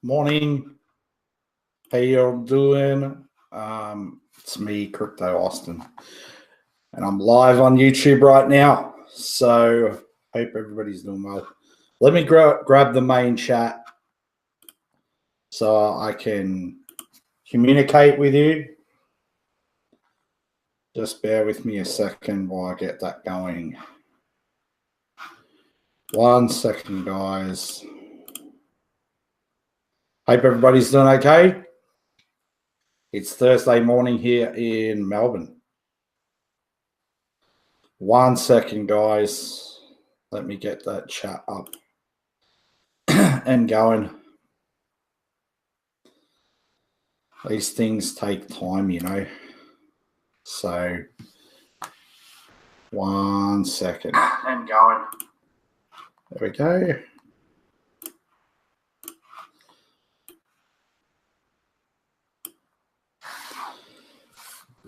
Morning. How you doing? It's me, Crypto Austin, and I'm live on YouTube right now. So hope everybody's doing well. Let me grab the main chat so I can communicate with you. Just bear with me a second while I get that going. 1 second, guys. Hope everybody's doing okay. It's Thursday morning here in Melbourne. 1 second, guys. Let me get that chat up and going. These things take time, you know. So 1 second and going. There we go.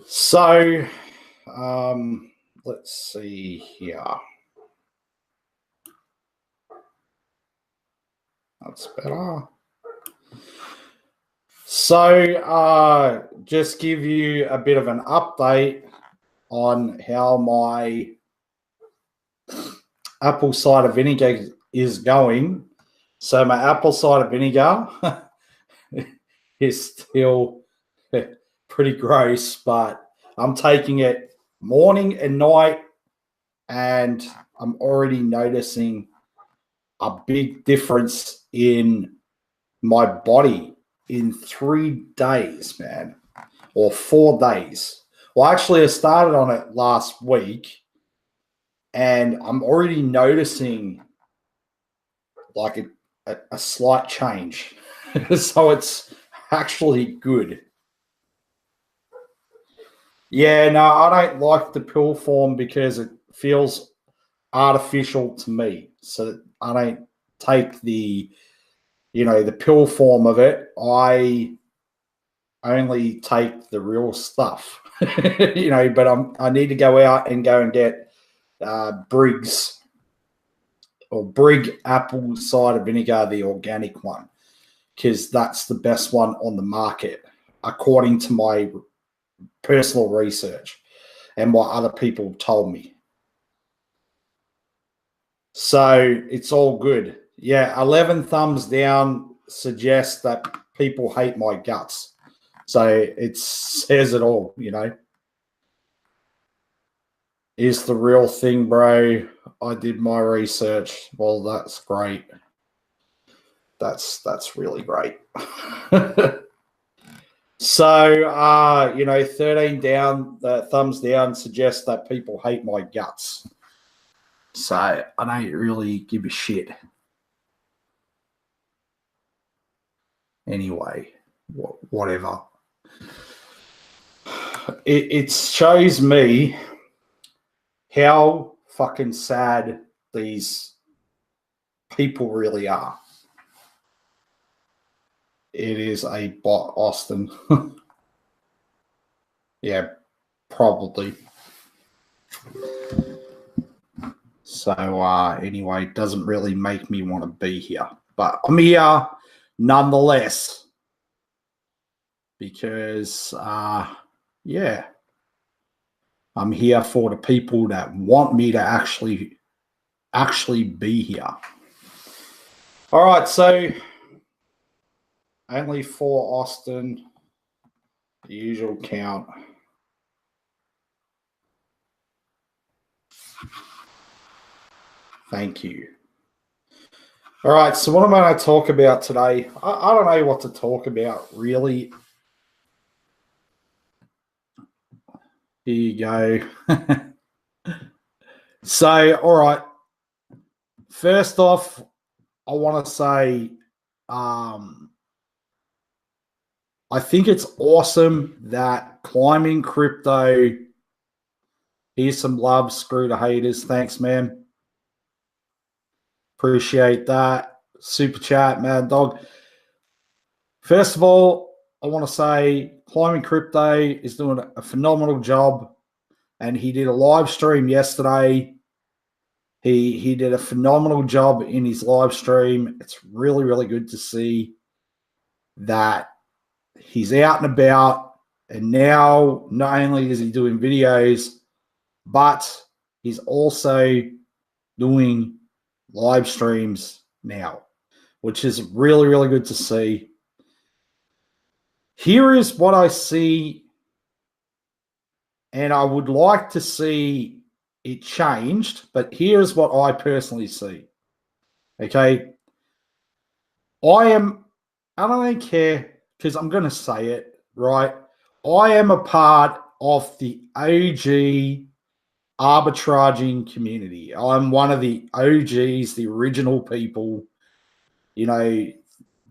So let's see here. That's better. So just give you a bit of an update on how my apple cider vinegar is going. So my apple cider vinegar is still pretty gross, but I'm taking it morning and night, and I'm already noticing a big difference in my body in 3 days, man, or 4 days. Well, actually, I started on it last week, and I'm already noticing like a slight change. So it's actually good. Yeah, no, I don't like the pill form because it feels artificial to me. So I don't take the pill form of it. I only take the real stuff, but I need to go out and get Briggs or Brig apple cider vinegar, the organic one, because that's the best one on the market, according to my personal research and what other people told me. So it's all good. Yeah, 11 thumbs down suggests that people hate my guts. So it says it all, you know. Is the real thing, bro. I did my research. Well, that's great. That's really great. So 13 down, thumbs down suggests that people hate my guts. So I don't really give a shit. Anyway, whatever. It shows me how fucking sad these people really are. It is a bot, Austin. Yeah, probably. So anyway, it doesn't really make me want to be here. But I'm here nonetheless. Because, yeah, I'm here for the people that want me to actually be here. All right, so only for Austin, the usual count. Thank you. All right, so what am I going to talk about today? I don't know what to talk about, really. Here you go. So, all right. First off, I want to say I think it's awesome that Climbing Crypto, here's some love, screw the haters. Thanks, man. Appreciate that. Super chat, Mad Dog. First of all, I want to say Climbing Crypto is doing a phenomenal job, and he did a live stream yesterday. He did a phenomenal job in his live stream. It's really, really good to see. that he's out and about, and now not only is he doing videos, but he's also doing live streams now, which is really, really good to see. Here is what I see, and I would like to see it changed, but here's what I personally see. Okay. I don't care, because I'm going to say it, right? I am a part of the OG arbitraging community. I'm one of the OGs, the original people. You know,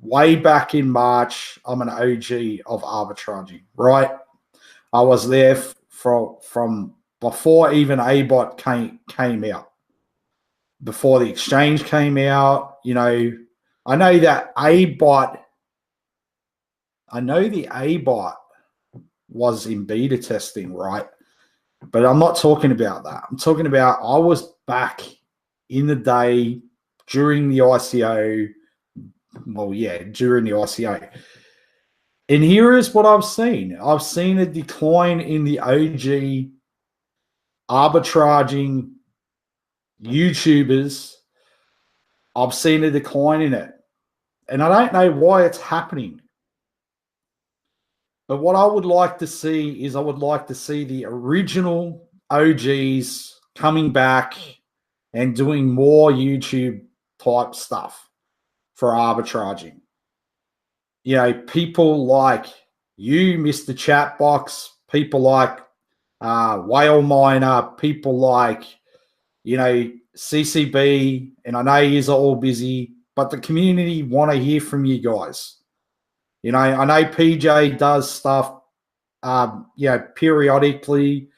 way back in March, I'm an OG of arbitraging, right? I was there from before even ABOT came out, before the exchange came out. You know, I know that ABOT, I know the ABOT was in beta testing, right? But I'm not talking about that. I'm talking about I was back in the day during the ICO. Well, yeah, during the ICO. And here is what I've seen. I've seen a decline in the OG arbitraging YouTubers. I've seen a decline in it. And I don't know why it's happening. But what I would like to see is I would like to see the original OGs coming back and doing more YouTube type stuff for arbitraging. You know, people like you, Mr. Chatbox, people like Whale Miner, people like, you know, CCB, and I know you're all busy, but the community want to hear from you guys. You know, I know PJ does stuff, you know, periodically.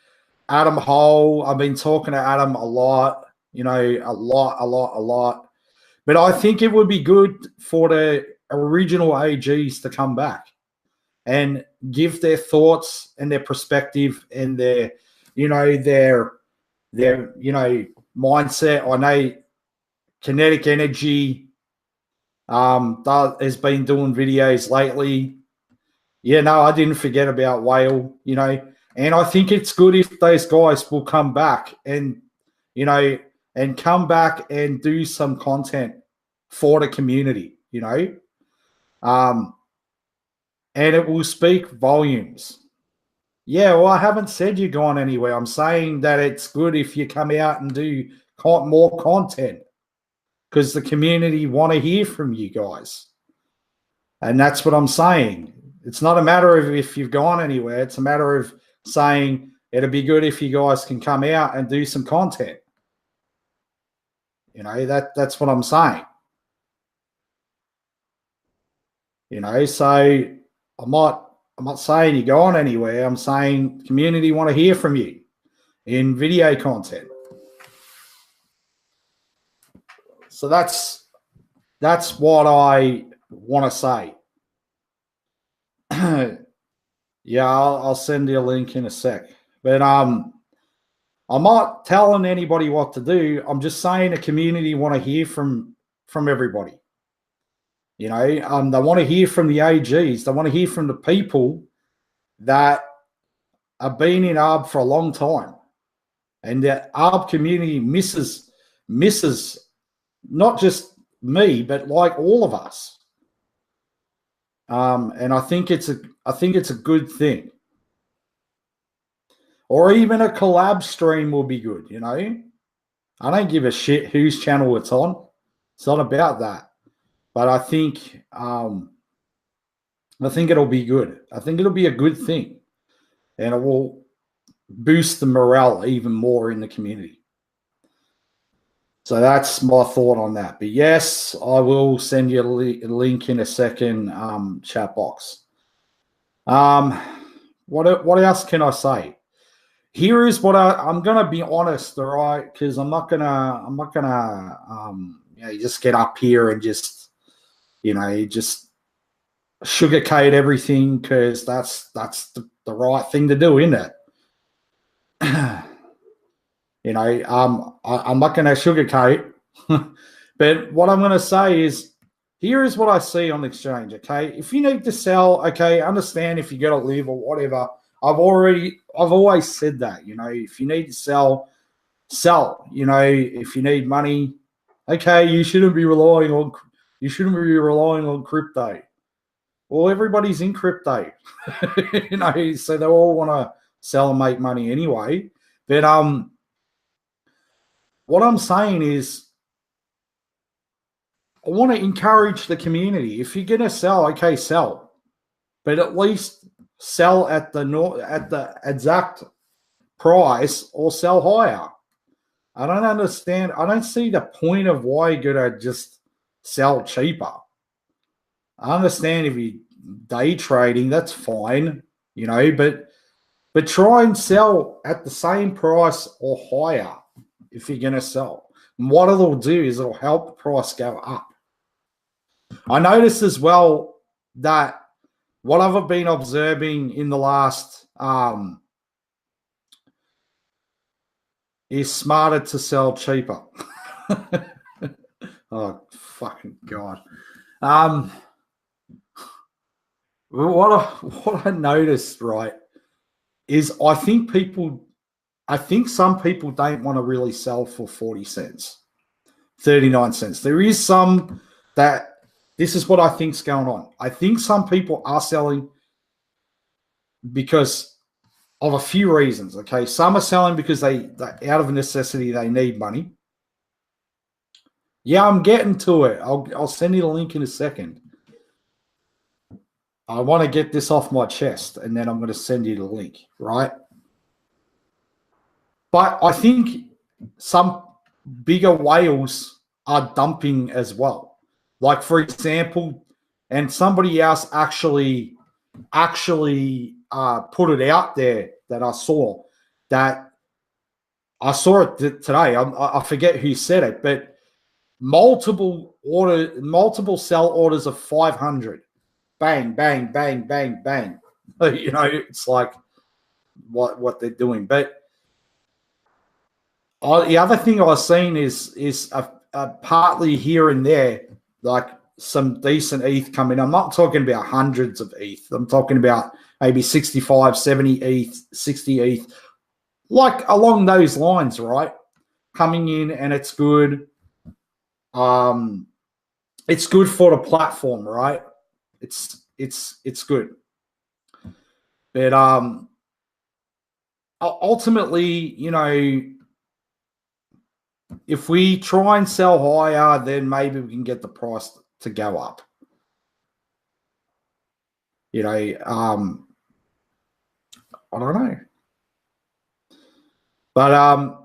Adam Hole, I've been talking to Adam a lot, you know, a lot. But I think it would be good for the original AGs to come back and give their thoughts and their perspective and their, you know, their you know, mindset. I know Kinetic Energy has been doing videos lately. Yeah, no, I didn't forget about Whale, you know, and I think it's good if those guys will come back and, you know, and come back and do some content for the community, you know, and it will speak volumes. Yeah, well, I haven't said you're gone anywhere. I'm saying that it's good if you come out and do more content, because the community want to hear from you guys. And that's what I'm saying. It's not a matter of if you've gone anywhere. It's a matter of saying it'd be good if you guys can come out and do some content. You know, that's what I'm saying. You know, so I'm not saying you're going anywhere. I'm saying community want to hear from you in video content. So that's what I want to say. Yeah, I'll send you a link in a sec. But I'm not telling anybody what to do. I'm just saying the community want to hear from everybody. You know, they want to hear from the AGs. They want to hear from the people that have been in ARB for a long time. And the ARB community misses not just me, but like all of us. And I think it's a good thing. Or even a collab stream will be good, you know. I don't give a shit whose channel it's on. It's not about that. But I think it'll be good. I think it'll be a good thing. And it will boost the morale even more in the community. So that's my thought on that. But yes, I will send you a link in a second, chat box. What else can I say? Here is what I'm gonna be honest, all right? Because I'm not gonna you know, just get up here and just, you know, just sugarcoat everything, because that's the right thing to do, isn't it? You know, I'm not gonna sugarcoat, but what I'm gonna say is here is what I see on exchange. Okay, if you need to sell, okay, understand if you got to live or whatever. I've always said that. You know, if you need to sell, sell. You know, if you need money, okay, you shouldn't be relying on crypto. Well, everybody's in crypto, you know, so they all want to sell and make money anyway. But what I'm saying is, I want to encourage the community. If you're gonna sell, okay, sell, but at least sell at the exact price or sell higher. I don't understand. I don't see the point of why you're gonna just sell cheaper. I understand if you day trading, that's fine, you know, but try and sell at the same price or higher if you're gonna sell. And what it'll do is it'll help the price go up. I noticed as well that what I've been observing in the last is smarter to sell cheaper. Oh, fucking God. What I noticed, right, is I think some people don't want to really sell for 40 cents, 39 cents. There is some that this is what I think's going on. I think some people are selling because of a few reasons. Okay, some are selling because they out of necessity, they need money. Yeah, I'm getting to it. I'll send you the link in a second. I want to get this off my chest, and then I'm going to send you the link, right? But I think some bigger whales are dumping as well. Like, for example, and somebody else actually put it out there that I saw it today. I forget who said it, but multiple sell orders of 500. Bang, bang, bang, bang, bang. You know, it's like what they're doing. But the other thing I've seen is a partly here and there, like some decent ETH coming. I'm not talking about hundreds of ETH. I'm talking about maybe 65, 70 ETH, 60 ETH, like along those lines, right? Coming in, and it's good. It's good for the platform, right? It's good. But ultimately, you know, if we try and sell higher, then maybe we can get the price to go up. You know, I don't know. But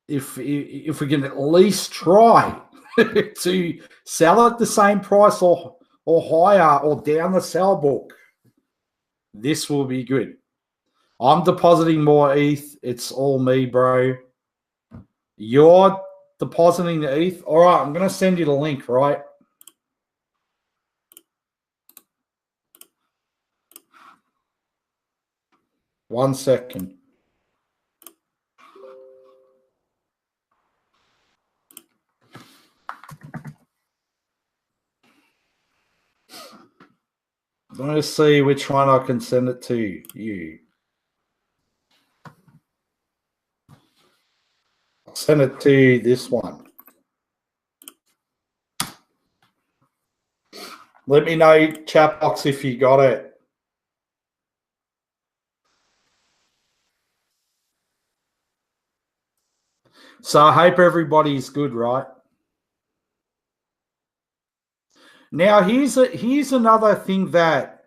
if we can at least try to sell at the same price or higher or down the sell book, this will be good. I'm depositing more ETH. It's all me, bro. You're depositing the ETH. All right, I'm going to send you the link, right? One second. I'm going to see which one I can send it to you. I'll send it to this one. Let me know, chat box, if you got it. So I hope everybody's good, right? Now here's another thing that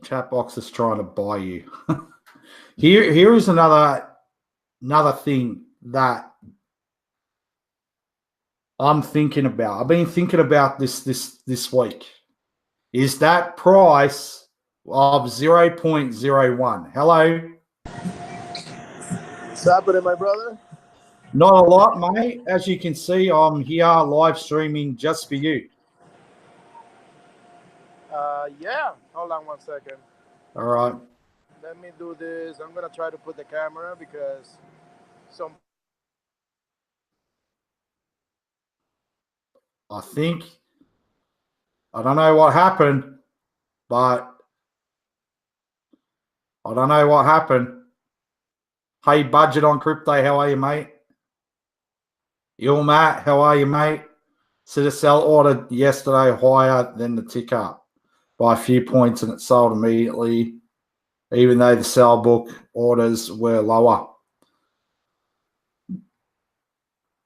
chat box is trying to buy you. Here is another thing that I'm thinking about. I've been thinking about this week. Is that price of 0.01. Hello. What's happening, my brother? Not a lot, mate. As you can see, I'm here live streaming just for you. Yeah. Hold on one second. All right. Let me do this. I'm gonna try to put the camera because some. I think, I don't know what happened, but I don't know what happened. Hey, Budget on Crypto, how are you, mate? Matt, how are you, mate? So the sell order yesterday higher than the ticker by a few points, and it sold immediately, even though the sell book orders were lower.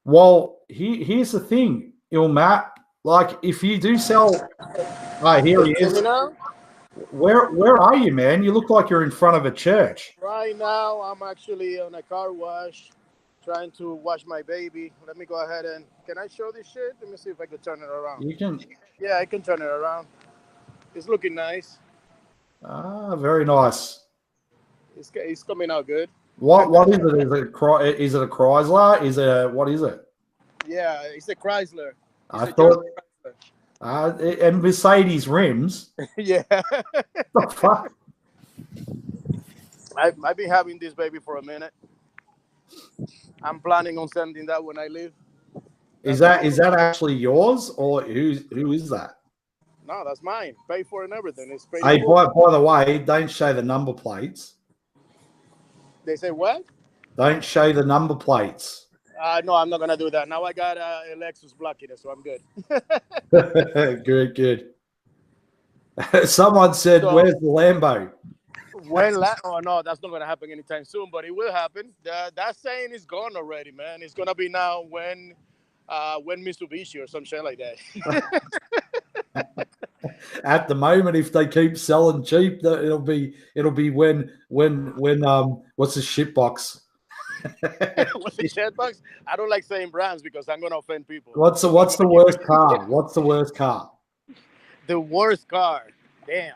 Well, here's the thing, Matt. Like, if you do sell, here he is. Where are you, man? You look like you're in front of a church. Right now, I'm actually on a car wash, trying to wash my baby. Let me go ahead and can I show this shit? Let me see if I can turn it around. You can. Yeah, I can turn it around. It's looking nice. Very nice. It's coming out good. What is it? Is it a Chrysler? What is it? Yeah, it's a Chrysler. I thought. And Mercedes rims. Yeah. The fuck? I've been having this baby for a minute. I'm planning on sending that when I leave. Is that actually yours, or who is that? No, that's mine. Pay for it and everything. It's paid. Hey, by the way, don't show the number plates. They say what? Don't show the number plates. No, I'm not gonna do that. Now I got a Lexus blocking it, so I'm good. Good. Someone said, "Where's the Lambo?" Oh no, that's not gonna happen anytime soon, but it will happen. That saying is gone already, man. It's gonna be now when Mitsubishi or some shit like that. At the moment, if they keep selling cheap, it'll be when what's the shitbox? What's the Chatbox? I don't like saying brands because I'm gonna offend people. What's the worst car? What's the worst car? The worst car. Damn.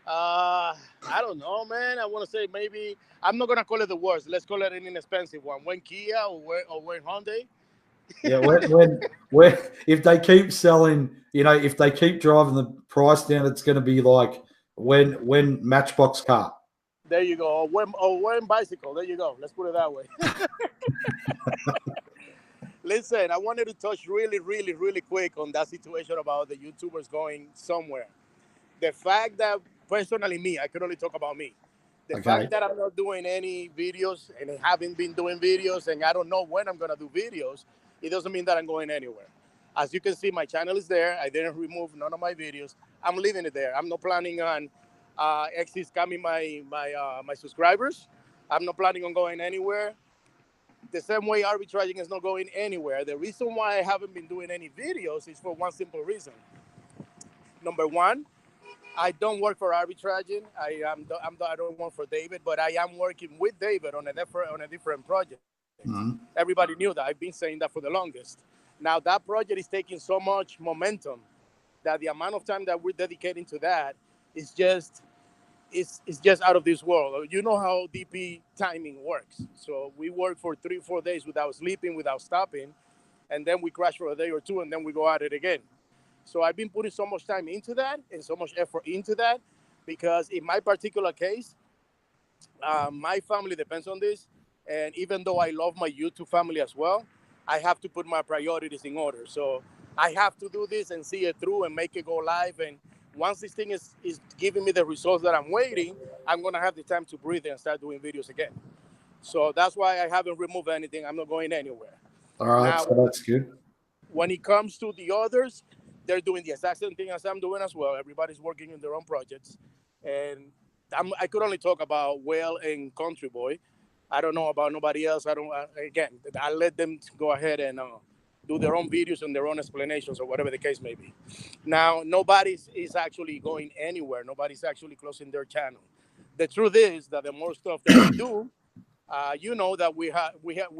I don't know, man. I want to say maybe I'm not gonna call it the worst. Let's call it an inexpensive one. When Kia or when Hyundai. Yeah, when if they keep selling, if they keep driving the price down, it's going to be like when Matchbox car. There you go. Or when bicycle. There you go. Let's put it that way. Listen, I wanted to touch really, really, really quick on that situation about the YouTubers going somewhere. The fact that personally me, I can only talk about me. The fact that I'm not doing any videos and haven't been doing videos and I don't know when I'm going to do videos, it doesn't mean that I'm going anywhere. As you can see, my channel is there. I didn't remove none of my videos. I'm leaving it there. I'm not planning on scamming my subscribers. I'm not planning on going anywhere. The same way arbitraging is not going anywhere. The reason why I haven't been doing any videos is for one simple reason. Number one, I don't work for arbitraging. I don't work for David, but I am working with David on a different project. Mm-hmm. Everybody knew that. I've been saying that for the longest. Now that project is taking so much momentum that the amount of time that we're dedicating to that is just out of this world. You know how DP timing works. So we work for 3-4 days without sleeping, without stopping, and then we crash for a day or two, and then we go at it again. So I've been putting so much time into that and so much effort into that because in my particular case, my family depends on this. And even though I love my YouTube family as well, I have to put my priorities in order. So I have to do this and see it through and make it go live. And once this thing is giving me the results that I'm waiting, I'm going to have the time to breathe and start doing videos again. So that's why I haven't removed anything. I'm not going anywhere. All right, now, so that's good. When it comes to the others, they're doing the exact same thing as I'm doing as well. Everybody's working in their own projects. And I could only talk about Well and Country Boy. I don't know about nobody else. Again, I let them go ahead and do their own videos and their own explanations or whatever the case may be. Now, nobody is actually going anywhere. Nobody's actually closing their channel. The truth is that the more stuff that we do, you know that we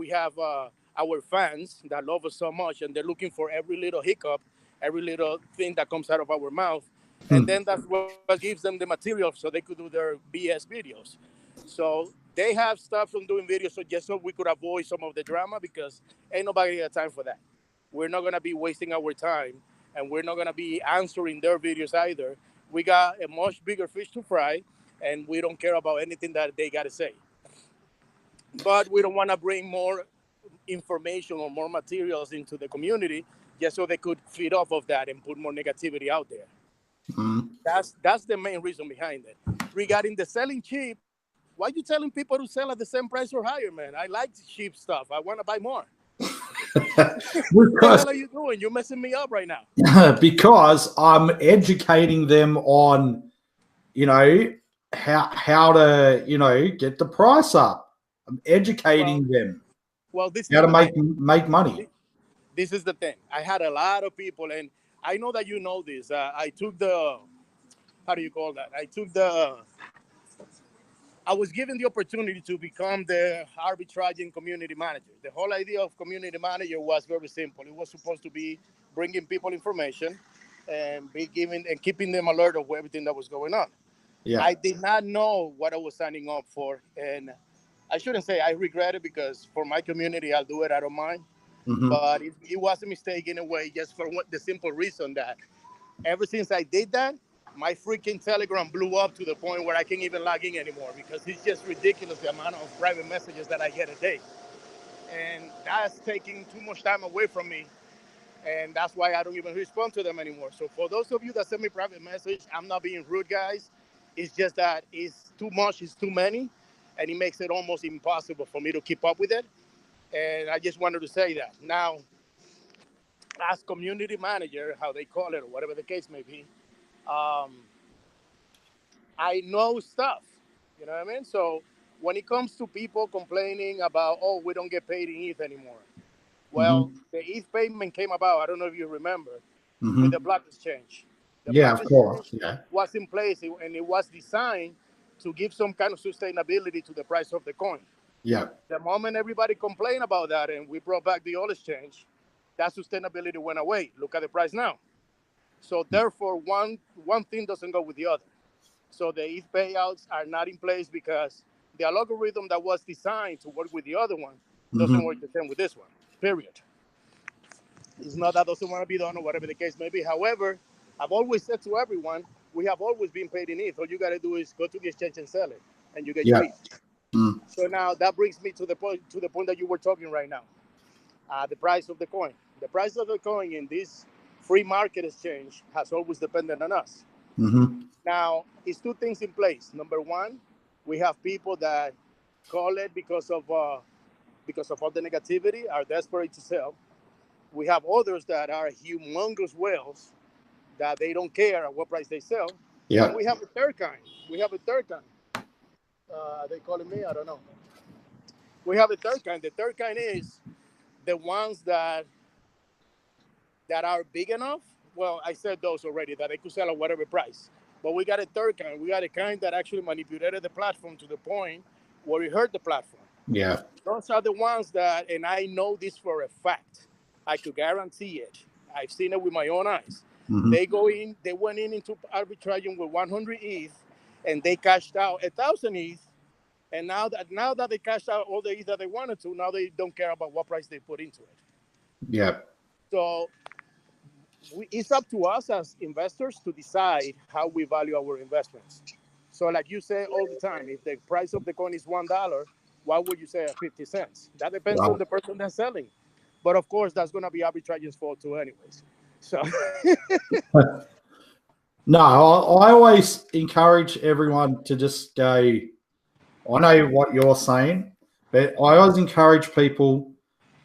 have our fans that love us so much, and they're looking for every little hiccup, every little thing that comes out of our mouth, and then that's what gives them the material so they could do their BS videos. So they have stuff from doing videos so we could avoid some of the drama because ain't nobody got time for that. We're not gonna be wasting our time, and we're not gonna be answering their videos either. We got a much bigger fish to fry, and we don't care about anything that they gotta say. But we don't want to bring more information or more materials into the community just so they could feed off of that and put more negativity out there. Mm. That's the main reason behind it. Regarding the selling cheap, why are you telling people to sell at the same price or higher, man? I like cheap stuff. I want to buy more. What the hell are you doing? You're messing me up right now. Because I'm educating them on, how to, get the price up. I'm educating them. Well, this how is to make money. This is the thing. I had a lot of people, and I know that you know this. I took how do you call that? I was given the opportunity to become the arbitraging community manager. The whole idea of community manager was very simple. It was supposed to be bringing people information and keeping them alert of everything that was going on. Yeah. I did not know what I was signing up for, and I shouldn't say I regret it, because for my community, I'll do it. I don't mind. Mm-hmm. But it was a mistake in a way, just for the simple reason that ever since I did that, my freaking Telegram blew up to the point where I can't even log in anymore, because it's just ridiculous the amount of private messages that I get a day. And that's taking too much time away from me. And that's why I don't even respond to them anymore. So for those of you that send me private message, I'm not being rude, guys. It's just that it's too much, it's too many, and it makes it almost impossible for me to keep up with it. And I just wanted to say that. Now, as community manager, how they call it, or whatever the case may be, I know stuff. You know what I mean? So when it comes to people complaining about, oh, we don't get paid in ETH anymore. Well, the ETH payment came about, I don't know if you remember, with the block exchange. The block of course. exchange Yeah. was in place, and it was designed to give some kind of sustainability to the price of the coin. Yeah. The moment everybody complained about that and we brought back the oil exchange, that sustainability went away. Look at the price now. So therefore, one thing doesn't go with the other. So the ETH payouts are not in place because the algorithm that was designed to work with the other one doesn't work the same with this one, period. It's not that doesn't want to be done or whatever the case may be. However, I've always said to everyone, we have always been paid in ETH. All you got to do is go to the exchange and sell it, and you get your ETH. So now that brings me to the point that you were talking right now. The price of the coin. The price of the coin in this free market exchange has always depended on us. Now, it's two things in place. Number one, we have people that call it because of all the negativity, are desperate to sell. We have others that are humongous whales that they don't care at what price they sell. Yeah. And we have a third kind. Are they calling me? I don't know. We have a third kind. The third kind is the ones that are big enough. Well, I said those already, that they could sell at whatever price. But we got a third kind. We got a kind that actually manipulated the platform to the point where it hurt the platform. Yeah. Those are the ones that, and I know this for a fact, I could guarantee it. I've seen it with my own eyes. They went into arbitraging with 100 ETH, and they cashed out 1,000 ETH. And now that they cashed out all the ETH that they wanted to, now they don't care about what price they put into it. Yeah. So it's up to us as investors to decide how we value our investments. So like you say all the time, if the price of the coin is $1, why would you say at 50 cents? That depends on the person that's selling. But of course, that's going to be arbitrage's fault too anyways. So no, I always encourage everyone to just go, I know what you're saying, but I always encourage people,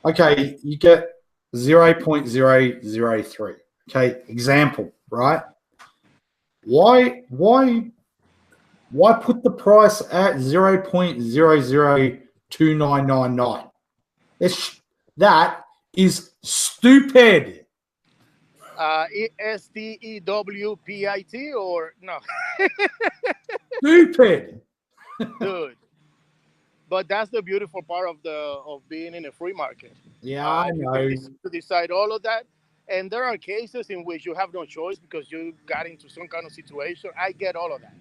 okay, you get 0.003. Okay, example, right? Why put the price at 0.002999? That is stupid. STEWPIT or no? Stupid. Dude. But that's the beautiful part of being in a free market. Yeah, I know. You can decide all of that. And there are cases in which you have no choice because you got into some kind of situation. I get all of that.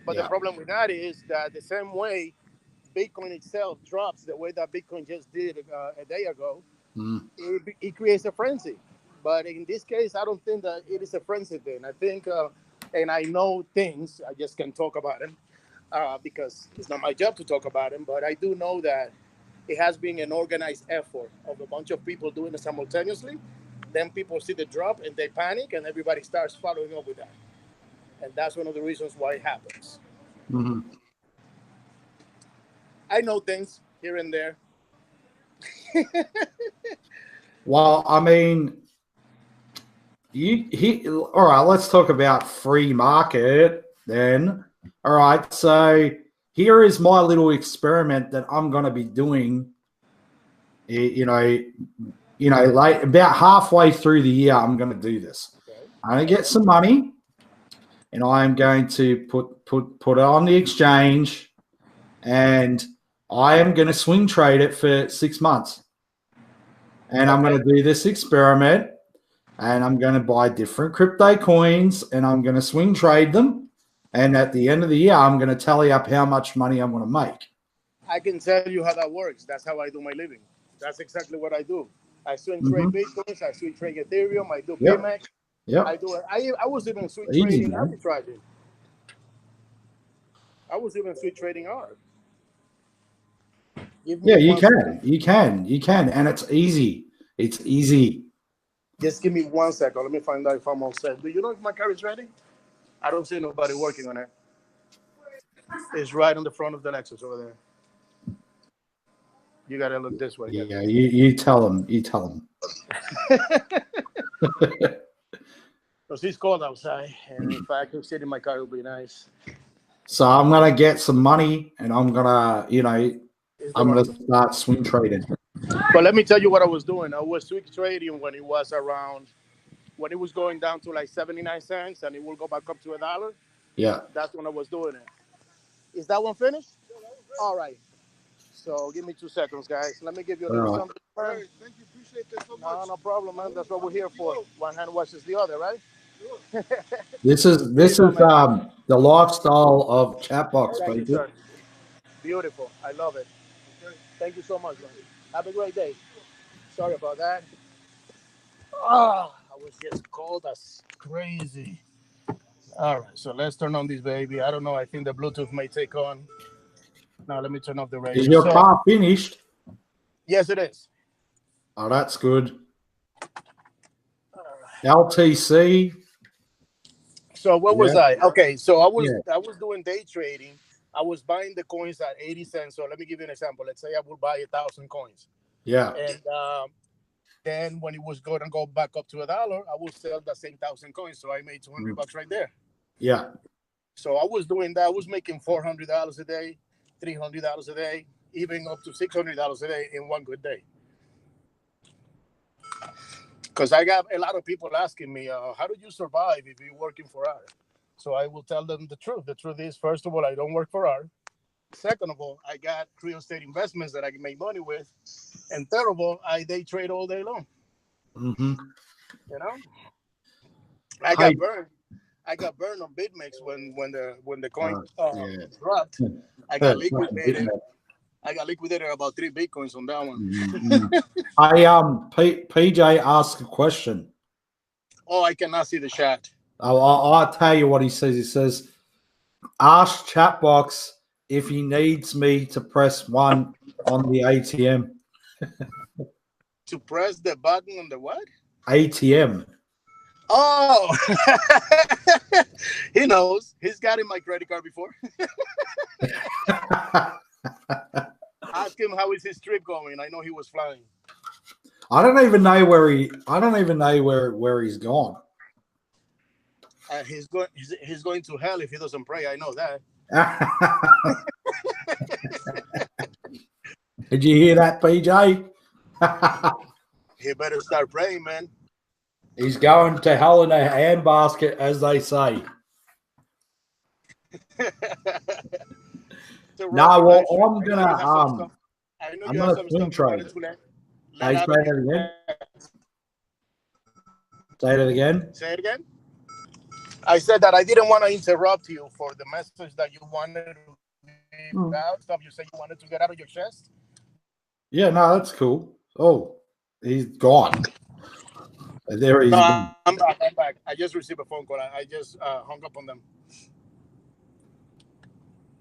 But the problem with that is that the same way Bitcoin itself drops, the way that Bitcoin just did a day ago, it creates a frenzy. But in this case, I don't think that it is a frenzy thing. I think, and I know things, I just can't talk about them because it's not my job to talk about them. But I do know that it has been an organized effort of a bunch of people doing it simultaneously then people see the drop and they panic, and everybody starts following up with that. And that's one of the reasons why it happens. Mm-hmm. I know things here and there. Well, I mean, all right, let's talk about free market then. All right, so here is my little experiment that I'm going to be doing. Like about halfway through the year, I'm going to do this. Okay. I'm going to get some money, and I'm going to put it on the exchange, and I am going to swing trade it for 6 months. And I'm going to do this experiment, and I'm going to buy different crypto coins, and I'm going to swing trade them. And at the end of the year, I'm going to tally up how much money I'm going to make. I can tell you how that works. That's how I do my living. That's exactly what I do. I swing trade Bitcoins. I swing trade Ethereum. I do PMX. Yep. I do it. I was even swing Easy, trading man. arbitraging. I was even swing trading ARB. Yeah, you can, and it's easy. It's easy. Just give me 1 second. Let me find out if I'm all set. Do you know if my car is ready? I don't see nobody working on it. It's right on the front of the Lexus over there. You gotta look this way. Yeah, you tell them. You tell them. Because it's cold outside, and if I could sit in my car, it would be nice. So I'm gonna get some money, and I'm gonna, I'm gonna start swing trading. But let me tell you what I was doing. I was swing trading when it was going down to like 79 cents, and it will go back up to $1. Yeah. That's when I was doing it. Is that one finished? All right. So give me 2 seconds, guys. Let me give you a little something. Hey, thank you. Appreciate that so much. No problem, man. That's what we're here for. One hand washes the other, right? This is the lifestyle of Chatbox, Thank you, people. sir. Beautiful. I love it. Thank you so much, man. Have a great day. Sorry about that. Oh, I was just cold as crazy. All right, so let's turn on this baby. I don't know. I think the Bluetooth may take on. Now let me turn off the radio. Is your car finished? Yes, it is. Oh, that's good. LTC. So what was I? Okay, so I was doing day trading. I was buying the coins at 80 cents. So let me give you an example. Let's say I would buy 1,000 coins. Yeah. And then when it was going to go back up to $1, I would sell the same 1,000 coins. So I made $200 right there. Yeah. So I was doing that. I was making $400 a day, $300 a day, even up to $600 a day in one good day. Because I got a lot of people asking me, how do you survive if you're working for R? So I will tell them the truth. The truth is, first of all, I don't work for R. Second of all, I got real estate investments that I can make money with. And third of all, I day trade all day long. Mm-hmm. You know, I got burned. I got burned on BitMEX when the coin dropped. I got liquidated. I got liquidated about 3 Bitcoins on that one. Mm-hmm. PJ asked a question. Oh, I cannot see the chat. I'll tell you what he says. He says, ask Chatbox if he needs me to press 1 on the ATM. To press the button on the what? ATM. Oh, he knows. He's got in my credit card before. Ask him how is his trip going. I know he was flying. I don't even know where he's gone. He's going to hell if he doesn't pray. I know that. Did you hear that, PJ? He better start praying, man. He's going to hell in a handbasket, as they say. No, well, I'm gonna swing trade. Say it again. Say it again. I said that I didn't want to interrupt you for the message that you wanted to give out. Stuff you said you wanted to get out of your chest. Yeah, no, that's cool. Oh, he's gone. There he is. No, I'm back. I just received a phone call. I just hung up on them.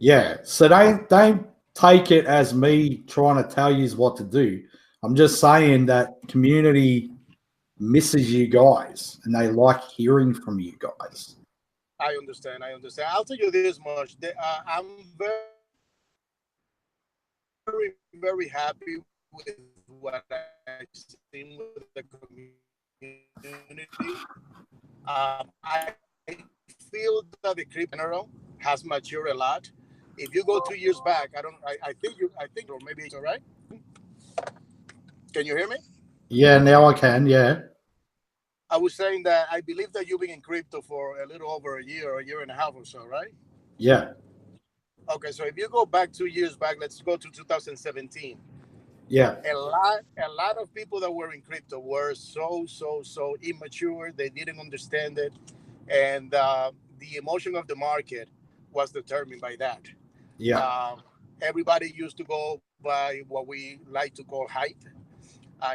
Yeah, so don't take it as me trying to tell you what to do. I'm just saying that community misses you guys and they like hearing from you guys. I understand. I'll tell you this much. I'm very, very happy with what I've seen with the community. I feel that the crypto in general has matured a lot. If you go 2 years back, I think, or maybe it's all right. Can you hear me? Yeah, now I can. Yeah. I was saying that I believe that you've been in crypto for a little over a year and a half or so, right? Yeah. Okay, so if you go back 2 years back, let's go to 2017. Yeah. A lot of people that were in crypto were so immature. They didn't understand it, and the emotion of the market was determined by that. Yeah. Everybody used to go by what we like to call hype.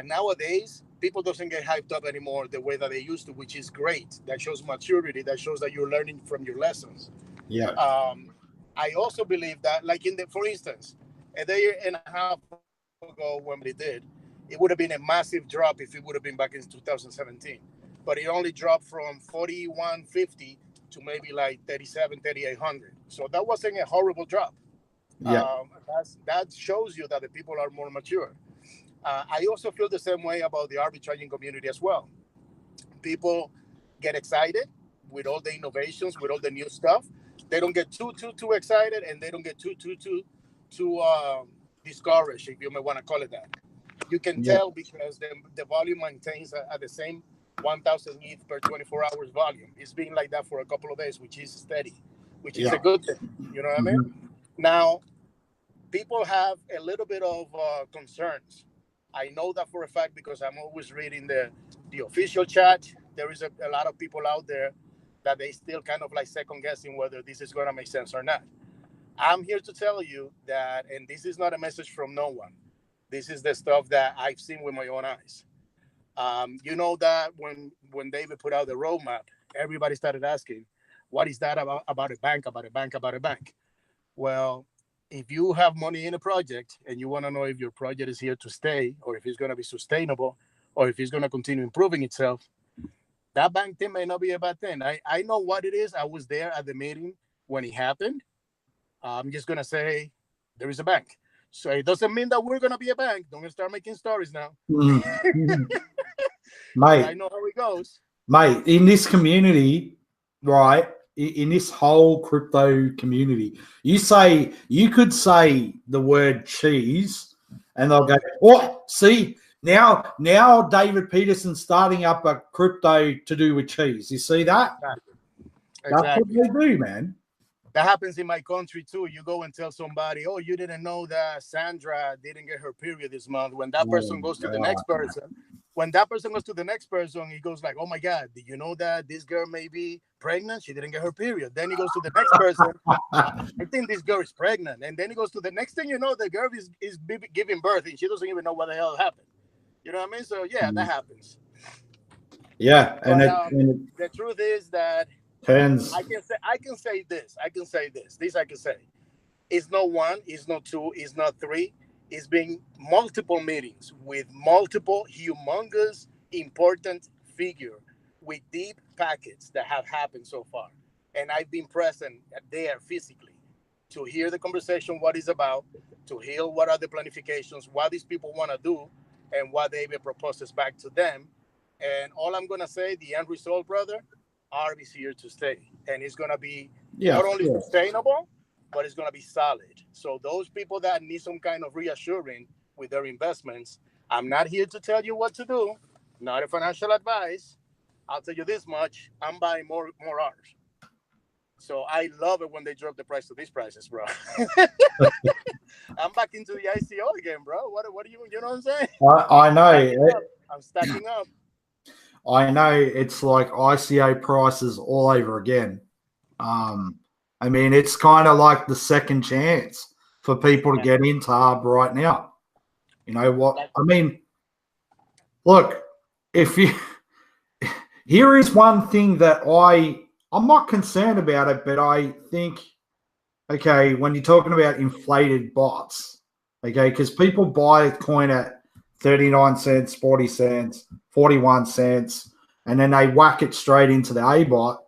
Nowadays, people doesn't get hyped up anymore the way that they used to, which is great. That shows maturity. That shows that you're learning from your lessons. Yeah. I also believe that, like for instance, a day and a half ago when we did, it would have been a massive drop if it would have been back in 2017. But it only dropped from 4150 to maybe like 37, 3800. So that wasn't a horrible drop. Yeah. That shows you that the people are more mature. I also feel the same way about the arbitraging community as well. People get excited with all the innovations, with all the new stuff. They don't get too excited, and they don't get too discouraged, if you may want to call it that. You can Yeah. tell because the volume maintains at the same 1,000 ETH per 24 hours volume. It's been like that for a couple of days, which is steady, which is a good thing. You know what I mean? Now, people have a little bit of concerns. I know that for a fact because I'm always reading the official chat. There is a lot of people out there that they still kind of like second guessing whether this is going to make sense or not. I'm here to tell you that, and this is not a message from no one. This is the stuff that I've seen with my own eyes. You know that when David put out the roadmap, everybody started asking, "What is that about a bank? About a bank? About a bank?" Well, if you have money in a project and you want to know if your project is here to stay or if it's going to be sustainable or if it's going to continue improving itself, that bank thing may not be a bad thing. I know what it is. I was there at the meeting when it happened. I'm just going to say there is a bank. So it doesn't mean that we're going to be a bank. Don't start making stories now. Mate, I know how it goes. Mate, in this community, right, in this whole crypto community, you could say the word cheese and they'll go, what? See, now David Peterson's starting up a crypto to do with cheese. You see that? Exactly. That's what they do, man. That happens in my country too. You go and tell somebody, "Oh, you didn't know that Sandra didn't get her period this month." When that person goes to the next person, he goes like, "Oh my God, did you know that this girl may be pregnant? She didn't get her period." Then he goes to the next person. I think this girl is pregnant, and then he goes to the next thing you know, the girl is giving birth, and she doesn't even know what the hell happened. You know what I mean? So yeah, that happens. Yeah, and the truth is that. I can say this. This I can say. It's not one, it's not two, it's not three. It's been multiple meetings with multiple humongous important figure with deep packets that have happened so far. And I've been present there physically to hear the conversation, what it's about, to hear what are the planifications, what these people want to do, and what David proposes back to them. And all I'm going to say, the end result, brother, ARB is here to stay, and it's going to be not only sustainable, but it's going to be solid. So those people that need some kind of reassuring with their investments, I'm not here to tell you what to do, not a financial advice. I'll tell you this much: I'm buying more R's. So I love it when they drop the price to these prices, bro. I'm back into the ICO again, bro. What do you know what I'm saying? I know. I'm stacking up. I know it's like ICO prices all over again. I mean, it's kind of like the second chance for people to get into ARB right now. You know what? I mean, look, here is one thing that I'm not concerned about it, but I think, okay, when you're talking about inflated bots, okay, because people buy a coin at 39 cents, 40 cents, 41 cents, and then they whack it straight into the ABOT.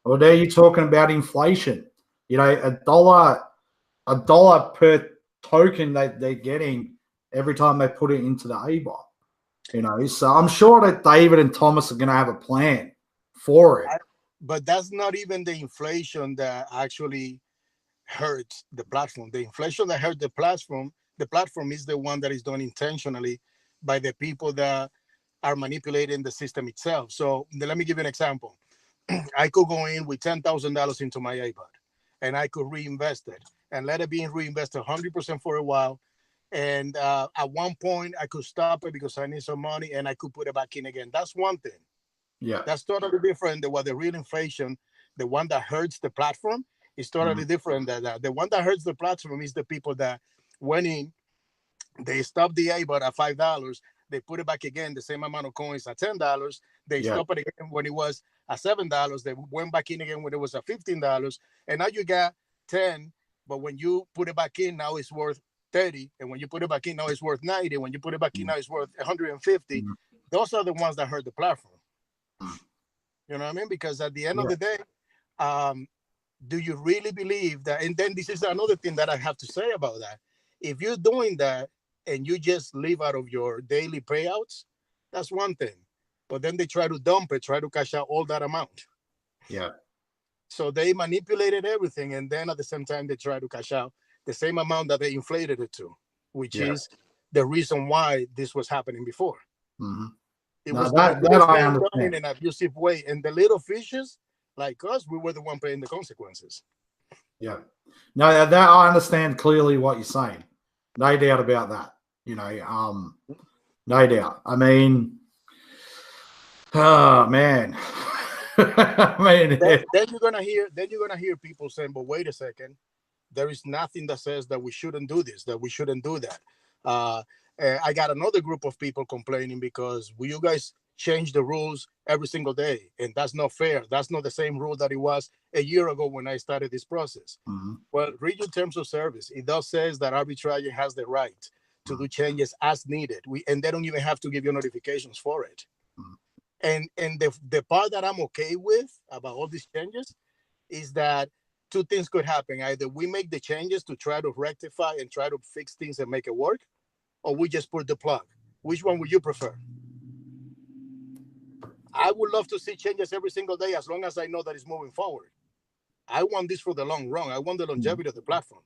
Well, there you're talking about inflation. You know, a dollar per token that they're getting every time they put it into the ABOT. You know, so I'm sure that David and Thomas are going to have a plan for it. But that's not even the inflation that actually hurts the platform. The inflation that hurts the platform is the one that is done intentionally by the people that are manipulating the system itself. So let me give you an example. I could go in with $10,000 into my iPad and I could reinvest it and let it be reinvested 100% for a while. And at one point, I could stop it because I need some money and I could put it back in again. That's one thing. Yeah. That's totally different than what the real inflation, the one that hurts the platform, is totally different than that. The one that hurts the platform is the people that went in, they stopped the iBot at $5, they put it back again, the same amount of coins at $10. They stopped it again when it was at $7. They went back in again when it was at $15. And now you got 10, but when you put it back in, now it's worth 30. And when you put it back in, now it's worth 90. When you put it back in, now it's worth 150. Those are the ones that hurt the platform. You know what I mean? Because at the end of the day, do you really believe that? And then this is another thing that I have to say about that. If you're doing that and you just live out of your daily payouts, that's one thing. But then they try to dump it, try to cash out all that amount. Yeah. So they manipulated everything. And then at the same time, they try to cash out the same amount that they inflated it to, which is the reason why this was happening before. It was being done in an abusive way. And the little fishes like us, we were the one paying the consequences. Yeah. No, that I understand clearly what you're saying. No doubt about that. You know, no doubt. I mean, oh man. I mean, then you're gonna hear people saying, but wait a second, there is nothing that says that we shouldn't do this, that we shouldn't do that. I got another group of people complaining because you guys change the rules every single day, and that's not fair. That's not the same rule that it was a year ago when I started this process. Well, read your terms of service. It does says that arbitrage has the right to do changes as needed. And they don't even have to give you notifications for it. And the part that I'm okay with about all these changes is that two things could happen. Either we make the changes to try to rectify and try to fix things and make it work, or we just put the plug. Which one would you prefer? I would love to see changes every single day as long as I know that it's moving forward. I want this for the long run. I want the longevity of the platform.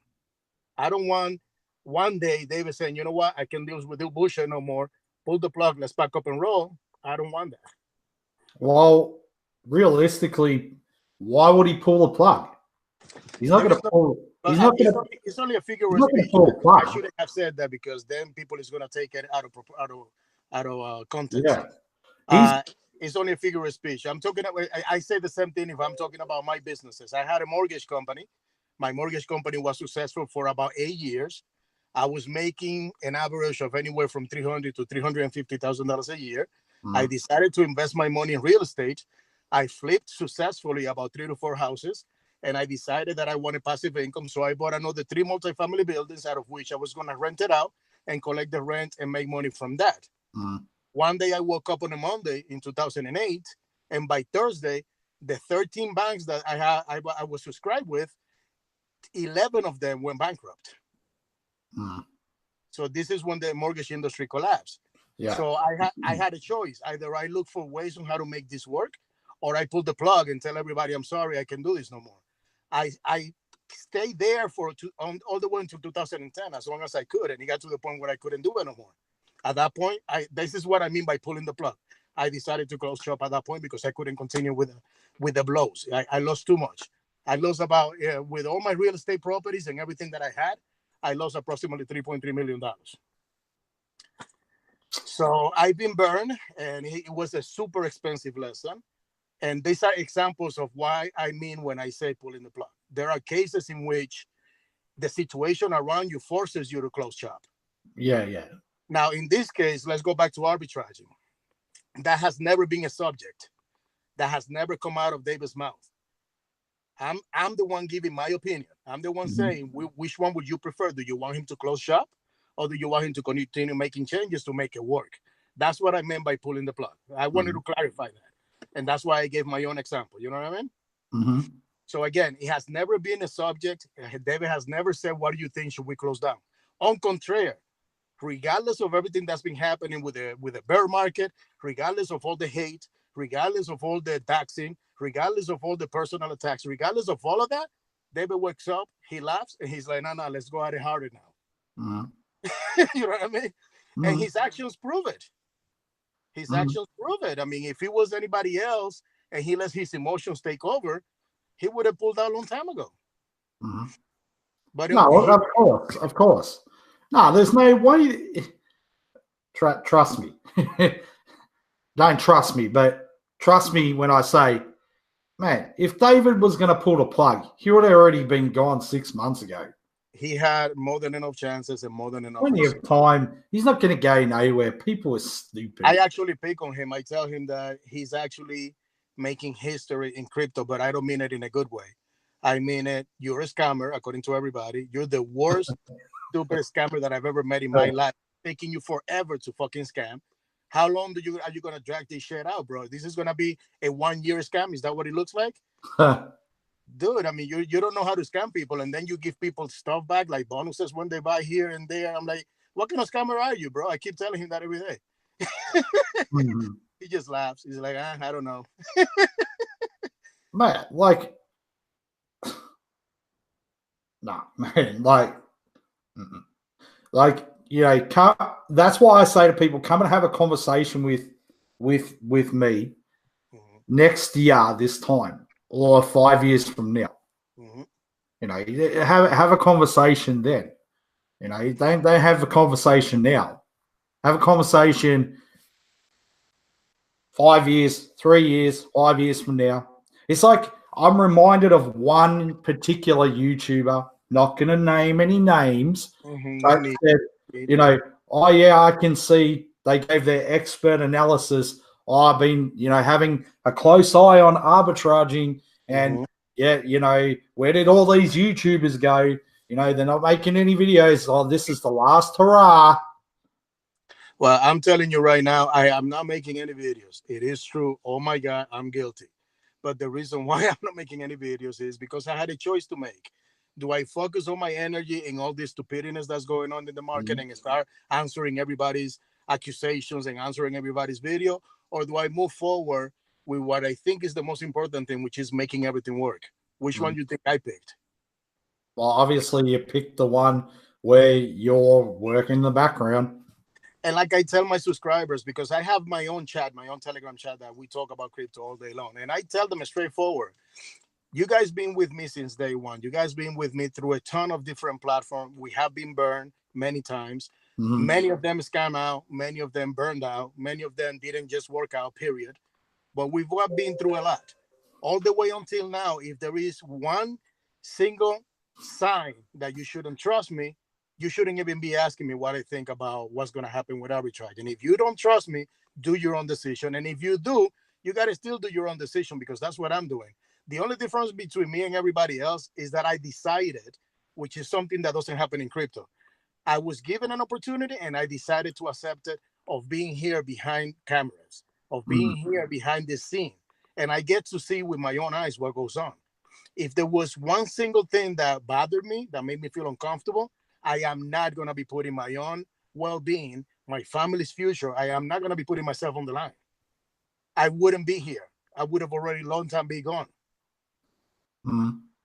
I don't want one day David saying, you know what, I can deal with the bullshit no more. Pull the plug, let's back up and roll. I don't want that. Well, realistically, why would he pull the plug? He's not going to pull. He's not going to. It's only a figure of speech. I shouldn't have said that because then people is going to take it out of context. Yeah. It's only a figure of speech. I'm talking. I say the same thing if I'm talking about my businesses. I had a mortgage company. My mortgage company was successful for about 8 years. I was making an average of anywhere from $300,000 to $350,000 a year. I decided to invest my money in real estate. I flipped successfully about 3 to 4 houses, and I decided that I wanted passive income. So I bought another 3 multifamily buildings, out of which I was going to rent it out and collect the rent and make money from that. One day I woke up on a Monday in 2008, and by Thursday, the 13 banks that I was subscribed with, 11 of them went bankrupt. So this is when the mortgage industry collapsed. Yeah. So I had a choice. Either I look for ways on how to make this work, or I pull the plug and tell everybody, I'm sorry, I can't do this no more. I stayed there all the way until 2010, as long as I could. And it got to the point where I couldn't do it no more. At that point, this is what I mean by pulling the plug. I decided to close shop at that point because I couldn't continue with the blows. I lost too much. I lost about, with all my real estate properties and everything that I had, I lost approximately $3.3 million. So I've been burned, and it was a super expensive lesson. And these are examples of why I mean when I say pulling the plug. There are cases in which the situation around you forces you to close shop. Yeah, yeah. Now, in this case, let's go back to arbitraging. That has never been a subject. That has never come out of David's mouth. I'm the one giving my opinion. I'm the one saying, which one would you prefer? Do you want him to close shop, or do you want him to continue making changes to make it work? That's what I meant by pulling the plug. I wanted to clarify that. And that's why I gave my own example. You know what I mean? Mm-hmm. So again, it has never been a subject. David has never said, what do you think? Should we close down? On contrary, regardless of everything that's been happening with the bear market, regardless of all the hate, regardless of all the taxing, regardless of all the personal attacks, regardless of all of that, David wakes up, he laughs, and he's like, no, let's go at it harder now. Mm-hmm. You know what I mean? Mm-hmm. And his actions prove it. His actions prove it. I mean, if it was anybody else and he lets his emotions take over, he would have pulled out a long time ago. Mm-hmm. But no, of course. No, there's no way. Trust me. Don't trust me, but trust me when I say, man, if David was going to pull the plug, he would have already been gone 6 months ago. He had more than enough chances and more than enough. Plenty of time. He's not going to go nowhere. People are stupid. I actually pick on him. I tell him that he's actually making history in crypto, but I don't mean it in a good way. I mean it. You're a scammer, according to everybody. You're the worst stupid scammer that I've ever met in my life. Taking you forever to fucking scam. How long are you gonna drag this shit out, bro? This is gonna be a 1 year scam. Is that what it looks like? Dude, I mean, you don't know how to scam people, and then you give people stuff back, like bonuses when they buy here and there. I'm like, what kind of scammer are you, bro? I keep telling him that every day. He just laughs. He's like, I don't know. Man, like, no, man, like, you know, that's why I say to people, come and have a conversation with me next year, this time, or 5 years from now. You know, have a conversation then. You know, don't have a conversation now. Have a conversation 5 years, 3 years, 5 years from now. It's like I'm reminded of one particular YouTuber, not going to name any names, but said, you know, oh yeah, I can see they gave their expert analysis. Oh, I've been, you know, having a close eye on arbitraging, and yeah, you know, where did all these YouTubers go? You know, they're not making any videos. Oh, this is the last hurrah. Well, I'm telling you right now, I am not making any videos. It is true. Oh my God, I'm guilty. But the reason why I'm not making any videos is because I had a choice to make. Do I focus on my energy in all this stupidness that's going on in the market and start answering everybody's accusations and answering everybody's video? Or do I move forward with what I think is the most important thing, which is making everything work? Which one do you think I picked? Well, obviously you picked the one where you're working in the background. And like I tell my subscribers, because I have my own chat, my own Telegram chat that we talk about crypto all day long. And I tell them straightforward, you guys been with me since day one. You guys been with me through a ton of different platforms. We have been burned many times. Many of them scam out. Many of them burned out. Many of them didn't just work out, period. But we've been through a lot. All the way until now, if there is one single sign that you shouldn't trust me, you shouldn't even be asking me what I think about what's going to happen with arbitrage. And if you don't trust me, do your own decision. And if you do, you got to still do your own decision, because that's what I'm doing. The only difference between me and everybody else is that I decided, which is something that doesn't happen in crypto. I was given an opportunity and I decided to accept it, of being here behind cameras, of being here behind the scene. And I get to see with my own eyes what goes on. If there was one single thing that bothered me, that made me feel uncomfortable, I am not going to be putting my own well-being, my family's future, I am not going to be putting myself on the line. I wouldn't be here. I would have already long time be gone.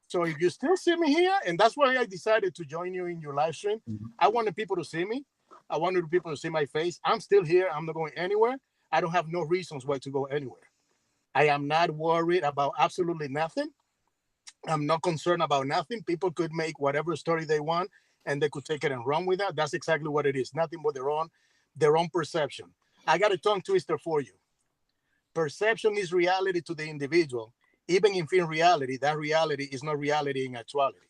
So if you still see me here, and that's why I decided to join you in your live stream, I wanted people to see me. I wanted people to see my face. I'm still here. I'm not going anywhere. I don't have no reasons why to go anywhere. I am not worried about absolutely nothing. I'm not concerned about nothing. People could make whatever story they want, and they could take it and run with that. That's exactly what it is. Nothing but their own perception. I got a tongue twister for you. Perception is reality to the individual. Even if in reality, that reality is not reality in actuality.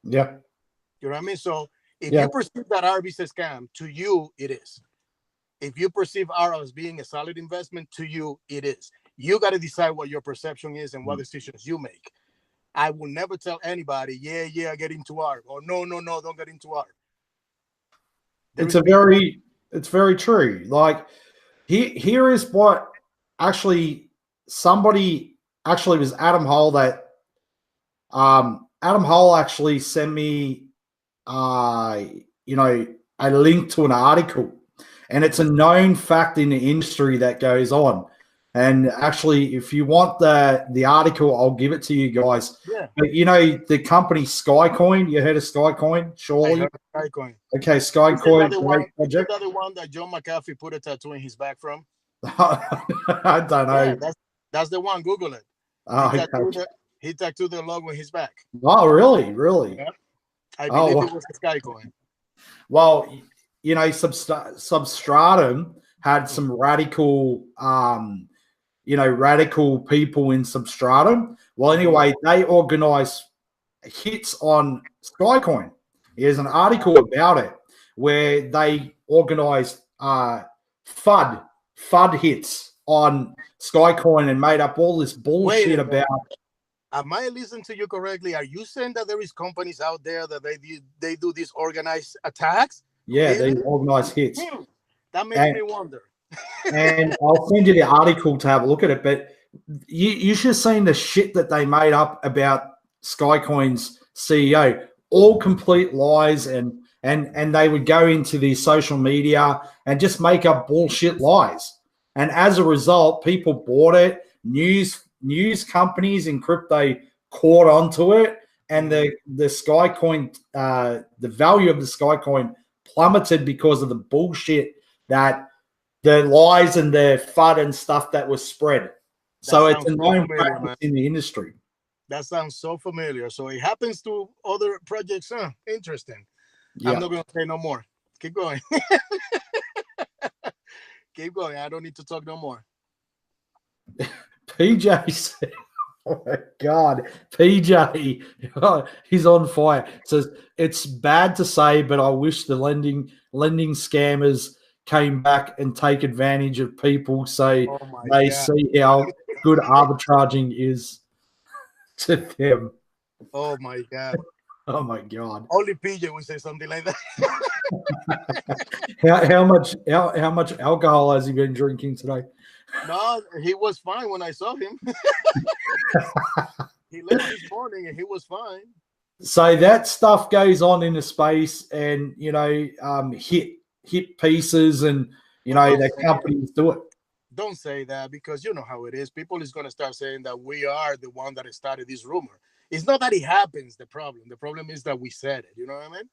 Yeah. You know what I mean? So if you perceive that RV is a scam, to you, it is. If you perceive R as being a solid investment, to you, it is. You got to decide what your perception is and what decisions you make. I will never tell anybody, yeah, get into art, or no, don't get into art. it's very true. Like here is what actually somebody actually was Adam Hole that Adam Hole actually sent me you know, a link to an article, and it's a known fact in the industry that goes on. And actually, if you want the article, I'll give it to you guys. Yeah. But you know the company Skycoin. You heard of Skycoin? Surely. I heard of Skycoin. Okay, Skycoin. Is that the one that John McAfee put a tattoo in his back from? I don't know. Yeah, that's the one. Google it. Oh, He tattooed the logo in his back. Oh, really? Really? Yeah. I believe it was a Skycoin. Well, you know, Substratum had some radical, you know, radical people in Substratum. Well, anyway, they organized hits on Skycoin. There's an article about it where they organized FUD hits on Skycoin and made up all this bullshit about. Am I listening to you correctly? Are you saying that there is companies out there that they do these organized attacks? Yeah, really? They organize hits. That makes me wonder. And I'll send you the article to have a look at it. But you should have seen the shit that they made up about Skycoin's CEO. All complete lies, and they would go into the social media and just make up bullshit lies. And as a result, people bought it. News companies in crypto caught onto it, and the Skycoin, the value of the Skycoin plummeted because of the bullshit that the lies and the FUD and stuff that was spread. So it's a known practice in the industry. That sounds so familiar. So it happens to other projects. Interesting. Yeah. I'm not going to say no more. Keep going. Keep going. I don't need to talk no more. PJ said, oh my God, PJ, he's on fire. Says it's bad to say, but I wish the lending scammers came back and take advantage of people so they see how good arbitraging is to them. Oh my God. Oh my God. Only PJ would say something like that. how much alcohol has he been drinking today? No, he was fine when I saw him. He left this morning and he was fine. So that stuff goes on in the space, and you know, hit pieces, and you know, the companies do it. Don't say that, because you know how it is. People is going to start saying that we are the one that started this rumor. It's not that it happens. The problem is that we said it. You know what I mean?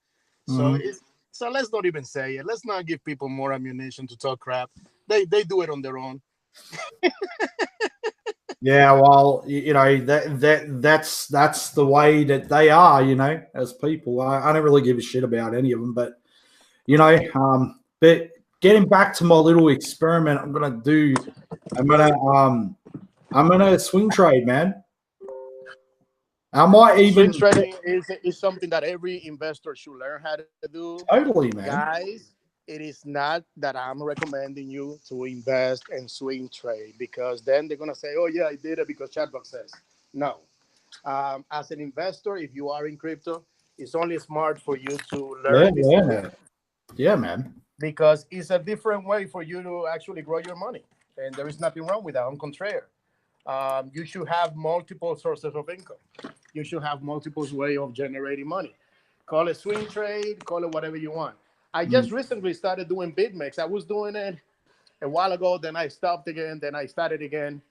Mm-hmm. So let's not even say it. Let's not give people more ammunition to talk crap. They do it on their own. Yeah, well, you know, that's the way that they are, you know, as people. I don't really give a shit about any of them, but you know, but getting back to my little experiment, I'm gonna swing trade, man. I might even swing trading is something that every investor should learn how to do. Totally, man. Guys, it is not that I'm recommending you to invest and swing trade, because then they're going to say, oh, yeah, I did it because Chatbox says. No. As an investor, if you are in crypto, it's only smart for you to learn. Yeah, man. Because it's a different way for you to actually grow your money. And there is nothing wrong with that. On contrary, you should have multiple sources of income. You should have multiple ways of generating money. Call it swing trade, call it whatever you want. I just recently started doing BitMEX. I was doing it a while ago, then I stopped again, then I started again.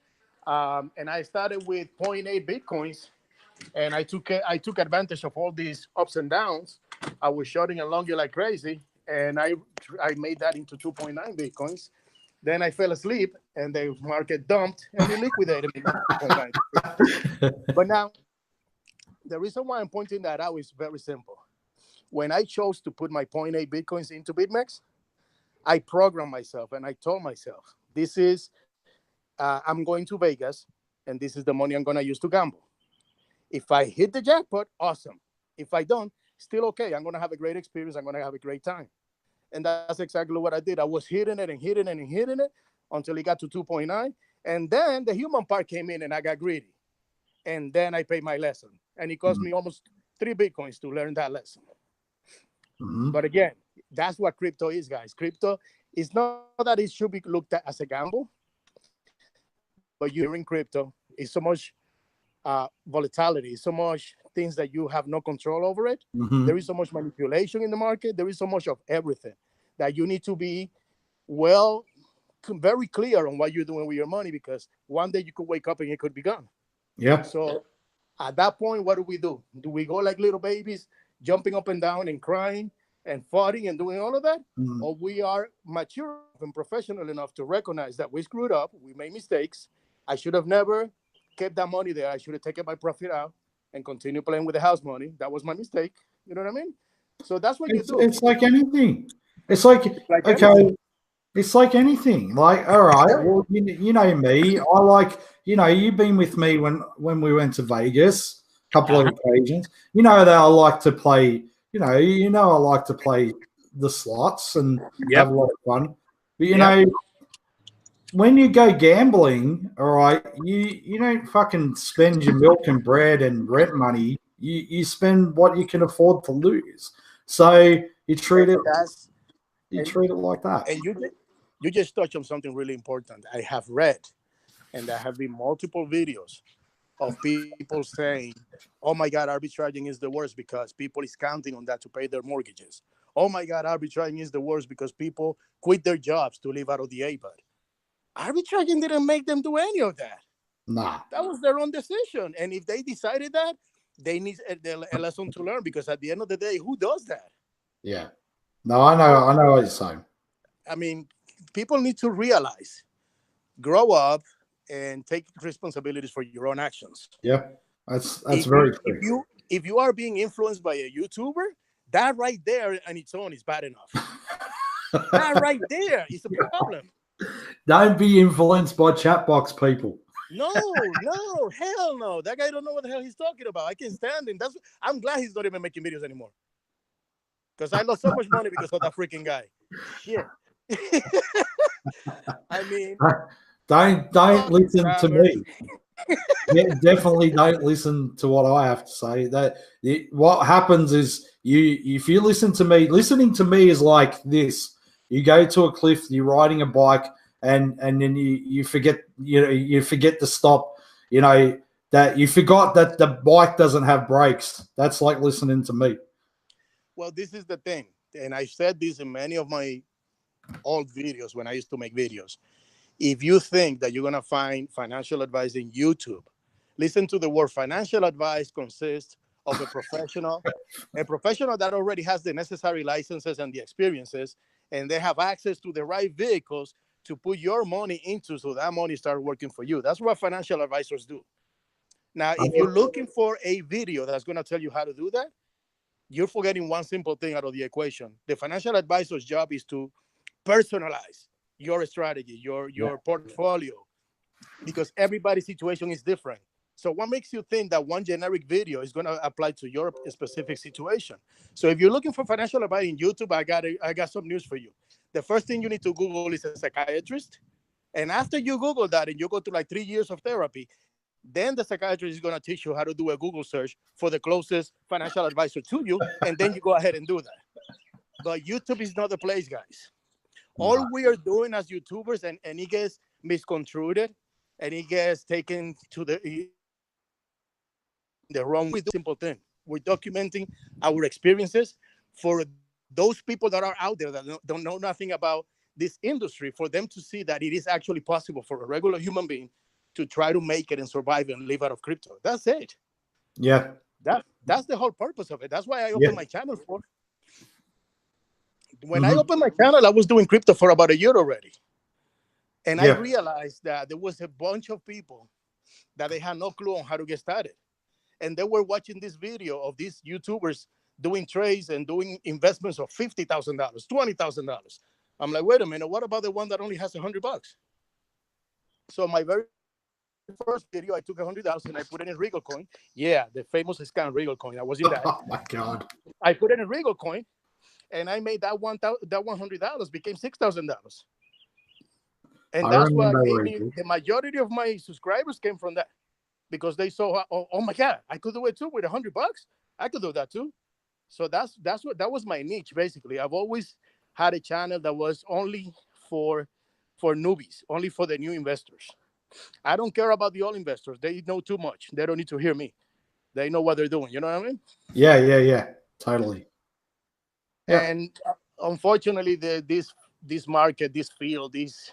And I started with 0.8 Bitcoins, and I took advantage of all these ups and downs. I was shorting and longing like crazy, and I made that into 2.9 Bitcoins. Then I fell asleep, and the market dumped, and it liquidated me. But now, the reason why I'm pointing that out is very simple. When I chose to put my 0.8 Bitcoins into BitMEX, I programmed myself, and I told myself, this is, I'm going to Vegas, and this is the money I'm going to use to gamble. If I hit the jackpot, awesome. If I don't, still okay. I'm going to have a great experience. I'm going to have a great time. And that's exactly what I did. I was hitting it and hitting it and hitting it until it got to 2.9. And then the human part came in, and I got greedy. And then I paid my lesson. And it cost me almost 3 Bitcoins to learn that lesson. Mm-hmm. But again, That's what crypto is, guys. Crypto is not that it should be looked at as a gamble, but you in crypto is so much volatility, so much things that you have no control over it. Mm-hmm. There is so much manipulation in the market. There is so much of everything that you need to be well, very clear on what you're doing with your money, because one day you could wake up and it could be gone. Yeah. So at that point, what do? Do we go like little babies, jumping up and down and crying and fighting and doing all of that? Mm. Or we are mature and professional enough to recognize that we screwed up, we made mistakes. I should have never kept that money there. I should have taken my profit out and continue playing with the house money. That was my mistake. You know what I mean? So that's what you do. It's like anything. It's like, Like okay, anything. it's like anything. Like, all right, well, you know me. I like, you've been with me when we went to Vegas a couple of occasions. You know that I like to play. I like to play the slots and have a lot of fun. But you know, when you go gambling, all right, you don't fucking spend your milk and bread and rent money. You spend what you can afford to lose. So you treat it like that. And you just touched on something really important. I have read, and there have been multiple videos of people saying, "Oh my God, arbitraging is the worst because people is counting on that to pay their mortgages. Oh my God, arbitraging is the worst because people quit their jobs to live out of the APAD." Arbitraging didn't make them do any of that. Nah. That was their own decision. And if they decided that, they need a lesson to learn, because at the end of the day, who does that? Yeah. No, I know what you're saying. I mean, people need to realize, grow up, and take responsibilities for your own actions. Yeah, that's very true. If you are being influenced by a YouTuber, that right there on its own is bad enough. That right there is a problem. Don't be influenced by Chatbox people. No, hell no. That guy don't know what the hell he's talking about. I can't stand him. I'm glad he's not even making videos anymore, because I lost so much money because of that freaking guy. Shit. I mean, don't listen to me. Yeah, definitely don't listen to what I have to say. What happens is if you listen to me, listening to me is like this. You go to a cliff, you're riding a bike, and then you forget you forget to stop. That you forgot that the bike doesn't have brakes. That's like listening to me. Well, this is the thing, and I said this in many of my old videos when I used to make videos. If you think that you're going to find financial advice in YouTube, listen to the word. Financial advice consists of a professional that already has the necessary licenses and the experiences, and they have access to the right vehicles to put your money into, so that money starts working for you. That's what financial advisors do. Now, if you're looking for a video that's going to tell you how to do that, you're forgetting one simple thing out of the equation. The financial advisor's job is to personalize your strategy, your portfolio, because everybody's situation is different. So what makes you think that one generic video is going to apply to your specific situation? So if you're looking for financial advice in YouTube, I got some news for you. The first thing you need to Google is a psychiatrist. And after you Google that and you go through like 3 years of therapy, then the psychiatrist is going to teach you how to do a Google search for the closest financial advisor to you. And then you go ahead and do that. But YouTube is not the place, guys. All we are doing as YouTubers, and it gets misconstrued and it gets taken to the wrong way. Simple thing. We're documenting our experiences for those people that are out there that don't know nothing about this industry, for them to see that it is actually possible for a regular human being to try to make it and survive and live out of crypto. That's it. Yeah. That's the whole purpose of it. That's why I opened my channel for. When I opened my channel, I was doing crypto for about a year already. And I realized that there was a bunch of people that they had no clue on how to get started. And they were watching this video of these YouTubers doing trades and doing investments of $50,000, $20,000. I'm like, wait a minute, what about the one that only has $100? So my very first video, I took $100 and I put it in Regal Coin. Yeah, the famous scam Regal Coin. I was in that. Oh my God. I put it in Regal Coin, and I made that $100 became $6,000. And that's what gave me the majority of my subscribers came from that, because they saw, oh my God, I could do it too with $100. I could do that too. So that was my niche basically. I've always had a channel that was only for newbies, only for the new investors. I don't care about the old investors. They know too much. They don't need to hear me. They know what they're doing. You know what I mean? Yeah. Totally. Yeah. And unfortunately, this market, this field, this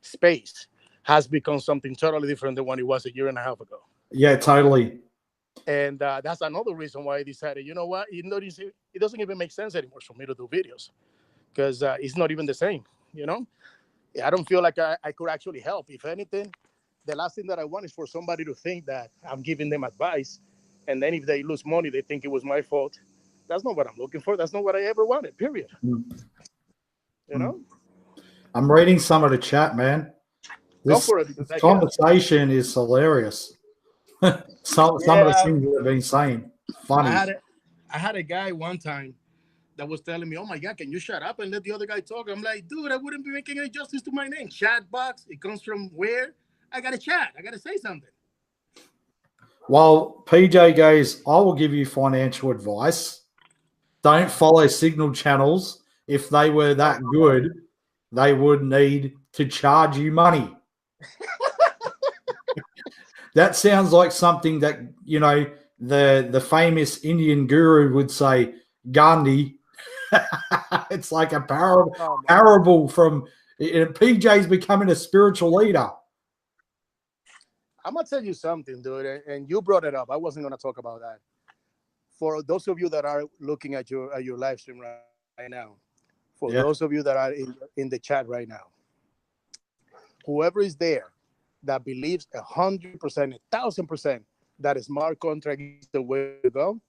space has become something totally different than what it was a year and a half ago. Yeah, totally. And that's another reason why I decided, you know what, it doesn't even make sense anymore for me to do videos because it's not even the same. You know, I don't feel like I could actually help. If anything, the last thing that I want is for somebody to think that I'm giving them advice, and then if they lose money, they think it was my fault. That's not what I'm looking for. That's not what I ever wanted. Period. Mm. You know. I'm reading some of the chat, man. Go This for it because I can. conversation is hilarious. some of the things that have been saying, funny. I had a guy one time that was telling me, "Oh my God, can you shut up and let the other guy talk?" I'm like, dude, I wouldn't be making any justice to my name. Chatbox. It comes from where? I gotta chat. I gotta say something. Well, PJ goes, I will give you financial advice. Don't follow signal channels. If they were that good, they would need to charge you money. That sounds like something that, you know, the famous Indian guru would say, Gandhi. It's like a parable from PJ's becoming a spiritual leader. I'm gonna tell you something, dude, and you brought it up. I wasn't gonna talk about that. For those of you that are looking at your live stream right now, for those of you that are in the chat right now, whoever is there that believes 100%, 1,000% that a smart contract is the way to go,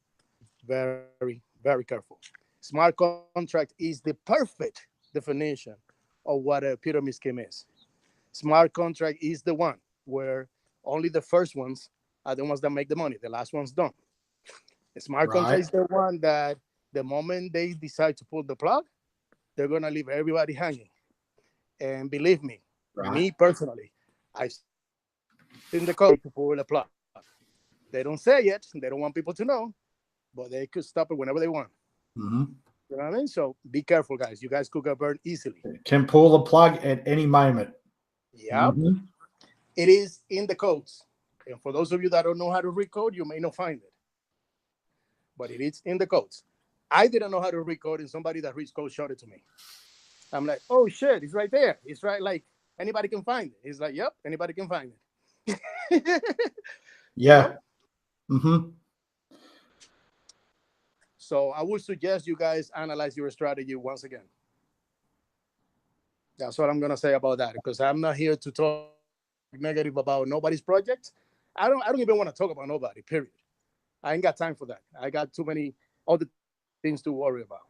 very, very careful. Smart contract is the perfect definition of what a pyramid scheme is. Smart contract is the one where only the first ones are the ones that make the money. The last ones don't. A smart contract is the one that the moment they decide to pull the plug, they're going to leave everybody hanging. And believe me, me personally, I've seen the code to pull the plug. They don't say it. They don't want people to know, but they could stop it whenever they want. Mm-hmm. You know what I mean? So be careful, guys. You guys could get burned easily. Can pull the plug at any moment. Yeah. Mm-hmm. It is in the codes. And for those of you that don't know how to read code, you may not find it. But it is in the codes. I didn't know how to read code, and somebody that reads code showed it to me. I'm like, oh, shit, it's right there. It's right, like, anybody can find it. He's like, yep, anybody can find it. Yeah. You know? Mm-hmm. So I would suggest you guys analyze your strategy once again. That's what I'm going to say about that, because I'm not here to talk negative about nobody's project. I don't even want to talk about nobody, period. I ain't got time for that. I got too many other things to worry about.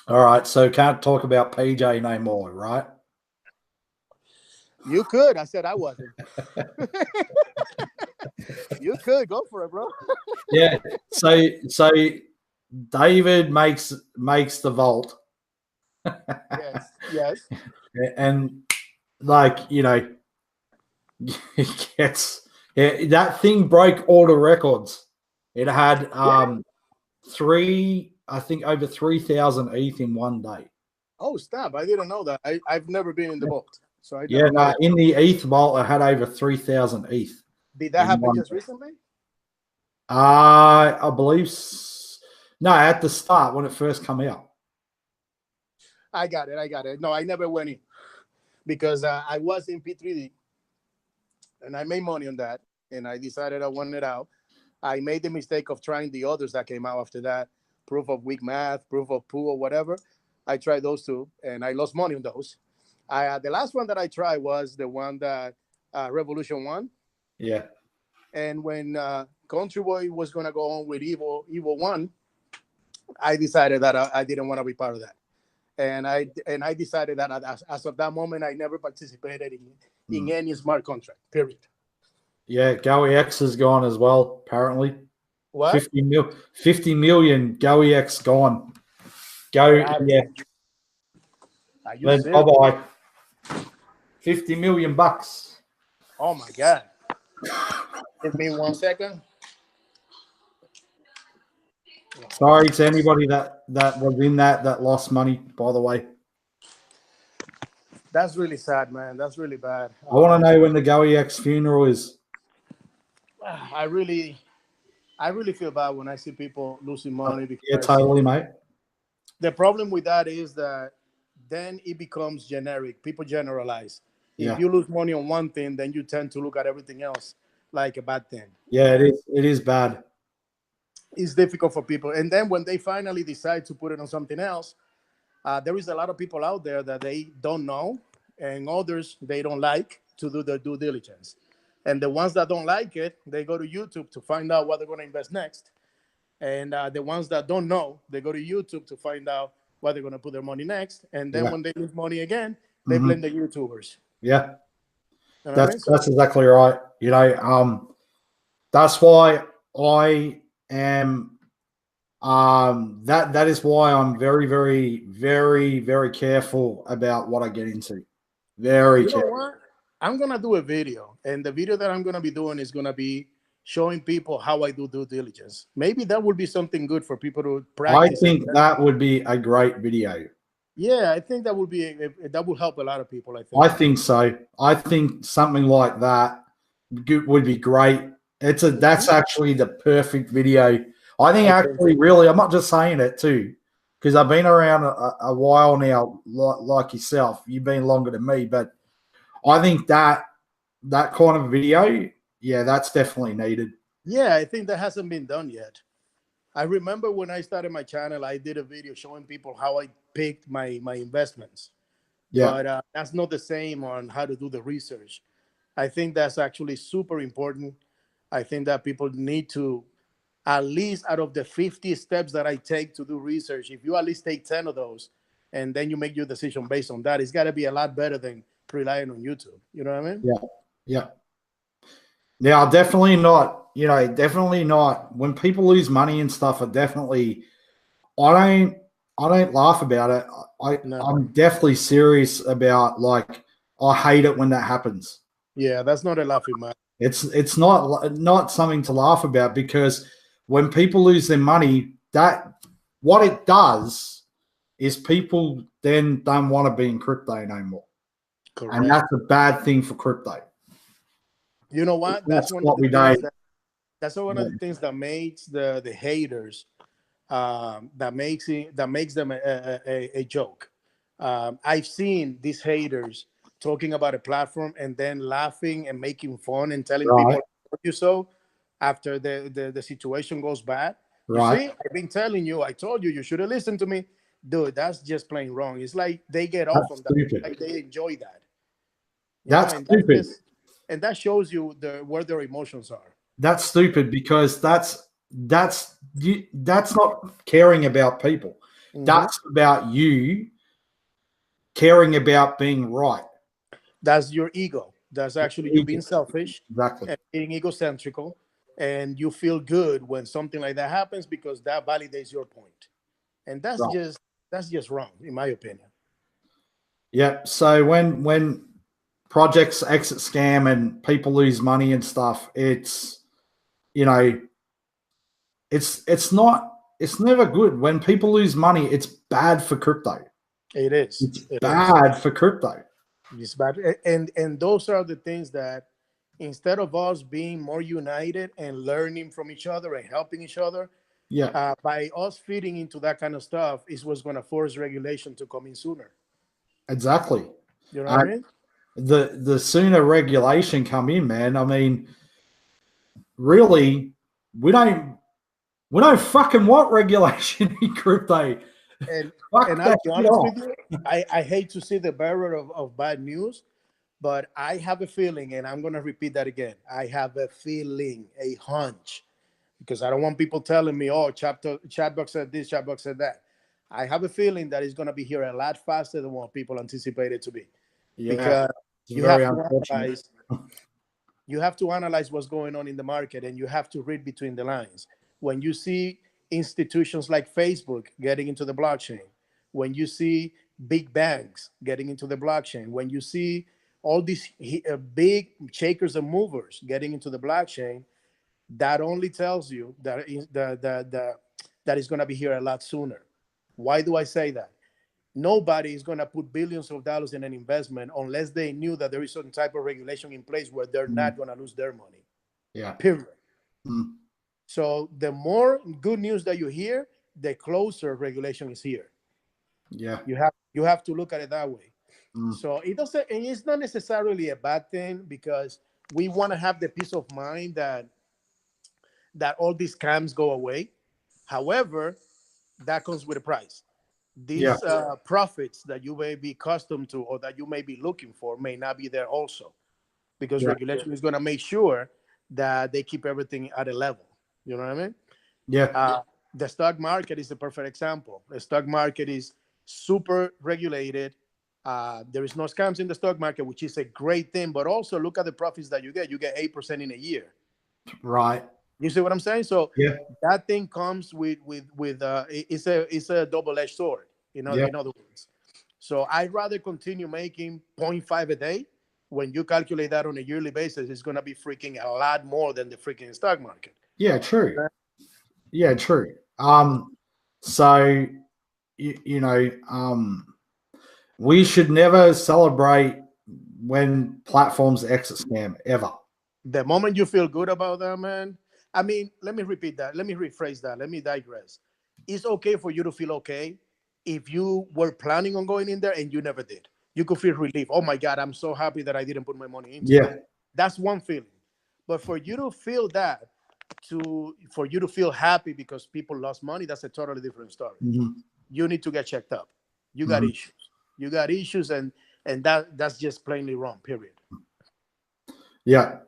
All right, so can't talk about PJ no more, right? You could. I said I wasn't. You could. Go for it, bro. Yeah. So David makes the vault. Yes. And like, you know, he gets that thing broke all the records. It had over 3,000 ETH in one day. Oh, stop. I didn't know that. I've never been in the vault. So I in the ETH vault I had over 3,000 ETH. Did that happen just recently? I believe at the start when it first came out. I got it. No, I never went in because I was in P3D and I made money on that, and I decided I wanted out. I made the mistake of trying the others that came out after that, proof of weak math, proof of poo, or whatever. I tried those two, and I lost money on those. The last one that I tried was the one that Revolution won. Yeah. And when Country Boy was going to go on with Evil 1, I decided that I didn't want to be part of that. And I decided that as of that moment, I never participated in any smart contract, period. Yeah, GoEX is gone as well, apparently. What? 50 million GoEX gone. Yeah. Bye-bye. 50 million bucks. Oh my God. Give me 1 second. Sorry to anybody that was in that lost money, by the way. That's really sad, man. That's really bad. I want to know when the GoEX funeral is. I really feel bad when I see people losing money Yeah, because totally, mate. the problem with that is that then it becomes generic. People generalize. If Yeah. you lose money on one thing, then you tend to look at everything else like a bad thing. Yeah, it is. It is bad. It's difficult for people. And then when they finally decide to put it on something else, there is a lot of people out there that they don't know, and others they don't like to do their due diligence. And the ones that don't like it, they go to YouTube to find out what they're going to invest next. And the ones that don't know, they go to YouTube to find out what they're going to put their money next. And then Yeah. when they lose money again, they blame the YouTubers. Yeah. You know what I mean? That's exactly right. You know, that's why I am. That is why I'm very, very, very, very careful about what I get into. Very You know careful. what? I'm gonna do a video, and the video that I'm gonna be doing is gonna be showing people how I do due diligence. Maybe that would be something good for people to I practice. think that would be a great video. Yeah, I think that would be that would help a lot of people. I think so. I think something like that would be great. That's actually the perfect video. I think actually, really, I'm not just saying it too, because I've been around a while now, like yourself. You've been longer than me, but I think that kind of video, yeah, that's definitely needed. Yeah, I think that hasn't been done yet. I remember when I started my channel, I did a video showing people how I picked my investments. Yeah. But that's not the same on how to do the research. I think that's actually super important. I think that people need to, at least out of the 50 steps that I take to do research, if you at least take 10 of those and then you make your decision based on that, it's got to be a lot better than relying on YouTube. You know what I mean? Yeah. Yeah. Now, definitely not, you know, definitely not. When people lose money and stuff, I don't laugh about it. I'm definitely serious about, like, I hate it when that happens. Yeah, that's not a laughing matter. It's not something to laugh about, because when people lose their money, that what it does is people then don't want to be in crypto no more. Correct. And that's a bad thing for crypto. You know what? That's what we do. That's one of the things that makes the haters that makes them a joke. I've seen these haters talking about a platform and then laughing and making fun and telling people you so after the situation goes bad. You see, I've been telling you, I told you, you should have listened to me. Dude, that's just plain wrong. It's like they get off on that. Like they enjoy that. That's stupid. And that shows you where their emotions are. That's stupid, because that's not caring about people. That's about you caring about being right. That's your ego. That's actually you being selfish, exactly, and being egocentrical, and you feel good when something like that happens because that validates your point. And that's just wrong, in my opinion. Yeah. So when projects exit scam and people lose money and stuff, it's, you know, it's never good. When people lose money, it's bad for crypto. It is. It's bad for crypto. It's bad. And those are the things that, instead of us being more united and learning from each other and helping each other, by us feeding into that kind of stuff is what's going to force regulation to come in sooner. Exactly. You know what I mean? The sooner regulation come in, man. I mean, really, we don't fucking want regulation in crypto. And I'll be honest with you, I hate to see the bearer of bad news, but I have a feeling, and I'm going to repeat that again. I have a feeling, a hunch, because I don't want people telling me, oh, Chatbox said this, Chatbox said that. I have a feeling that it's going to be here a lot faster than what people anticipate it to be. Yeah, because you have to analyze what's going on in the market, and you have to read between the lines. When you see institutions like Facebook getting into the blockchain, when you see big banks getting into the blockchain, when you see all these big shakers and movers getting into the blockchain, that only tells you that that is going to be here a lot sooner. Why do I say that? Nobody is going to put billions of dollars in an investment unless they knew that there is some type of regulation in place where they're not going to lose their money. Yeah. Period. So the more good news that you hear, the closer regulation is here. Yeah. You have to look at it that way. So it doesn't, and it's not necessarily a bad thing, because we want to have the peace of mind that all these scams go away. However, that comes with a price. These profits that you may be accustomed to or that you may be looking for may not be there also, because regulation is going to make sure that they keep everything at a level. You know what I mean? Yeah. The stock market is a perfect example. The stock market is super regulated. There is no scams in the stock market, which is a great thing. But also look at the profits that you get. You get 8% in a year. Right. You see what I'm saying? So yeah, that thing comes with it's a double-edged sword. In other words. So I'd rather continue making 0.5 a day. When you calculate that on a yearly basis, it's going to be freaking a lot more than the freaking stock market. Yeah, true. Yeah, true. So we should never celebrate when platforms exit scam ever. The moment you feel good about that, man. I mean, let me repeat that. Let me rephrase that. Let me digress. It's okay for you to feel okay if you were planning on going in there and you never did. You could feel relief. Oh my God, I'm so happy that I didn't put my money into it. That's one feeling. But for you to feel that, for you to feel happy because people lost money, that's a totally different story. You need to get checked up. You got issues. You got issues, and that's just plainly wrong, period. Yeah.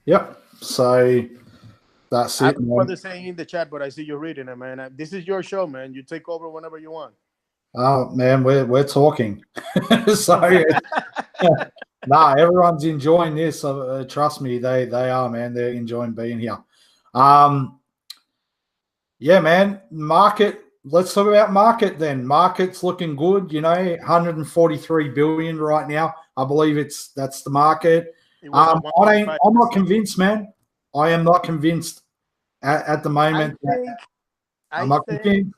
Yep. So that's it. What they're saying in the chat, but I see you reading it, man. This is your show, man. You take over whenever you want. Oh man, we're talking. So nah, everyone's enjoying this. Trust me, they are, man. They're enjoying being here. Yeah, man. Market. Let's talk about market then. Market's looking good. 143 billion right now. I believe that's the market. I'm not convinced, man. I am not convinced at the moment. I think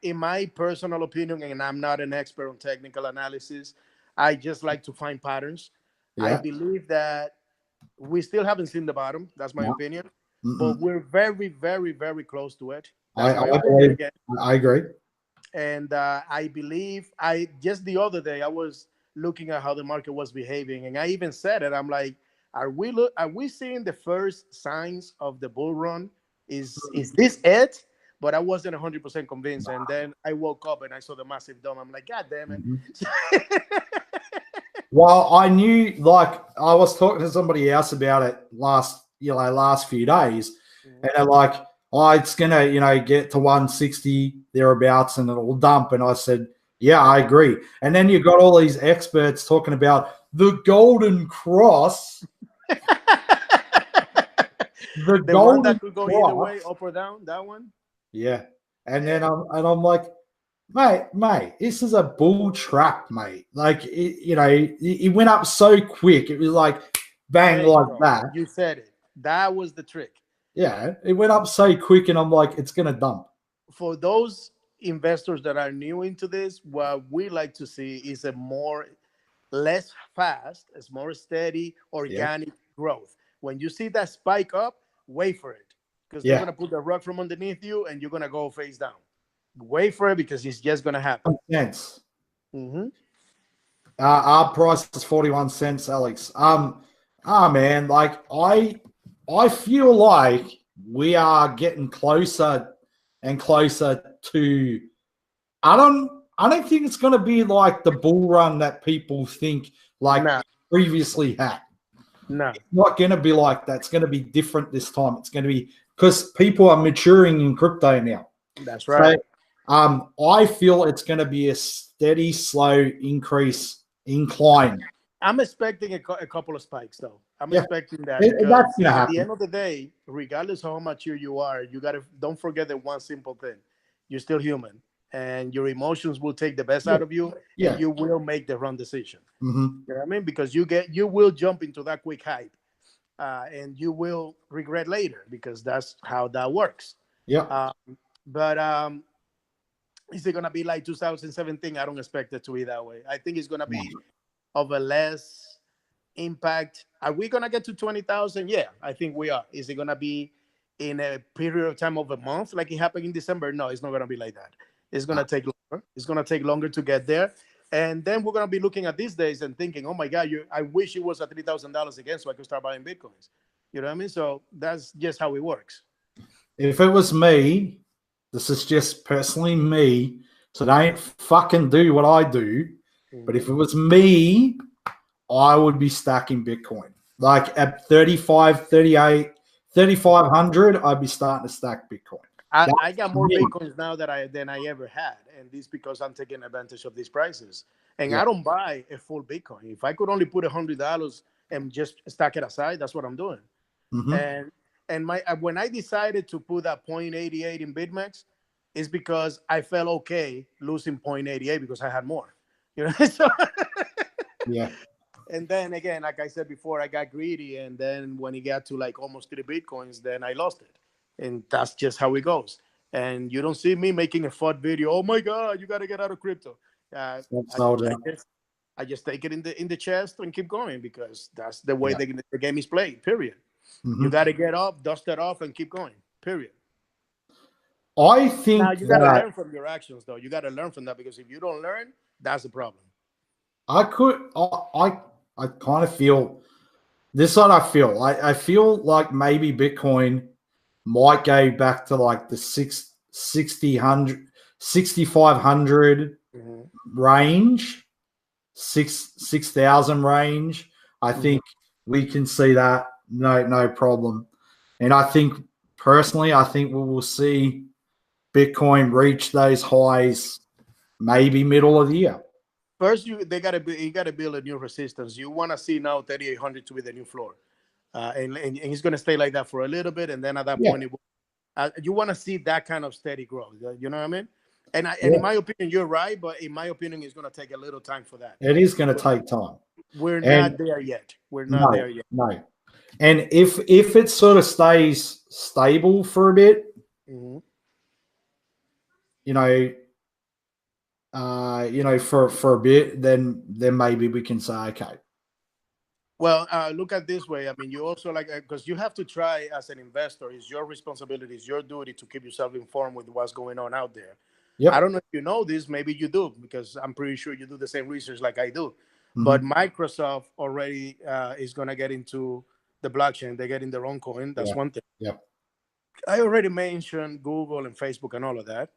in my personal opinion, and I'm not an expert on technical analysis, I just like to find patterns. I believe that we still haven't seen the bottom. That's my opinion. But we're very, very, very close to it. I agree. And I believe just the other day I was looking at how the market was behaving, and I even said it. I'm like, are we seeing the first signs of the bull run? Is this it? But I wasn't 100% convinced. And then I woke up and I saw the massive dome. I'm like, God damn it. Well, I knew, like, I was talking to somebody else about it last few days, and they're like, oh, it's gonna, get to 160 thereabouts and it'll dump. And I said, yeah, I agree. And then you got all these experts talking about the golden cross. The one that could go either way, up or down, that one. Yeah. And then I'm like, mate, this is a bull trap, mate. Like, it went up so quick. It was like bang, like that. You said it. That was the trick. Yeah, it went up so quick, and I'm like, it's going to dump. For those investors that are new into this, what we like to see is less fast, it's more steady, organic growth. When you see that spike up, wait for it, because they're going to put the rug from underneath you, and you're going to go face down. Wait for it, because it's just going to happen. Cents. Our price is 41 cents, Alex. Man, like I feel like we are getting closer and closer to. I don't think it's going to be like the bull run that people think previously had. No, it's not going to be like that. It's going to be different this time. It's going to be because people are maturing in crypto now. That's right. So, I feel it's going to be a steady, slow incline. I'm expecting a couple of spikes, though. I'm expecting that. That's gonna happen. At the end of the day, regardless of how mature you are, don't forget that one simple thing: you're still human, and your emotions will take the best out of you, and you will make the wrong decision. You know what I mean? Because you will jump into that quick hype, and you will regret later, because that's how that works. But is it gonna be like 2017? I don't expect it to be that way. I think it's gonna be of a less impact. Are we gonna get to 20,000? Yeah, I think we are. Is it gonna be in a period of time of a month like it happened in December? No, it's not gonna be like that. It's gonna take longer. It's gonna take longer to get there. And then we're gonna be looking at these days and thinking, oh my God, I wish it was at $3,000 again so I could start buying Bitcoins. You know what I mean? So that's just how it works. If it was me, this is just personally me, so don't fucking do what I do. But if it was me, I would be stacking Bitcoin. Like at 35, 38, 3,500, I'd be starting to stack Bitcoin. I got more Bitcoins now than I ever had. And this because I'm taking advantage of these prices. And I don't buy a full Bitcoin. If I could only put $100 and just stack it aside, that's what I'm doing. And when I decided to put that 0.88 in BitMEX, is because I felt okay losing 0.88 because I had more. You know, so And then again, like I said before, I got greedy, and then when it got to like almost 3 Bitcoins, then I lost it, and that's just how it goes. And you don't see me making a FUD video. Oh my God, you got to get out of crypto. I just take it in the chest and keep going because that's the way the game is played. Period. You got to get up, dust it off, and keep going. Period. I think now you got to learn from your actions, though. You got to learn from that because if you don't learn, that's the problem. I kind of feel this is what I feel. I feel like maybe Bitcoin might go back to like the 6,500 range, 6,000 range. I think we can see that no problem. And I think personally, I think we will see Bitcoin reach those highs maybe middle of the year. First, you got to build a new resistance. You want to see now 3,800 to be the new floor, and it's going to stay like that for a little bit, and then at that point, you want to see that kind of steady growth. You know what I mean? And in my opinion, you're right, but in my opinion, it's going to take a little time for that. It is going to take time. We're not there yet. We're not there yet. No. And if it sort of stays stable for a bit, you know, for a bit, then maybe we can say, okay. Well, look at this way. I mean, you also because you have to try as an investor. It's your responsibility, it's your duty to keep yourself informed with what's going on out there. Yep. I don't know if you know this. Maybe you do because I'm pretty sure you do the same research like I do. But Microsoft already is going to get into the blockchain. They're getting their own coin. That's one thing. Yeah. I already mentioned Google and Facebook and all of that.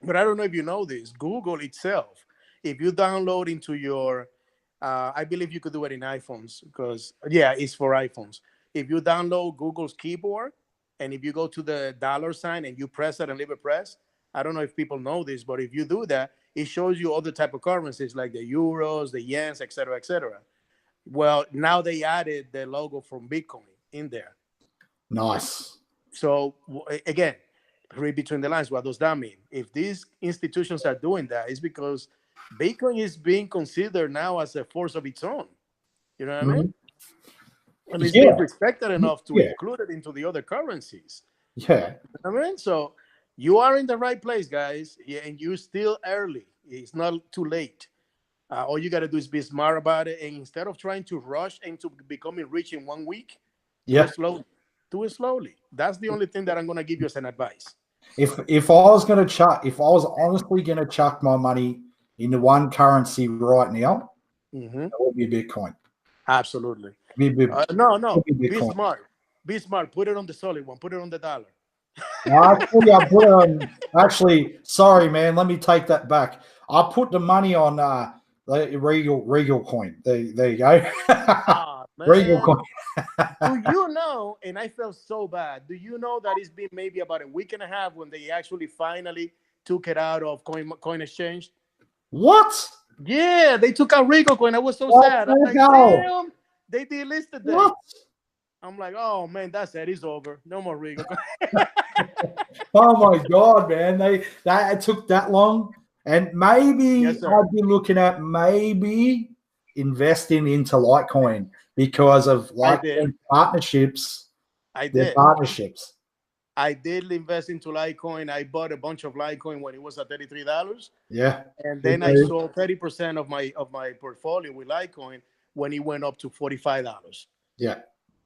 But I don't know if you know this. Google itself, if you download into your, I believe you could do it in iPhones because, it's for iPhones. If you download Google's keyboard and if you go to the $sign and you press it and leave it pressed, I don't know if people know this, but if you do that, it shows you other type of currencies like the euros, the yens, et cetera, et cetera. Well, now they added the logo from Bitcoin in there. Nice. So again, read between the lines. What does that mean? If these institutions are doing that, it's because Bitcoin is being considered now as a force of its own. You know what I mean? And it's being respected enough to include it into the other currencies. Yeah. You know what I mean? So you are in the right place, guys. Yeah, and you're still early. It's not too late. All you got to do is be smart about it. And instead of trying to rush into becoming rich in 1 week, do it slowly. Do it slowly. That's the only thing that I'm going to give you as an advice. If I was honestly going to chuck my money into one currency right now, it would be Bitcoin. Absolutely. No. Be smart. Be smart. Put it on the solid one. Put it on the dollar. Actually, sorry, man. Let me take that back. I put the money on the Regal coin. There you go. Regal coin. Do you know, and I felt so bad, do you know that it's been maybe about a week and a half when they actually finally took it out of coin exchange? What? Yeah, they took out Regal coin. I was so sad. I'm like, damn, they delisted that. What? I'm like, oh man, that's it. It's over. No more Regal coin. Oh my God, man. It took that long. And maybe I'd be looking at maybe investing into Litecoin because of Litecoin partnerships. I did. Partnerships. I did invest into Litecoin. I bought a bunch of Litecoin when it was at $33. Yeah. And then I sold 30% of my portfolio with Litecoin when it went up to $45. Yeah.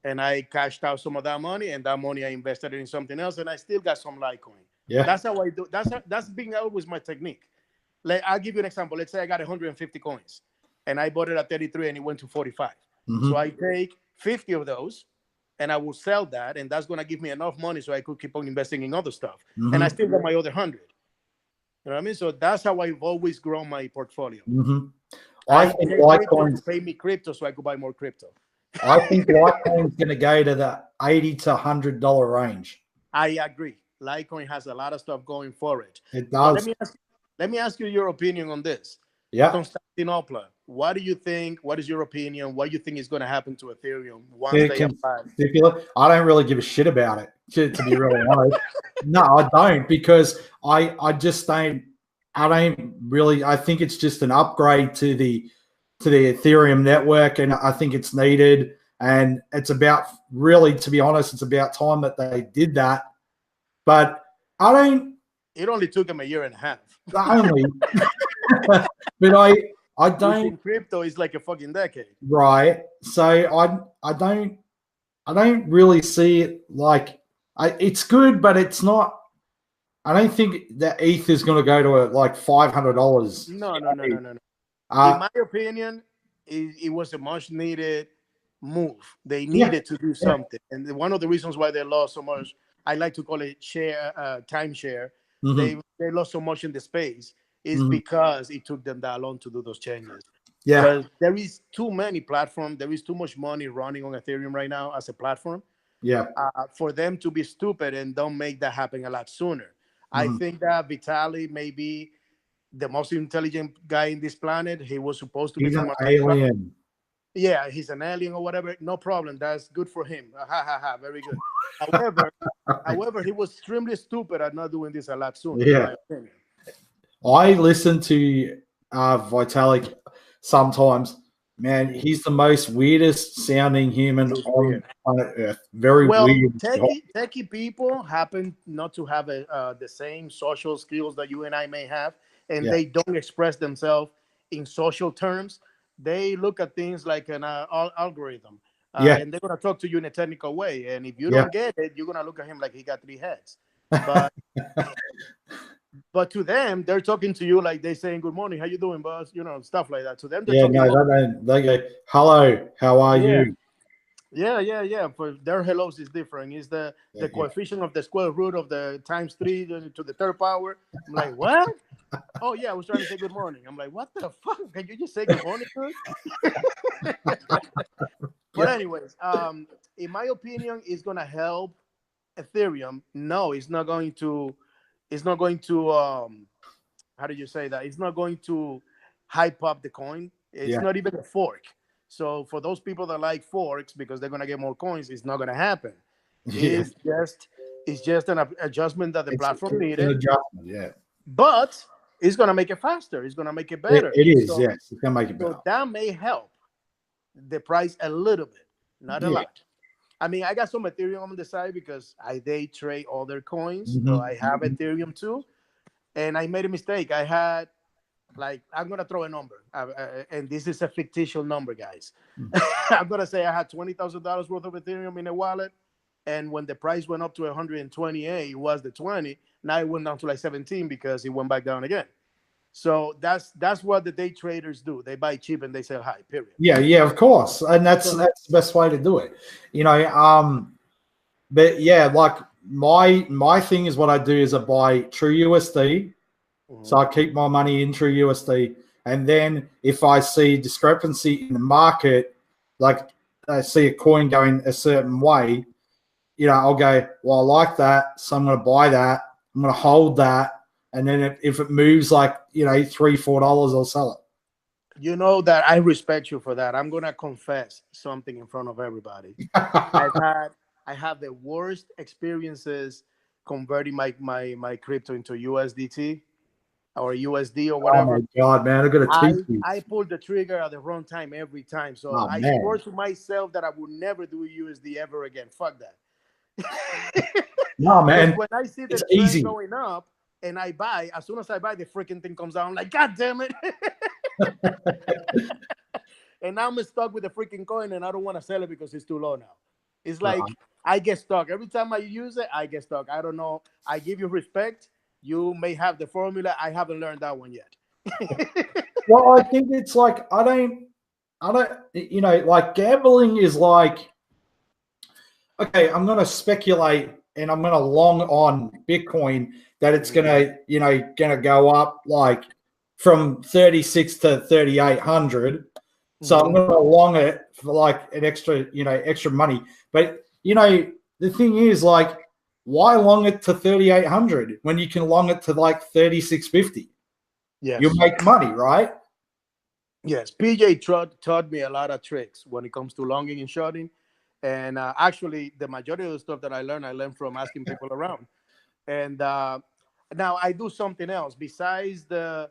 And I cashed out some of that money, and that money I invested in something else, and I still got some Litecoin. Yeah. That's how I do. That's being always my technique. Like, I'll give you an example. Let's say I got 150 coins, and I bought it at 33, and it went to 45. So I take 50 of those, and I will sell that, and that's going to give me enough money so I could keep on investing in other stuff. And I still got my other 100. You know what I mean? So that's how I've always grown my portfolio. I think Litecoin to pay me crypto so I could buy more crypto. I think Litecoin's going to go to the $80 to $100 range. I agree. Litecoin has a lot of stuff going for it. It does. Let me ask you your opinion on this. Yeah. Constantinople, what do you think? What is your opinion? What do you think is going to happen to Ethereum once they apply? I don't really give a shit about it, to be really honest. No, I don't, because I just don't. I think it's just an upgrade to the Ethereum network, and I think it's needed. And it's about, really, to be honest, it's about time that they did that. But I don't. It only took them a year and a half. Only. But I don't. Within crypto is like a fucking decade. Right. So I don't really see it like, it's good, but it's not. I don't think that ETH is going to go to like $500. No. In my opinion, it was a much needed move. They needed to do something. And one of the reasons why they lost so much, I like to call it timeshare. They lost so much in the space is because it took them that long to do those changes. Yeah. Because there is too many platforms. There is too much money running on Ethereum right now as a platform. Yeah. For them to be stupid and don't make that happen a lot sooner. I think that Vitalik may be the most intelligent guy in this planet. He was supposed to be an alien. Yeah, he's an alien or whatever. No problem. That's good for him. Very good. However, he was extremely stupid at not doing this a lot sooner. Yeah. I listen to Vitalik sometimes. Man, he's the most weirdest sounding human on planet Earth. Very weird. Techie people happen not to have the same social skills that you and I may have, and they don't express themselves in social terms. They look at things like an algorithm, and they're going to talk to you in a technical way. And if you don't get it, you're going to look at him like he got 3 heads. But to them, they're talking to you like they're saying, "Good morning, how you doing, boss?" You know, stuff like that. To them, they go, "Hello, how are you?" Yeah. For their hellos is different. It's the coefficient of the square root of the times 3 to the third power. I'm like, what? Oh yeah, I was trying to say good morning. I'm like, what the fuck? Can you just say good morning, dude? But anyways, in my opinion, it's gonna help Ethereum. No, it's not going to. It's not going to. How do you say that? It's not going to hype up the coin. It's not even a fork. So for those people that like forks because they're gonna get more coins, it's not gonna happen. It's just an adjustment that the platform needed. An adjustment, but it's gonna make it faster. It's gonna make it better. It is, yes. It's gonna make it better. So that may help the price a little bit, not a lot. I mean, I got some Ethereum on the side because I day trade other coins. So I have Ethereum too. And I made a mistake. I had, I'm going to throw a number. And this is a fictitious number, guys. I'm going to say I had $20,000 worth of Ethereum in a wallet. And when the price went up to 128, it was the 20. Now it went down to like 17 because it went back down again. So that's what the day traders do. They buy cheap and they sell high, period. Yeah, of course. And that's the best way to do it. You know, but yeah, like my thing is what I do is I buy True USD. So I keep my money in True USD. And then if I see discrepancy in the market, like I see a coin going a certain way, you know, I'll go, well, I like that, so I'm going to buy that. I'm going to hold that. And then if it moves like, you know, $3-4, I'll sell it. You know that I respect you for that. I'm going to confess something in front of everybody. I have the worst experiences converting my crypto into USDT or USD or whatever. Oh, my God, man. I'm going to teach you. I pulled the trigger at the wrong time every time. So I swore to myself that I would never do USD ever again. Fuck that. No, man, when I see the it's trend easy. going up and I buy, as soon as I buy, the freaking thing comes down. I'm like, God damn it. And now I'm stuck with the freaking coin and I don't want to sell it because it's too low now. It's like I get stuck. Every time I use it, I get stuck. I don't know. I give you respect. You may have the formula. I haven't learned that one yet. Well, I think it's like I don't, you know, like gambling is like, okay, I'm going to speculate and I'm going to long on Bitcoin that it's going to, you know, going to go up like from 36 to 3,800. So I'm going to long it for like an extra, you know, extra money. But, you know, the thing is like, why long it to 3,800 when you can long it to like 3,650? Yes. You make money, right? Yes. PJ taught me a lot of tricks when it comes to longing and shorting. And actually, the majority of the stuff that I learned from asking people around. And now I do something else besides the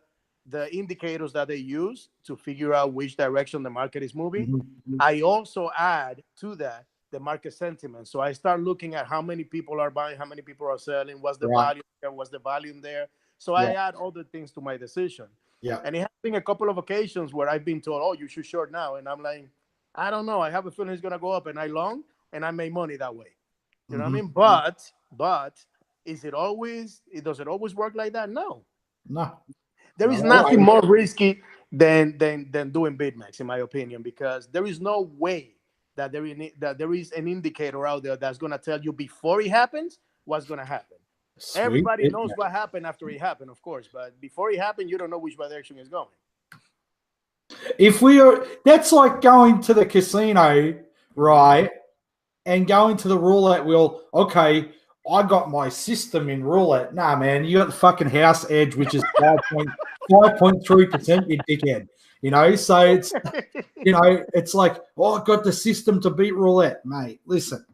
indicators that they use to figure out which direction the market is moving. Mm-hmm. I also add to that the market sentiment. So I start looking at how many people are buying, how many people are selling, what's the value there, what's the volume there. So I add all the things to my decision. Yeah. And it has been a couple of occasions where I've been told, oh, you should short now. And I'm like, I don't know. I have a feeling it's going to go up, and I long, and I make money that way. You know what I mean? But does it always work like that? No. There is nothing more risky than doing BitMEX, in my opinion, because there is no way that there is an indicator out there that's going to tell you before it happens what's going to happen. Sweet. Everybody knows what happened after it happened, of course, but before it happened, you don't know which direction it's going. That's like going to the casino, right, and going to the roulette wheel. Okay, I got my system in roulette. Nah, man, you got the fucking house edge, which is 5.3%, you dickhead. You know, so it's, you know, it's like, oh, I got the system to beat roulette, mate. Listen,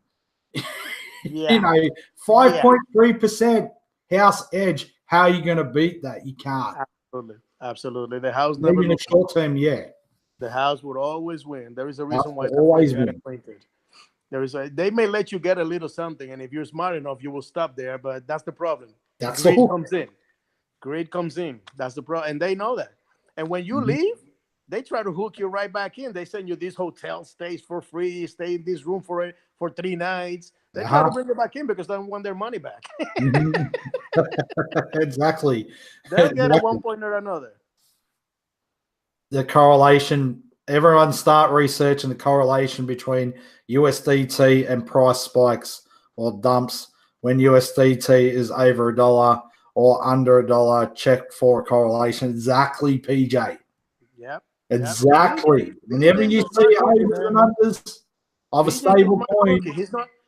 you know, 5.3% house edge. How are you going to beat that? You can't. Absolutely. The house never in the short term, the house would always win. There is a reason why always win. They may let you get a little something, and if you're smart enough, you will stop there. But that's the problem. Greed comes in. That's the problem, and they know that. And when you leave, they try to hook you right back in. They send you these hotel stays for free, stay in this room for 3 nights. They try to bring you back in because they don't want their money back. Exactly. They'll get at one point or another. The correlation, everyone start researching the correlation between USDT and price spikes or dumps. When USDT is over $1 or under $1, check for a correlation. Exactly, PJ. Yep. Exactly. Whenever you see overs and unders of a stable coin,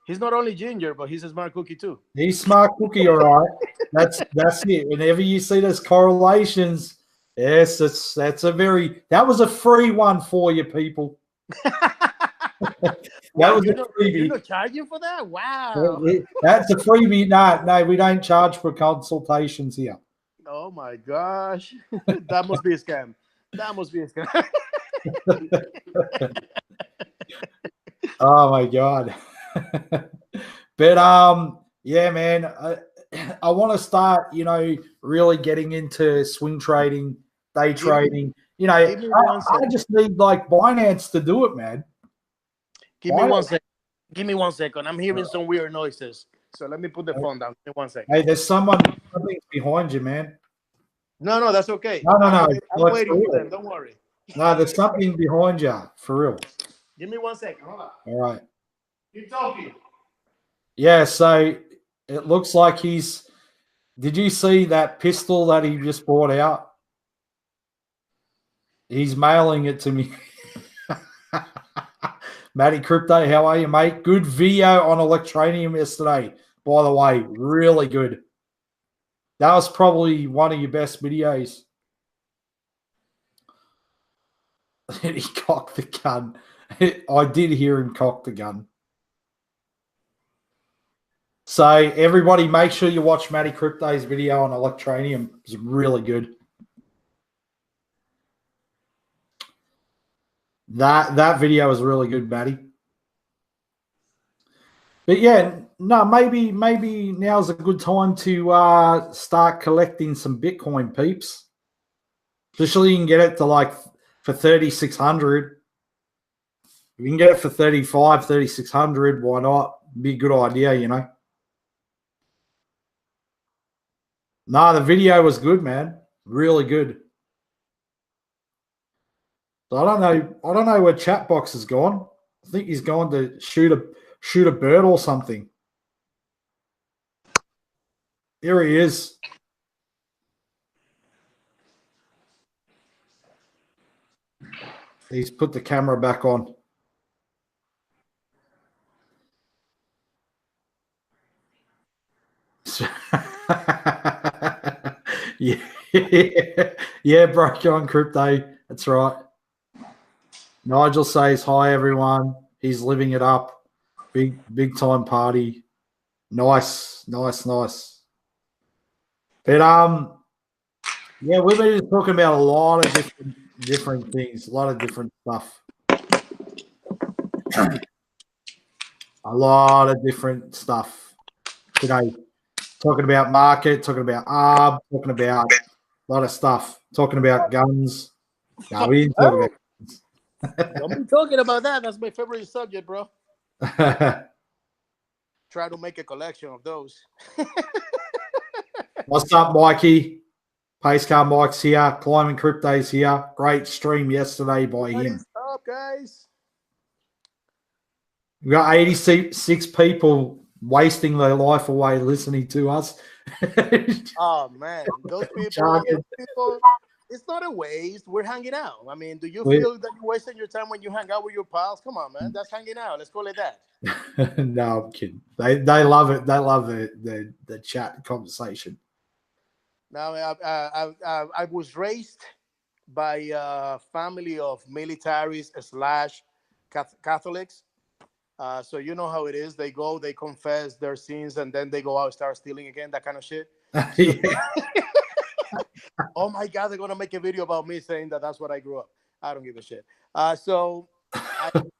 he's not only ginger, but he's a smart cookie too. He's smart cookie, all right. That's it. Whenever you see those correlations, yes, that was a free one for you, people. Wow, you're not charging for that? Wow. That's a freebie. No, we don't charge for consultations here. Oh my gosh. That must be a scam. Oh my God. But yeah, man, I want to start, you know, really getting into swing trading, day trading. You know, I just need like Binance to do it, man. Give me 1 second. Give me 1 second. I'm hearing some weird noises. So let me put the phone down. Give me 1 second. Hey, there's something behind you, man. No, that's okay. No. I'm waiting for them. Don't worry. No, there's something behind you, for real. Give me 1 second. Hold on. All right. Keep talking. Yeah, so it looks like did you see that pistol that he just brought out? He's mailing it to me. Matty Crypto, how are you, mate? Good video on Electronium yesterday, by the way. Really good. That was probably one of your best videos. He cocked the gun. I did hear him cock the gun. So everybody, make sure you watch Matty Crypto's video on Electronium. It's really good. That video is really good, Matty. But yeah, no, maybe now's a good time to start collecting some Bitcoin, peeps. Especially you can get it to like for 3,600. If you can get it for 35, 3,600, why not? Be a good idea, you know. No, the video was good, man. Really good. So I don't know where Chatbox has gone. I think he's gone to shoot a bird or something. Here he is. He's put the camera back on. yeah, bro, on crypto. That's right. Nigel says hi, everyone. He's living it up. Big time party. Nice. But yeah, we've been talking about a lot of different things, a lot of different stuff. A lot of different stuff today. Talking about market, talking about ARB, talking about a lot of stuff. Talking about guns. No, we didn't talk about guns. Don't be talking about that. That's my favorite subject, bro. Try to make a collection of those. What's up, Mikey? Pacecar Mike's here. Climbing Crypto's here. Great stream yesterday by him. What is up, guys? We got 86 people wasting their life away listening to us. Oh man, those people, it's not a waste. We're hanging out. I mean, do you feel that you're wasting your time when you hang out with your pals? Come on, man. That's hanging out. Let's call it that. No, I'm kidding. They love it. They love the chat conversation. Now, I was raised by a family of militaries / Catholics. So you know how it is. They go, they confess their sins, and then they go out and start stealing again, that kind of shit. Oh my God, they're going to make a video about me saying that that's what I grew up. I don't give a shit. So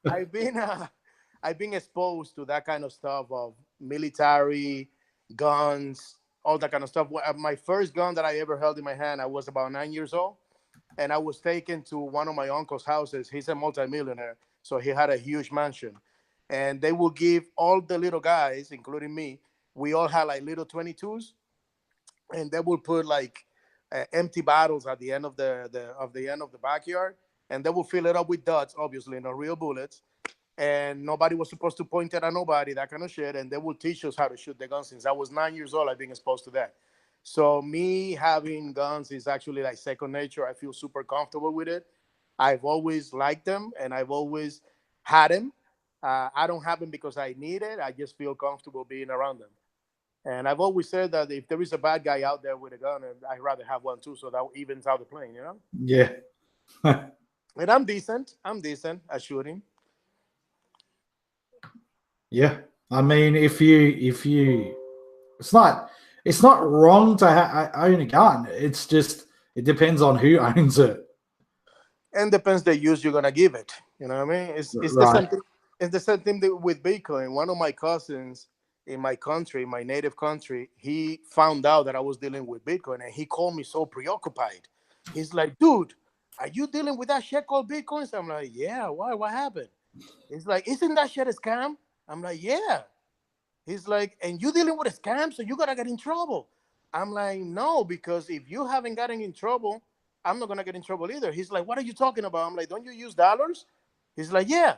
I've been exposed to that kind of stuff of military, guns, all that kind of stuff. My first gun that I ever held in my hand, I was about 9 years old. And I was taken to one of my uncle's houses. He's a multimillionaire, so he had a huge mansion. And they will give all the little guys, including me, we all had like little 22s, and they will put like empty bottles at the end of the backyard, and they will fill it up with dots, obviously, no real bullets. And nobody was supposed to point it at nobody, that kind of shit. And they will teach us how to shoot the guns. Since I was 9 years old, I've been exposed to that. So me having guns is actually like second nature. I feel super comfortable with it. I've always liked them, and I've always had them. I don't have them because I need it. I just feel comfortable being around them. And I've always said that if there is a bad guy out there with a gun, I'd rather have one too, so that evens out the playing, you know? Yeah. And I'm decent at shooting. Yeah. I mean, if you, it's not wrong to own a gun. It's just, it depends on who owns it. And depends the use you're gonna give it. You know what I mean? It's right. The same thing with Bitcoin. One of my cousins in my country, my native country, he found out that I was dealing with Bitcoin, and he called me so preoccupied. He's like, "Dude, are you dealing with that shit called Bitcoin?" So I'm like, "Yeah, why? What happened?" He's like, "Isn't that shit a scam?" I'm like, "Yeah." He's like, "And you dealing with a scam, so you gotta get in trouble." I'm like, "No, because if you haven't gotten in trouble, I'm not gonna get in trouble either." He's like, "What are you talking about?" I'm like, "Don't you use dollars?" He's like, "Yeah."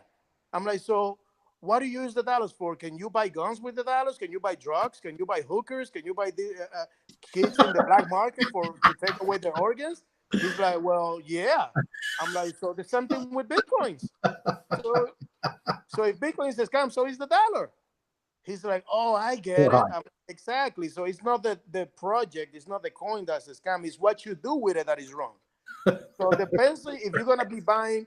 I'm like, "So what do you use the dollars for? Can you buy guns with the dollars? Can you buy drugs? Can you buy hookers? Can you buy kids in the black market to take away their organs?" He's like, "Well, yeah." I'm like, "So there's something with Bitcoins. So if Bitcoin is a scam, so is the dollar." He's like, "Oh, I get it." Exactly. So it's not the project, it's not the coin that's a scam. It's what you do with it that is wrong. So it depends if you're gonna be buying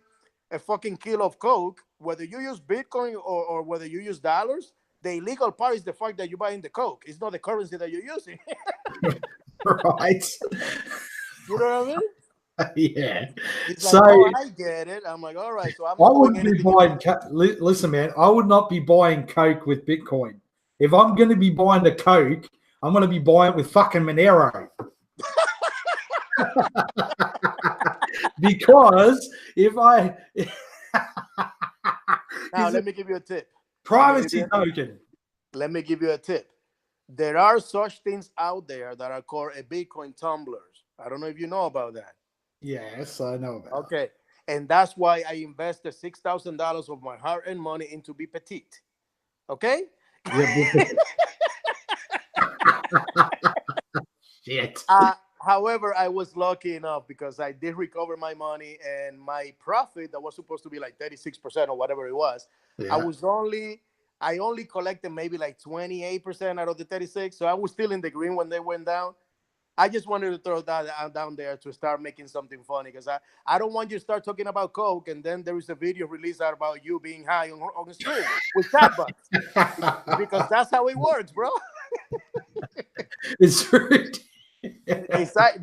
a fucking kilo of coke, whether you use Bitcoin or whether you use dollars. The illegal part is the fact that you're buying the coke. It's not the currency that you're using. Right. You know what I mean? Yeah. He's So like, oh, I get it. I'm like, all right. So I'm I not doing wouldn't be anything. buying. Listen, man, I would not be buying Coke with Bitcoin. If I'm going to be buying the Coke, I'm going to be buying it with fucking Monero. Because if I Now, let me give you a tip. privacy token. Let me give you a tip. There are such things out there that are called a Bitcoin tumblers. I don't know if you know about that. Yes, I know about. Okay. And that's why I invested $6,000 of my hard-earned money into Be Petite. Okay? Yeah. Shit. However, I was lucky enough because I did recover my money and my profit that was supposed to be like 36% or whatever it was. Yeah. I only collected maybe like 28% out of the 36. So I was still in the green when they went down. I just wanted to throw that down there to start making something funny because I don't want you to start talking about Coke and then there is a video released out about you being high on the stream with Chatbox. Because that's how it works, bro. It's rude.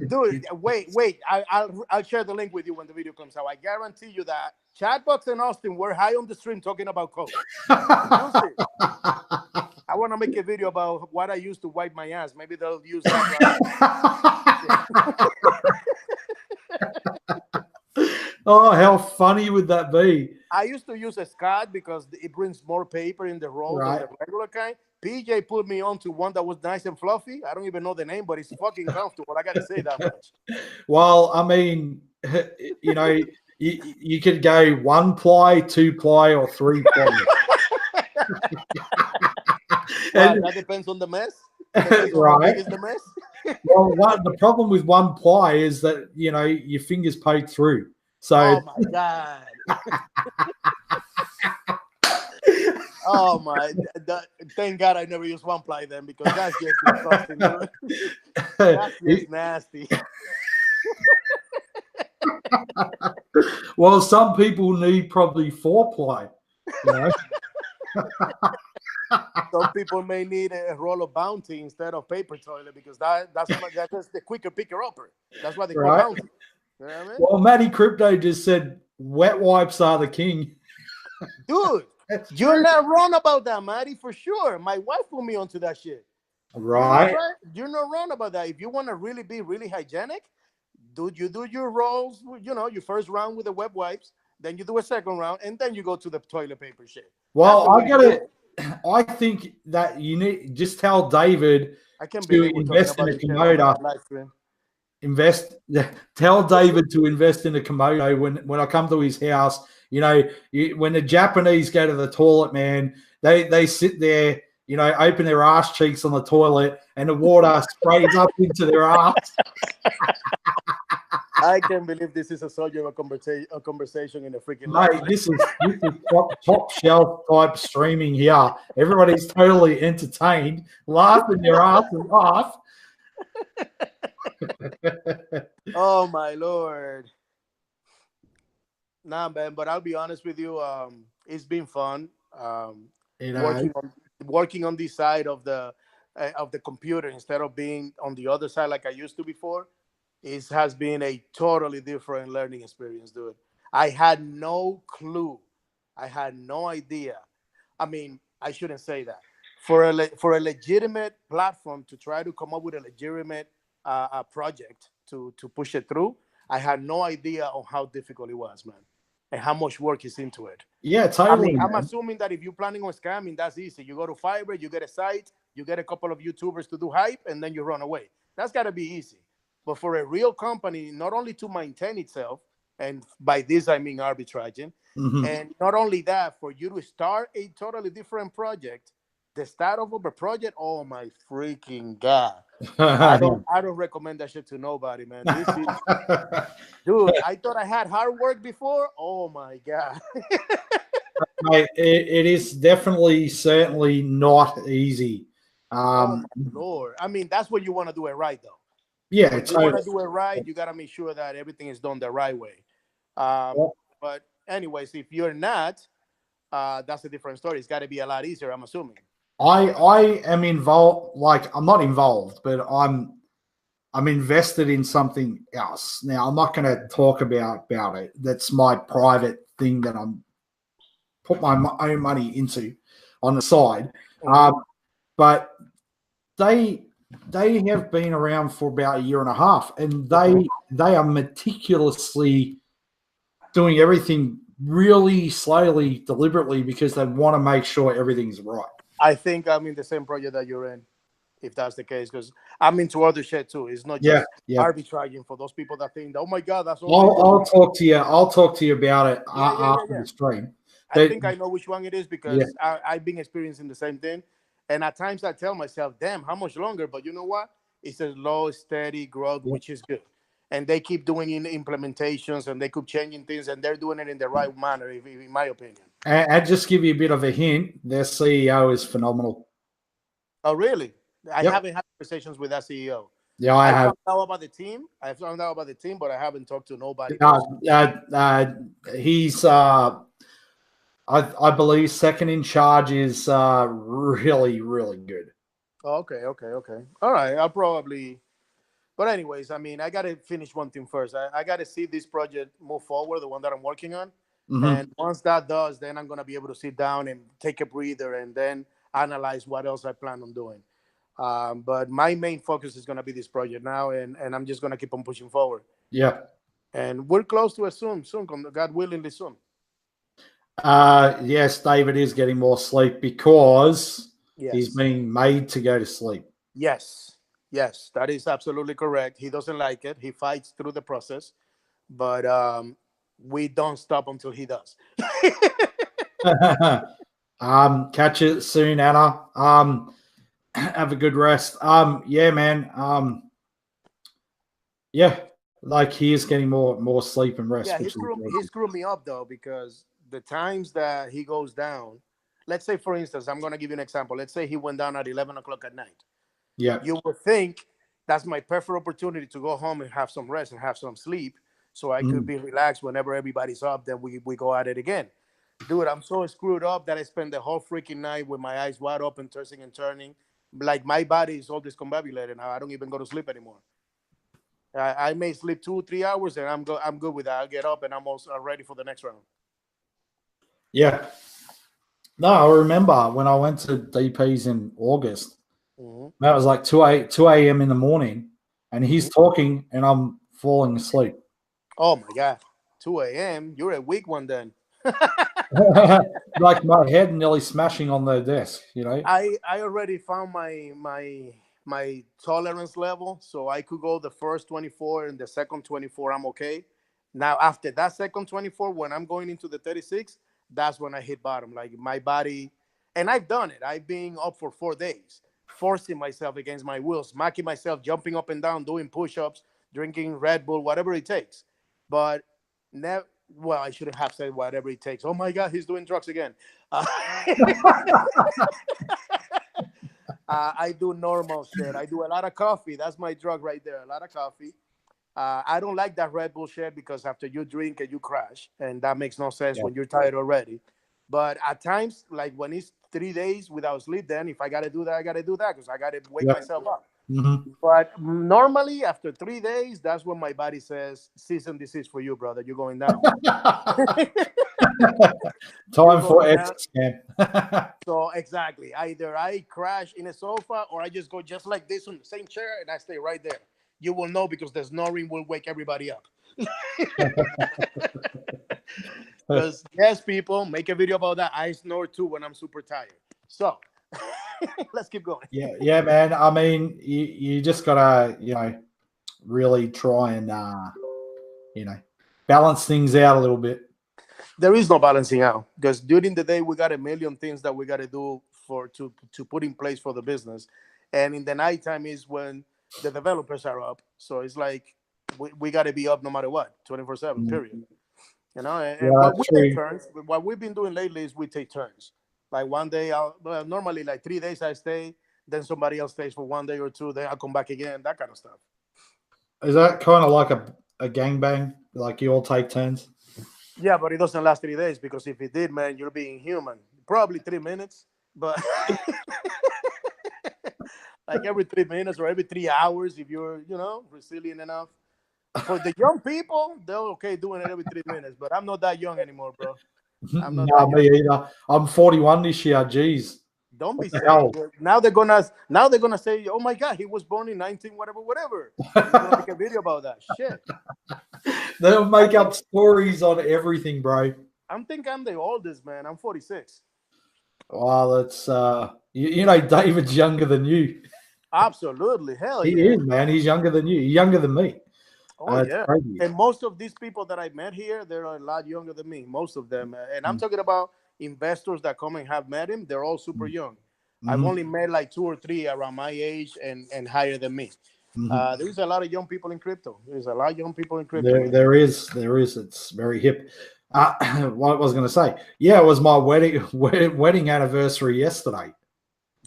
Dude, wait. I'll share the link with you when the video comes out. I guarantee you that Chatbox and Austin were high on the stream talking about Coke. I want to make a video about what I used to wipe my ass. Maybe they'll use that. Oh, how funny would that be? I used to use a Scott because it brings more paper in the roll than the regular kind. PJ put me on to one that was nice and fluffy. I don't even know the name, but it's fucking comfortable. I got to say that much. Well, I mean, you know, you could go 1 ply, 2 ply, or 3 ply. That depends on the mess. Depends on how big is the mess. Well, the problem with 1 ply is that, you know, your fingers poke through. So, oh my God. Oh my! Thank God I never used 1 ply then because that's just disgusting. That's just nasty. Well, some people need probably 4 ply. You know? Some people may need a roll of Bounty instead of paper toilet because that's the quicker picker upper. That's why they call Bounty. You know what I mean? Well, Matty Crypto just said wet wipes are the king. Dude, you're not wrong about that, Matty, for sure. My wife put me onto that shit. Right. You're not wrong about that. If you want to really be really hygienic, dude, you do your rolls, you know, your first round with the wet wipes, then you do a second round, and then you go to the toilet paper shit. Well, I think that you need just tell David to invest in a Komodo. Tell David to invest in a Komodo when I come to his house. You know, when the Japanese go to the toilet, man, they sit there, you know, open their ass cheeks on the toilet, and the water sprays up into their ass. I can't believe this is a subject of a conversation in a freaking mate. This is top shelf type streaming here. Everybody's totally entertained, laughing their asses off. Oh my Lord. Nah, man, but I'll be honest with you. It's been fun. Working on this side of the computer instead of being on the other side like I used to before. It has been a totally different learning experience, dude. I had no clue. I had no idea. I mean, I shouldn't say that. For a legitimate platform to try to come up with a legitimate project to push it through, I had no idea on how difficult it was, man, and how much work is into it. Yeah, totally. I mean, I'm assuming that if you're planning on scamming, that's easy. You go to Fiverr, you get a site, you get a couple of YouTubers to do hype, and then you run away. That's got to be easy. But for a real company, not only to maintain itself, and by this I mean arbitraging, and not only that, for you to start a totally different project, the start of a project, oh my freaking God. I don't recommend that shit to nobody, man. This is, dude, I thought I had hard work before. Oh my God. Mate, it is definitely, certainly not easy. Oh my Lord. I mean, that's when you want to do it right, though. Yeah, if you want to do it right, you got to make sure that everything is done the right way. But anyways, if you're not, that's a different story. It's got to be a lot easier, I'm assuming. I am involved. Like, I'm not involved, but I'm invested in something else. Now, I'm not going to talk about it. That's my private thing that I'm put my own money into on the side. But they have been around for about a year and a half, and they are meticulously doing everything really slowly, deliberately, because they want to make sure everything's right. I think I'm in the same project that you're in, if that's the case, because I'm into other shit too. It's not just arbitraging for those people that think, oh my God, that's all. I'll talk to you. I'll talk to you about it after the stream. I think I know which one it is because I've been experiencing the same thing. And at times I tell myself, damn, how much longer? But you know what? It's a low, steady growth, which is good. And they keep doing implementations and they keep changing things and they're doing it in the right manner, in my opinion. And I'll just give you a bit of a hint. Their CEO is phenomenal. Oh, really? I haven't had conversations with that CEO. Yeah, I have. Found out about the team. I found out about the team, but I haven't talked to nobody. He's, I believe, second in charge is really, really good. Oh, okay. All right. I'll probably. But anyways, I mean, I got to finish one thing first. I got to see this project move forward, the one that I'm working on. And once that does, then I'm going to be able to sit down and take a breather and then analyze what else I plan on doing. But my main focus is going to be this project now, and I'm just going to keep on pushing forward. Yeah. And we're close to it soon, God willingly soon. Yes, David is getting more sleep because he's being made to go to sleep. Yes, that is absolutely correct. He doesn't like it. He fights through the process, but we don't stop until he does. Catch you soon, Anna. Have a good rest. Yeah, man. Yeah, like he is getting more sleep and rest. Yeah, he screwed me up though, because the times that he goes down, let's say for instance, I'm gonna give you an example. Let's say he went down at 11 o'clock at night. Yeah, you would think that's my perfect opportunity to go home and have some rest and have some sleep, so I could be relaxed whenever everybody's up. Then we go at it again. Dude, I'm so screwed up that I spend the whole freaking night with my eyes wide open, tossing and turning. Like my body is all discombobulated now. I don't even go to sleep anymore. I may sleep 2-3 hours and I'm good with that. I'll get up and I'm also ready for the next round. Yeah. No, I remember when I went to DP's in August. That was like 2 a.m. in the morning, and he's talking, and I'm falling asleep. Oh my God, 2 a.m. You're a weak one then. Like my head nearly smashing on the desk, you know. I already found my tolerance level, so I could go the first 24 and the second 24. I'm okay. Now after that second 24, when I'm going into the 36, that's when I hit bottom. Like my body, and I've done it. I've been up for 4 days, forcing myself against my will, smacking myself, jumping up and down, doing push-ups, drinking Red Bull, whatever it takes. But never. Well, I shouldn't have said whatever it takes. Oh my God, he's doing drugs again. I do normal shit. I do a lot of coffee. That's my drug right there. A lot of coffee. I don't like that Red Bull shit because after you drink it, you crash. And that makes no sense when you're tired already. But at times, like when it's 3 days without sleep, then if I got to do that, I got to do that because I got to wake myself up. But normally after 3 days, that's when my body says, cease and desist for you, brother. You're going down. Time for exit scan. So exactly. Either I crash in a sofa or I just go just like this on the same chair and I stay right there. You will know because the snoring will wake everybody up. Because yes, people, make a video about that. I snore too when I'm super tired. So let's keep going. Yeah, man. I mean, you just gotta, really try and balance things out a little bit. There is no balancing out because during the day we got a million things that we got to do to put in place for the business, and in the nighttime is when the developers are up. So it's like we got to be up no matter what, 24/7. Period. And what we take turns. What we've been doing lately is we take turns. Like one day, normally like 3 days I stay, then somebody else stays for 1 day or two, then I'll come back again, that kind of stuff. Is that kind of like a gangbang? Like you all take turns? Yeah, but it doesn't last 3 days because if it did, man, you're being human. Probably 3 minutes, but like every 3 minutes or every 3 hours if you're, resilient enough. For the young people, they're okay doing it every 3 minutes, but I'm not that young anymore, bro. I'm not No, that young. me either. I'm 41 this year. Jeez. Don't What be the silly. hell? Now they're gonna say, oh my God, he was born in 19 whatever whatever. And they're gonna make a video about that shit. They'll I make think up stories on everything, bro. I'm the oldest, man. I'm 46. Wow, that's you know, David's younger than you. Absolutely, hell He yeah. is, man. He's younger than you. He's younger than me. Oh It's yeah. crazy. And most of these people that I met here, they're a lot younger than me. Most of them, and I'm talking about investors that come and have met him. They're all super young. I've Mm-hmm. only met like 2 or 3 around my age and higher than me. Mm-hmm. There's a lot of young people in crypto. There's a lot of young people in crypto, There, man. there is. It's very hip. What I was going to say, yeah, it was my wedding anniversary yesterday.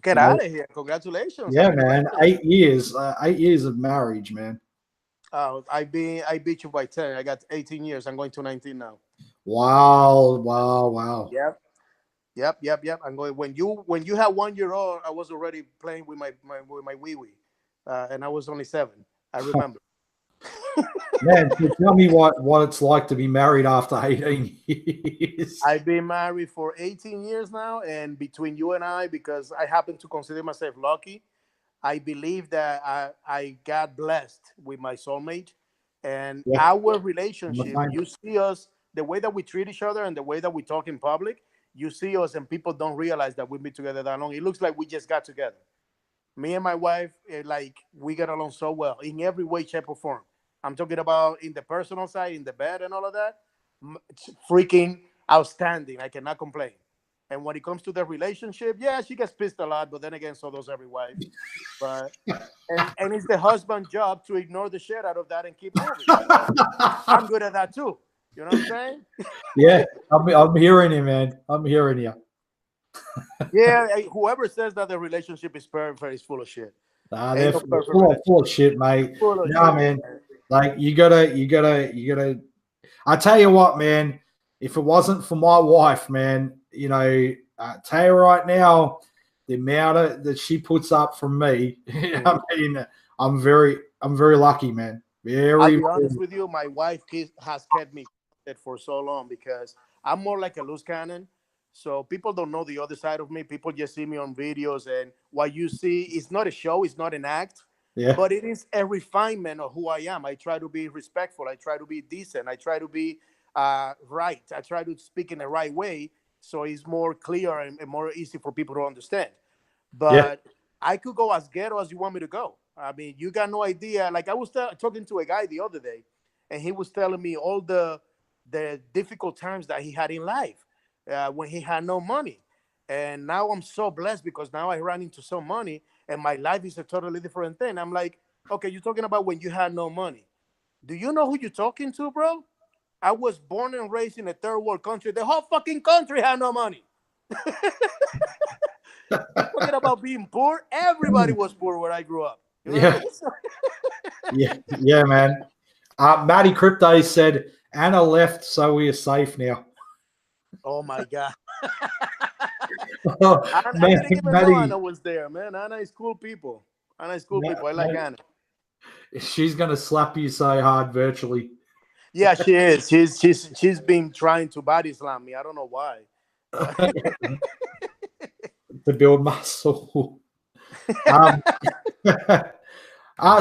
Get You know, out of here! Congratulations! yeah, Happy man, birthday! 8 years, 8 years of marriage, man. I beat you by 10. I got 18 years. I'm going to 19 now. Wow, wow, wow. Yep. Yep. I'm going when you had 1 year old, I was already playing with my wee wee, and I was only 7. I remember. Man, so tell me what it's like to be married after 18 years. I've been married for 18 years now, and between you and I, because I happen to consider myself lucky, I believe that I got blessed with my soulmate, and Yeah, our I'm the relationship. same. You see us the way that we treat each other and the way that we talk in public. You see us, and people don't realize that we've been together that long. It looks like we just got together. Me and my wife, like we get along so well in every way, shape, or form. I'm talking about in the personal side, in the bed, and all of that. It's freaking outstanding. I cannot complain. And when it comes to the relationship, yeah, she gets pissed a lot, but then again, so does every wife. But and it's the husband's job to ignore the shit out of that and keep moving. I'm good at that too. You know what I'm saying? Yeah, I'm hearing you, man. I'm hearing you. Yeah. Whoever says that the relationship is perfect is full of shit. They're Ain't no perfect full of relationship. shit, mate. Full of Nah, shit, man. man. Like you gotta. I tell you what, man. If it wasn't for my wife, man, you know, I tell you right now, the amount that she puts up from me, I mean, I'm very lucky, man. I'll Very, be honest very with you. My wife has kept me for so long because I'm more like a loose cannon. So people don't know the other side of me. People just see me on videos, and what you see is not a show, it's not an act, yeah, but it is a refinement of who I am. I try to be respectful. I try to be decent. I try to be right. I try to speak in the right way, so it's more clear and more easy for people to understand. yeah, But I could go as ghetto as you want me to go. I mean, you got no idea. Like I was talking to a guy the other day, and he was telling me all the difficult times that he had in life when he had no money. And now I'm so blessed because now I ran into some money, and my life is a totally different thing. I'm like, okay, you're talking about when you had no money. Do you know who you're talking to, bro? I was born and raised in a third world country. The whole fucking country had no money. You're talking about being poor. Everybody was poor where I grew up. You know what I yeah, mean? yeah, man. Matty Crypto said Anna left, so we are safe now. Oh my God. I Man, didn't even know Matty, Anna was there, man. Anna is cool people. Anna is cool people. I like Anna. she's gonna slap you so hard virtually Yeah, she is. She's been trying to body slam me. I don't know why. But to build muscle. Um,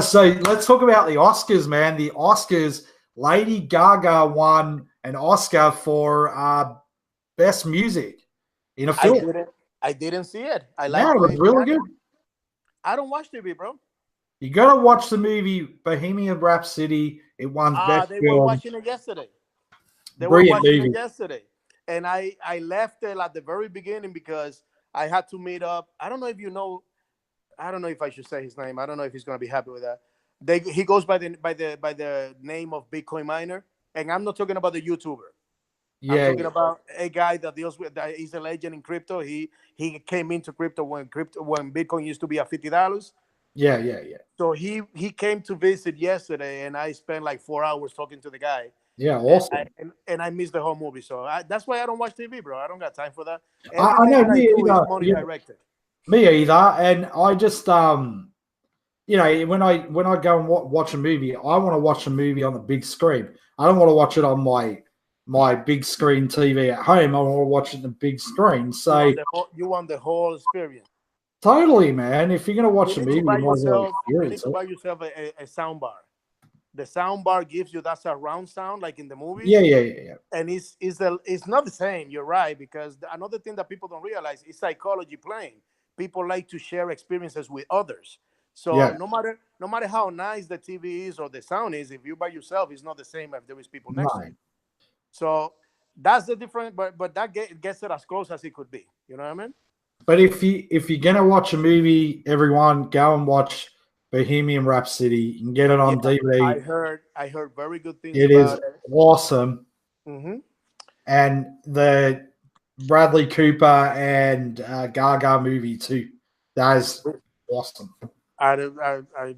so let's talk about the Oscars, man. The Oscars, Lady Gaga won an Oscar for best music in a I film. didn't I didn't see it. I Yeah, like it was Lady really Gaga. good. I don't watch TV, bro. You got to watch the movie Bohemian Rhapsody. It won best They were film. watching it yesterday. They were Brilliant watching it movie. yesterday. And I left it at the very beginning because I had to meet up. I don't know if you know. I don't know if I should say his name. I don't know if he's gonna be happy with that. He goes by the name of Bitcoin miner, and I'm not talking about the YouTuber. I'm Yeah, talking about a guy that deals with that is a legend in crypto. He came into crypto when Bitcoin used to be at $50. yeah. So he came to visit yesterday, and I spent like 4 hours talking to the guy, Yeah, and awesome. I missed the whole movie. So that's why I don't watch TV, bro. I don't got time for that. I know Everything that I me do is either. money Yeah, directed. Me either. And I just you know, when I go and watch a movie, I want to watch a movie on the big screen. I don't want to watch it on my big screen TV at home. I want to watch it on the big screen. So You want the whole experience. totally, man. If you're gonna watch You a need movie, to buy you might as well yourself. You need experience to it. buy yourself a sound bar. The sound bar gives you that surround sound like in the movies. Yeah. And it's not the same. You're right, because another thing that people don't realize is psychology playing. People like to share experiences with others. So Yeah. no matter how nice the TV is or the sound is, if you're by yourself, it's not the same if there is people No. next to you. So that's the difference. But that gets it as close as it could be. You know what I mean? But if you're gonna watch a movie, everyone go and watch Bohemian Rhapsody. You can get it on Yeah, DVD. I heard very good things It is about it. awesome. Mm-hmm. And the Bradley Cooper and Gaga movie too. That is awesome. I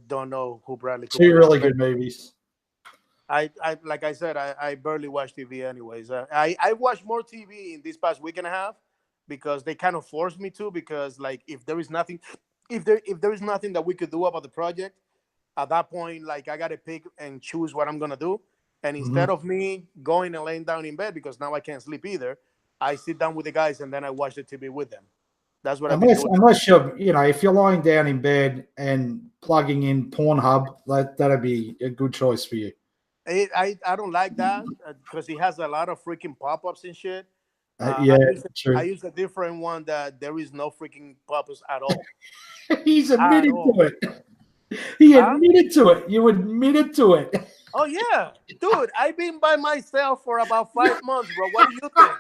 don't know who Bradley Cooper Two is. really good movies. I like I said, I barely watch TV anyways. I watched more TV in this past week and a half because they kind of forced me to, because like if there is nothing that we could do about the project at that point, like I gotta pick and choose what I'm gonna do. And instead of me going and laying down in bed, because now I can't sleep either, I sit down with the guys and then I watch the TV with them. That's what I've been doing. Unless you're, if you're lying down in bed and plugging in Pornhub, that'd be a good choice for you. I don't like that because he has a lot of freaking pop-ups and shit. Yeah, true. I use a different one that there is no freaking pop-ups at all. He's admitted to it. He admitted to it. You admitted to it. Oh yeah, dude! I've been by myself for about 5 months, bro. What do you think?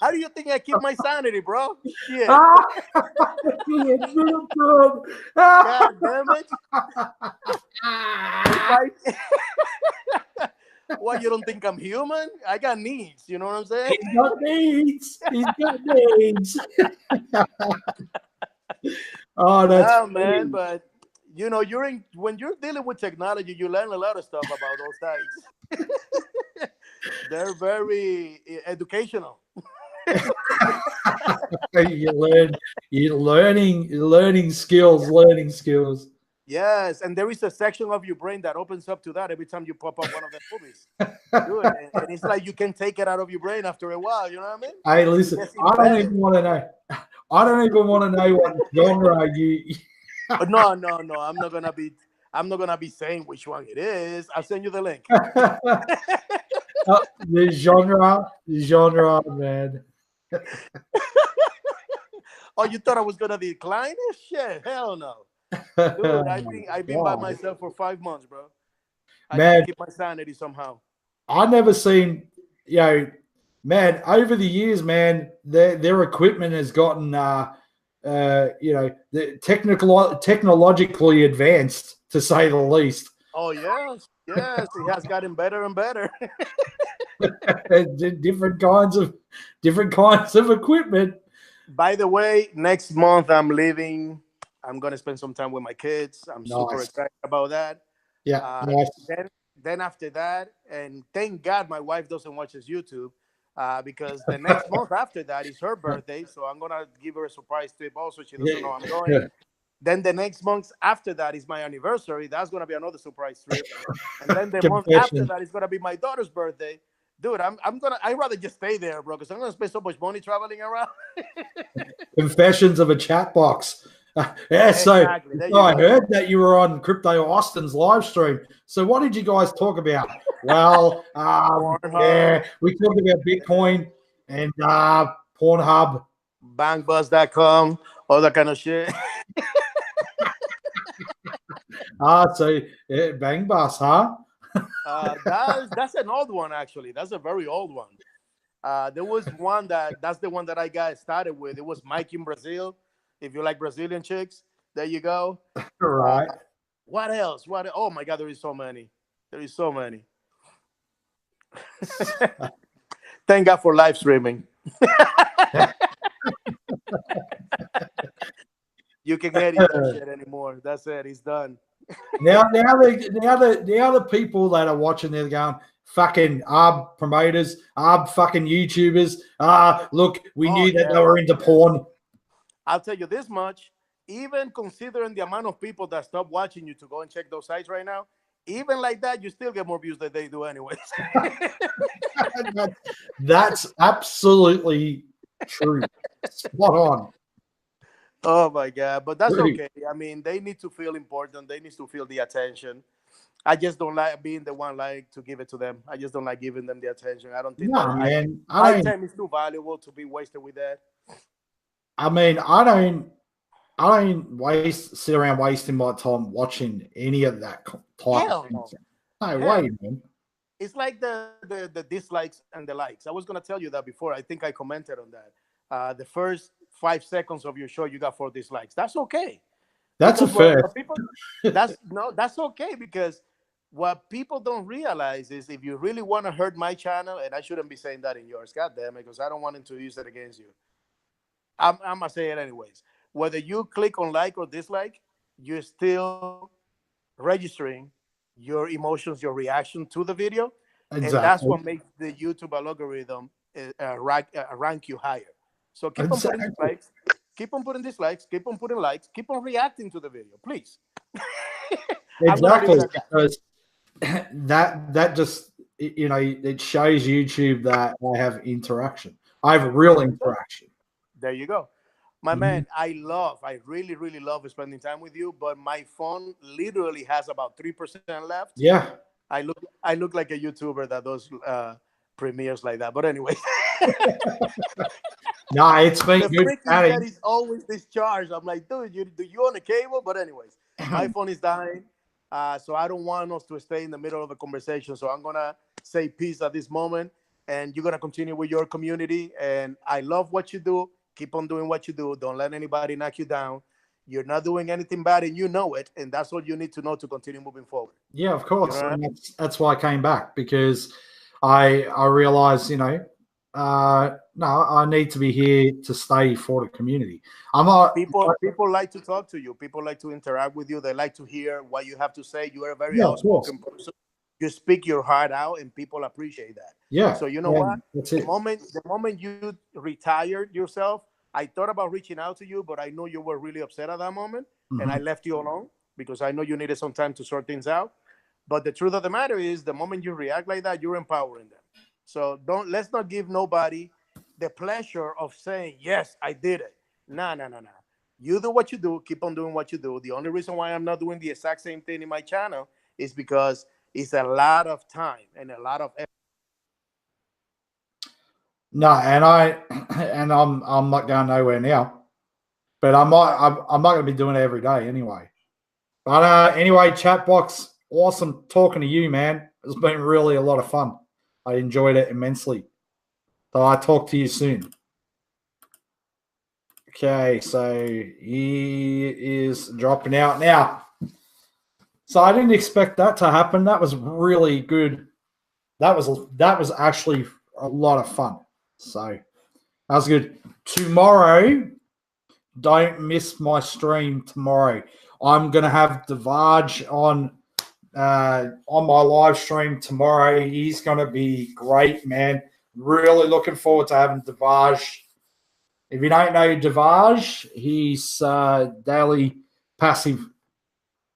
How do you think I keep my sanity, bro? Shit. He admitted to it. God damn it! What, you don't think I'm human? I got needs. You know what I'm saying? He's got needs. He's got needs. Oh, that's yeah, man. But you know, when you're dealing with technology, you learn a lot of stuff about those sites. They're very educational. You're learning skills. Yes, and there is a section of your brain that opens up to that every time you pop up one of the movies. Dude, and it's like you can take it out of your brain after a while. You know what I mean? Hey, listen, I don't even want to know. I don't even want to know what genre you. No. I'm not gonna be saying which one it is. I'll send you the link. The genre, man. Oh, you thought I was gonna decline it? Shit, hell no. Dude, I've been by myself for 5 months, bro. I can keep my sanity somehow. I never seen, man, over the years, man, their equipment has gotten, technologically advanced, to say the least. Oh yes, it has gotten better and better. different kinds of equipment. By the way, next month I'm leaving. I'm gonna spend some time with my kids. I'm super excited about that. Yeah. Nice. Then after that, and thank God my wife doesn't watch this YouTube, because the next month after that is her birthday. So I'm gonna give her a surprise trip. Also, she doesn't know I'm going. Yeah. Then the next month after that is my anniversary. That's gonna be another surprise trip. And then the month after that is gonna be my daughter's birthday. Dude, I'd rather just stay there, bro, because I'm gonna spend so much money traveling around. Confessions of a Chatbox. Yeah, exactly. So I heard that you were on Crypto Austin's live stream. So what did you guys talk about? Well, yeah, we talked about Bitcoin and Pornhub, bankbuzz.com, all that kind of shit. Bang Bus, huh? That's an old one, actually. That's a very old one. There was one that's the one that I got started with. It was Mike in Brazil. If you like Brazilian chicks, there you go. Right. What else? Oh my God, there is so many. Thank God for live streaming. You can edit that shit anymore. That's it. It's done. Now the people that are watching, they're going, fucking ARB promoters, ARB fucking YouTubers. Look, we knew that they were into porn. I'll tell you this much. even considering the amount of people that stop watching you to go and check those sites right now, even like that, you still get more views than they do anyways. That's absolutely true. Spot on. Oh my God, but that's okay. I mean, they need to feel important. They need to feel the attention. I just don't like being the one like to give it to them. I just don't like giving them the attention. I don't think No, that man. my time is too valuable to be wasted with that. I mean, I don't sit around wasting my time watching any of that type of No. thing. No way, man. It's like the dislikes and the likes. I was gonna tell you that before. I think I commented on that. The first 5 seconds of your show, you got 4 dislikes. That's okay. That's because a fair. that's okay, because what people don't realize is if you really want to hurt my channel, and I shouldn't be saying that in yours, God damn it, because I don't want them to use it against you. I'm gonna say it anyways. Whether you click on like or dislike, you're still registering your emotions, your reaction to the video, Exactly. and that's what makes the YouTube algorithm rank you higher. So keep on putting dislikes, keep on putting dislikes, keep on putting likes, keep on reacting to the video, please. Exactly, because that just, you know, it shows YouTube that I have interaction. I have real interaction. There you go. My man, I really, really love spending time with you, but my phone literally has about 3% left. Yeah. I look like a YouTuber that does premieres like that. But anyway. No, it's been the good. That is always discharged. I'm like, dude, do you on a cable? But anyways, my phone is dying. So I don't want us to stay in the middle of a conversation. So I'm going to say peace at this moment. And you're going to continue with your community. And I love what you do. Keep on doing what you do. Don't let anybody knock you down. You're not doing anything bad, and you know it. And that's all you need to know to continue moving forward. Yeah, of course. You know, and that's why I came back, because I realized, you know, no, I need to be here to stay for the community. I'm not. People like to talk to you. People like to interact with you. They like to hear what you have to say. You are a very outspoken person. You speak your heart out, and people appreciate that. Yeah. So you know what? The moment you retired yourself, I thought about reaching out to you, but I know you were really upset at that moment, and I left you alone because I know you needed some time to sort things out. But the truth of the matter is, the moment you react like that, you're empowering them. So let's not give nobody the pleasure of saying, yes, I did it. No. You do what you do. Keep on doing what you do. The only reason why I'm not doing the exact same thing in my channel is because it's a lot of time and a lot of effort. No, and I'm not going nowhere now, but I'm not going to be doing it every day anyway. But anyway, Chatbox, awesome talking to you, man. It's been really a lot of fun. I enjoyed it immensely. So I'll talk to you soon. Okay, so he is dropping out now. So I didn't expect that to happen. That was really good. That was actually a lot of fun. So that was good. Tomorrow, don't miss my stream tomorrow. I'm gonna have Devaj on my live stream tomorrow. He's gonna be great, man. Really looking forward to having Devaj. If you don't know Devaj, he's daily passive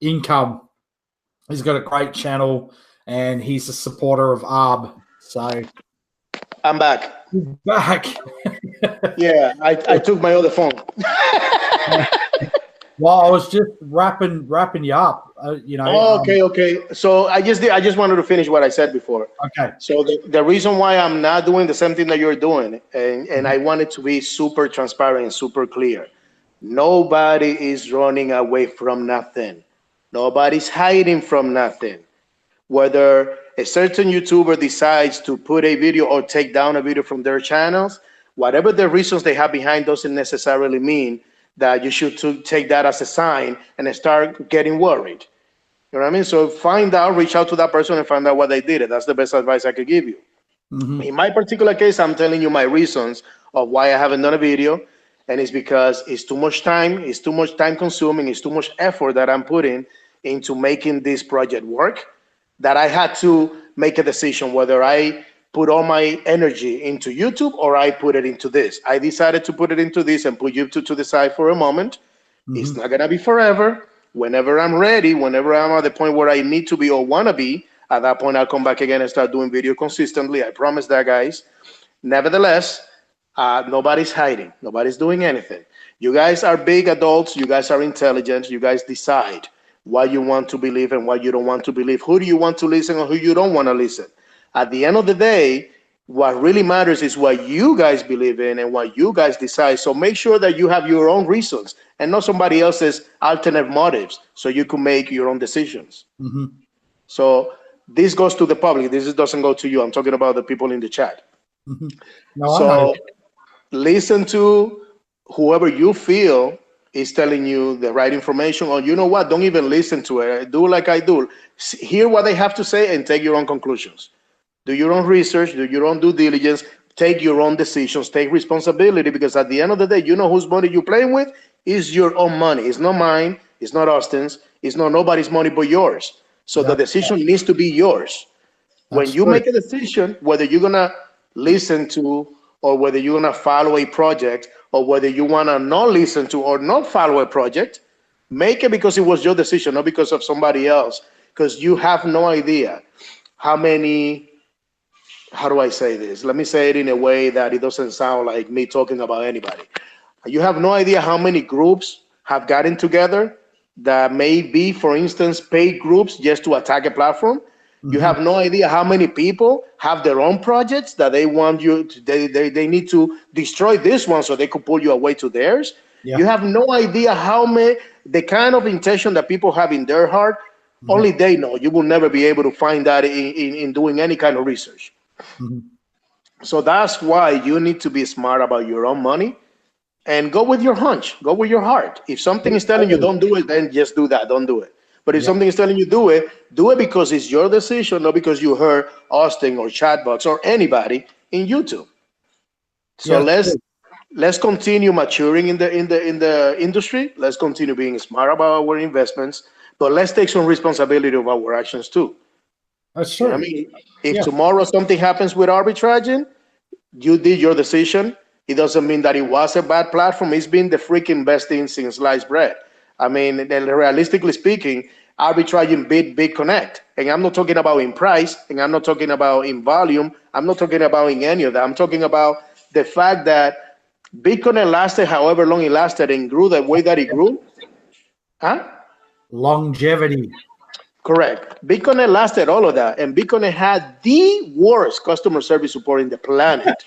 income. He's got a great channel, and he's a supporter of ARB. So I'm back. Back. Yeah, I took my other phone. Well, I was just wrapping you up. You know. Oh, okay. So I just wanted to finish what I said before. Okay. So the reason why I'm not doing the same thing that you're doing, and I want it to be super transparent and super clear. Nobody is running away from nothing. Nobody's hiding from nothing. Whether a certain YouTuber decides to put a video or take down a video from their channels, whatever the reasons they have behind doesn't necessarily mean that you should take that as a sign and start getting worried. You know what I mean? So find out, reach out to that person and find out what they did. That's the best advice I could give you. In my particular case, I'm telling you my reasons of why I haven't done a video. And it's because it's too much time consuming, it's too much effort that I'm putting into making this project work, that I had to make a decision whether I put all my energy into YouTube or I put it into this. I decided to put it into this and put YouTube to the side for a moment It's not gonna be forever. Whenever I'm ready, whenever I'm at the point where I need to be or wanna be, at that point I'll come back again and start doing video consistently. I promise that, guys. Nevertheless, nobody's hiding. Nobody's doing anything. You guys are big adults. You guys are intelligent. You guys decide what you want to believe and what you don't want to believe. Who do you want to listen or who you don't want to listen? At the end of the day, what really matters is what you guys believe in and what you guys decide. So make sure that you have your own reasons and not somebody else's alternate motives so you can make your own decisions. So this goes to the public. This doesn't go to you. I'm talking about the people in the chat. No, So listen to whoever you feel is telling you the right information, or you know what, don't even listen to it. Do like I do. Hear what they have to say and take your own conclusions. Do your own research, do your own due diligence, take your own decisions, take responsibility, because at the end of the day, you know whose money you're playing with is your own money. It's not mine, it's not Austin's, it's not nobody's money but yours. So the decision needs to be yours. When you make a decision, whether you're gonna listen to or whether you're gonna follow a project or whether you wanna not listen to or not follow a project, make it because it was your decision, not because of somebody else. Because you have no idea how many, how do I say this? Let me say it in a way that it doesn't sound like me talking about anybody. You have no idea how many groups have gotten together that may be, for instance, paid groups just to attack a platform. You have no idea how many people have their own projects that they want you to, they need to destroy this one so they could pull you away to theirs. You have no idea how many, the kind of intention that people have in their heart, only they know. You will never be able to find that in doing any kind of research. So that's why you need to be smart about your own money and go with your hunch, go with your heart. If something is telling you don't do it, then just do that, don't do it. But if something is telling you do it because it's your decision, not because you heard Austin or Chatbox or anybody in YouTube. So let's continue maturing in the industry. Let's continue being smart about our investments, but let's take some responsibility of our actions too. That's true. You know what I mean, if tomorrow something happens with arbitraging, you did your decision. It doesn't mean that it was a bad platform. It's been the freaking best thing since sliced bread. I mean, realistically speaking, arbitraging beat BitConnect. And I'm not talking about in price, and I'm not talking about in volume. I'm not talking about in any of that. I'm talking about the fact that BitConnect lasted however long it lasted and grew the way that it grew. Longevity. Correct. BitConnect lasted all of that, and BitConnect had the worst customer service support in the planet.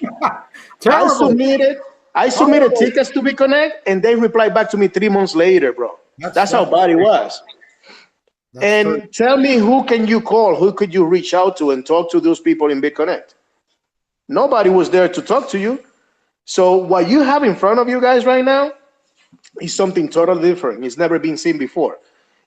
I submitted tickets to BitConnect, and they replied back to me 3 months later, bro. That's how bad it was. And tell me, who can you call? Who could you reach out to and talk to those people in BitConnect? Nobody was there to talk to you. So what you have in front of you guys right now is something totally different. It's never been seen before.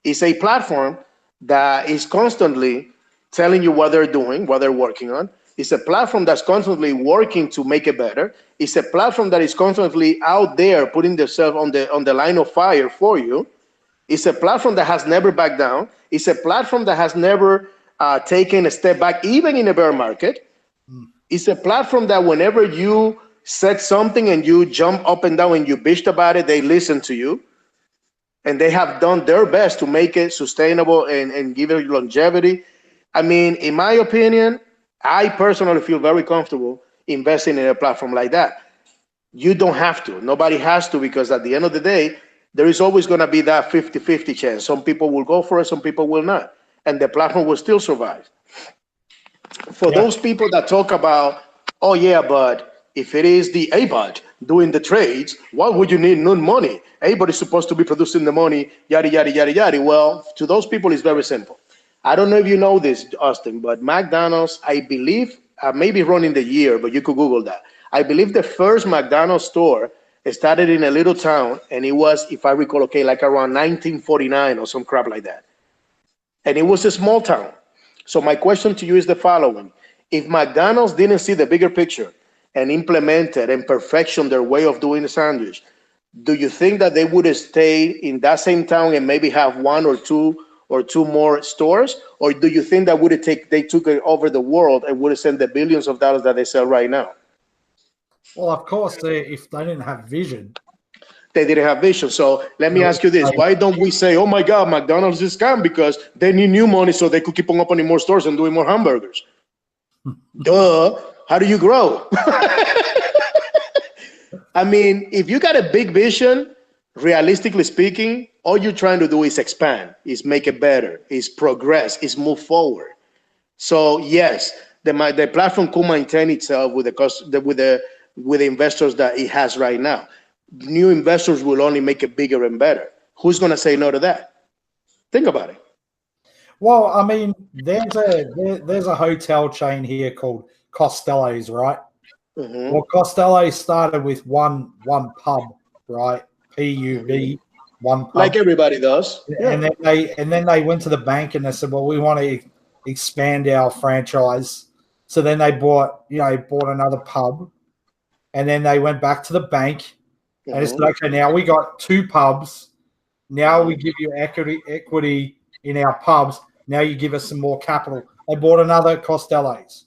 It's a platform that is constantly telling you what they're doing, what they're working on. It's a platform that's constantly working to make it better. It's a platform that is constantly out there putting themselves on the line of fire for you. It's a platform that has never backed down. It's a platform that has never taken a step back, even in a bear market. It's a platform that whenever you said something and you jump up and down and you bitched about it, they listen to you. And they have done their best to make it sustainable and give it longevity. I mean, in my opinion, I personally feel very comfortable investing in a platform like that. You don't have to. Nobody has to, because at the end of the day, there is always going to be that 50-50 chance. Some people will go for it, some people will not. And the platform will still survive. For those people that talk about, oh yeah, but if it is the ABOT doing the trades, why would you need no money? ABOT is supposed to be producing the money, yada, yada, yada, yada. Well, to those people, it's very simple. I don't know if you know this, Austin, but McDonald's, I believe, I may be wrong in the year, but you could Google that. I believe the first McDonald's store started in a little town, and it was, if I recall, okay, like around 1949 or some crap like that. And it was a small town. So my question to you is the following. If McDonald's didn't see the bigger picture and implemented and perfection their way of doing the sandwich, do you think that they would stay in that same town and maybe have one or two more stores? Or do you think that they took it over the world and would have sent the billions of dollars that they sell right now? Well, of course, if they didn't have vision. They didn't have vision. So let me ask you this. Why don't we say, oh my God, McDonald's is a scam because they need new money so they could keep on opening more stores and doing more hamburgers? Duh. How do you grow? I mean, if you got a big vision, realistically speaking, all you're trying to do is expand, is make it better, is progress, is move forward. So yes, the platform could maintain itself with the investors that it has right now. New investors will only make it bigger and better. Who's going to say no to that? Think about it. Well, I mean, there's a hotel chain here called Costello's, right? Mm-hmm. Well, Costello started with one pub, right? PUB, one pub. Like everybody does. And then they went to the bank and they said, well, we want to expand our franchise. So then they bought another pub, and then they went back to the bank and it's like, okay, now we got 2 pubs. Now we give you equity in our pubs. Now you give us some more capital. They bought another Costello's.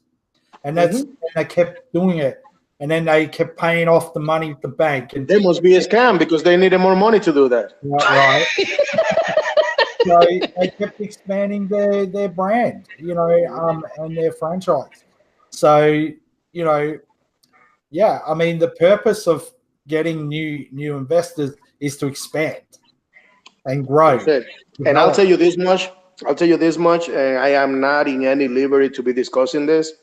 And and they kept doing it. And then they kept paying off the money at the bank. And they must be a scam because they needed more money to do that. Right. So they kept expanding their brand, and their franchise. So, I mean, the purpose of getting new investors is to expand and grow. And I'll tell you this much. And I am not in any liberty to be discussing this,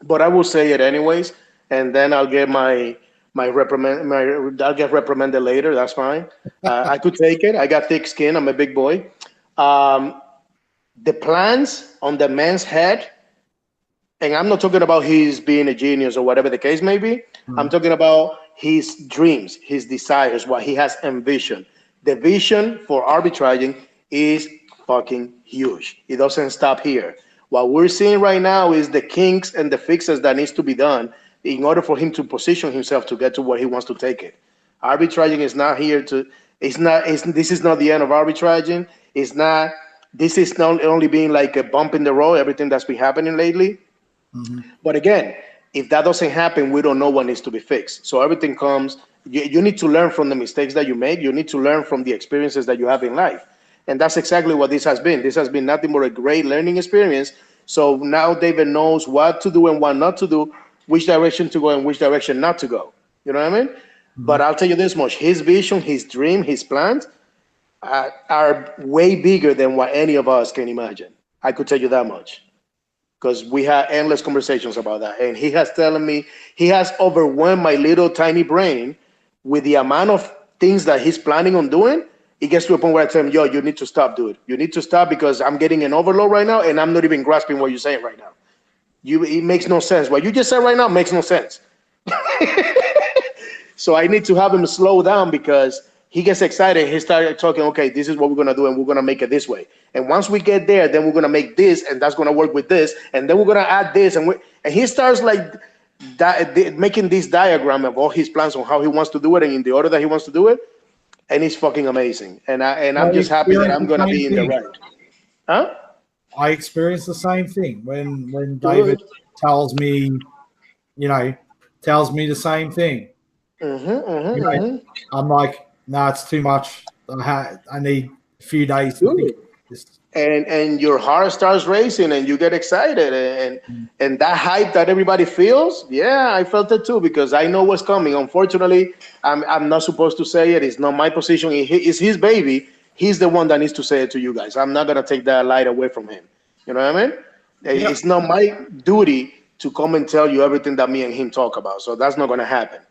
but I will say it anyways. And then I'll get I'll get reprimanded later. That's fine. I could take it. I got thick skin. I'm a big boy. The plans on the man's head, and I'm not talking about his being a genius or whatever the case may be. I'm talking about his dreams, his desires, what he has envisioned. The vision for arbitraging is fucking huge. It doesn't stop here. What we're seeing right now is the kinks and the fixes that needs to be done in order for him to position himself to get to where he wants to take it. Arbitraging is not here to, this is not the end of arbitraging. This is not only being like a bump in the road, everything that's been happening lately. But again, if that doesn't happen, we don't know what needs to be fixed. So everything comes, you need to learn from the mistakes that you make. You need to learn from the experiences that you have in life. And that's exactly what this has been. This has been nothing but a great learning experience. So now David knows what to do and what not to do, which direction to go and which direction not to go. You know what I mean? But I'll tell you this much. His vision, his dream, his plans are way bigger than what any of us can imagine. I could tell you that much. Because we had endless conversations about that. And he has overwhelmed my little tiny brain with the amount of things that he's planning on doing. It gets to a point where I tell him, yo, you need to stop, dude. You need to stop because I'm getting an overload right now and I'm not even grasping what you're saying right now. It makes no sense. What you just said right now makes no sense. So I need to have him slow down because he gets excited. He started talking, okay, this is what we're going to do and we're going to make it this way. And once we get there, then we're going to make this and that's going to work with this. And then we're going to add this. And he starts like making this diagram of all his plans on how he wants to do it and in the order that he wants to do it. And it's fucking amazing. And I'm just happy that I'm going to be in the right. Huh? I experienced the same thing when David tells me the same thing. I'm like, no, it's too much. I need a few days to think this. And your heart starts racing and you get excited and that hype that everybody feels. Yeah, I felt it too because I know what's coming. Unfortunately, I'm not supposed to say it. It's not my position. It's his baby. He's the one that needs to say it to you guys. I'm not going to take that light away from him. You know what I mean? Yeah. It's not my duty to come and tell you everything that me and him talk about. So that's not going to happen.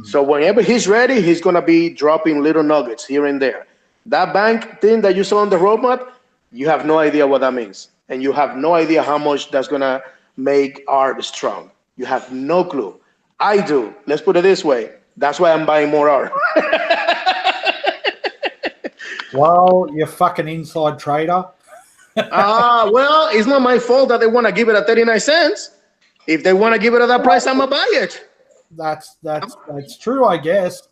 So whenever he's ready, he's going to be dropping little nuggets here and there. That bank thing that you saw on the roadmap, you have no idea what that means. And you have no idea how much that's going to make ARB strong. You have no clue. I do. Let's put it this way. That's why I'm buying more ARB. Well, you fucking inside trader. Well, it's not my fault that they want to give it at 39 cents. If they want to give it at that price, I'm going to buy it. That's true, I guess.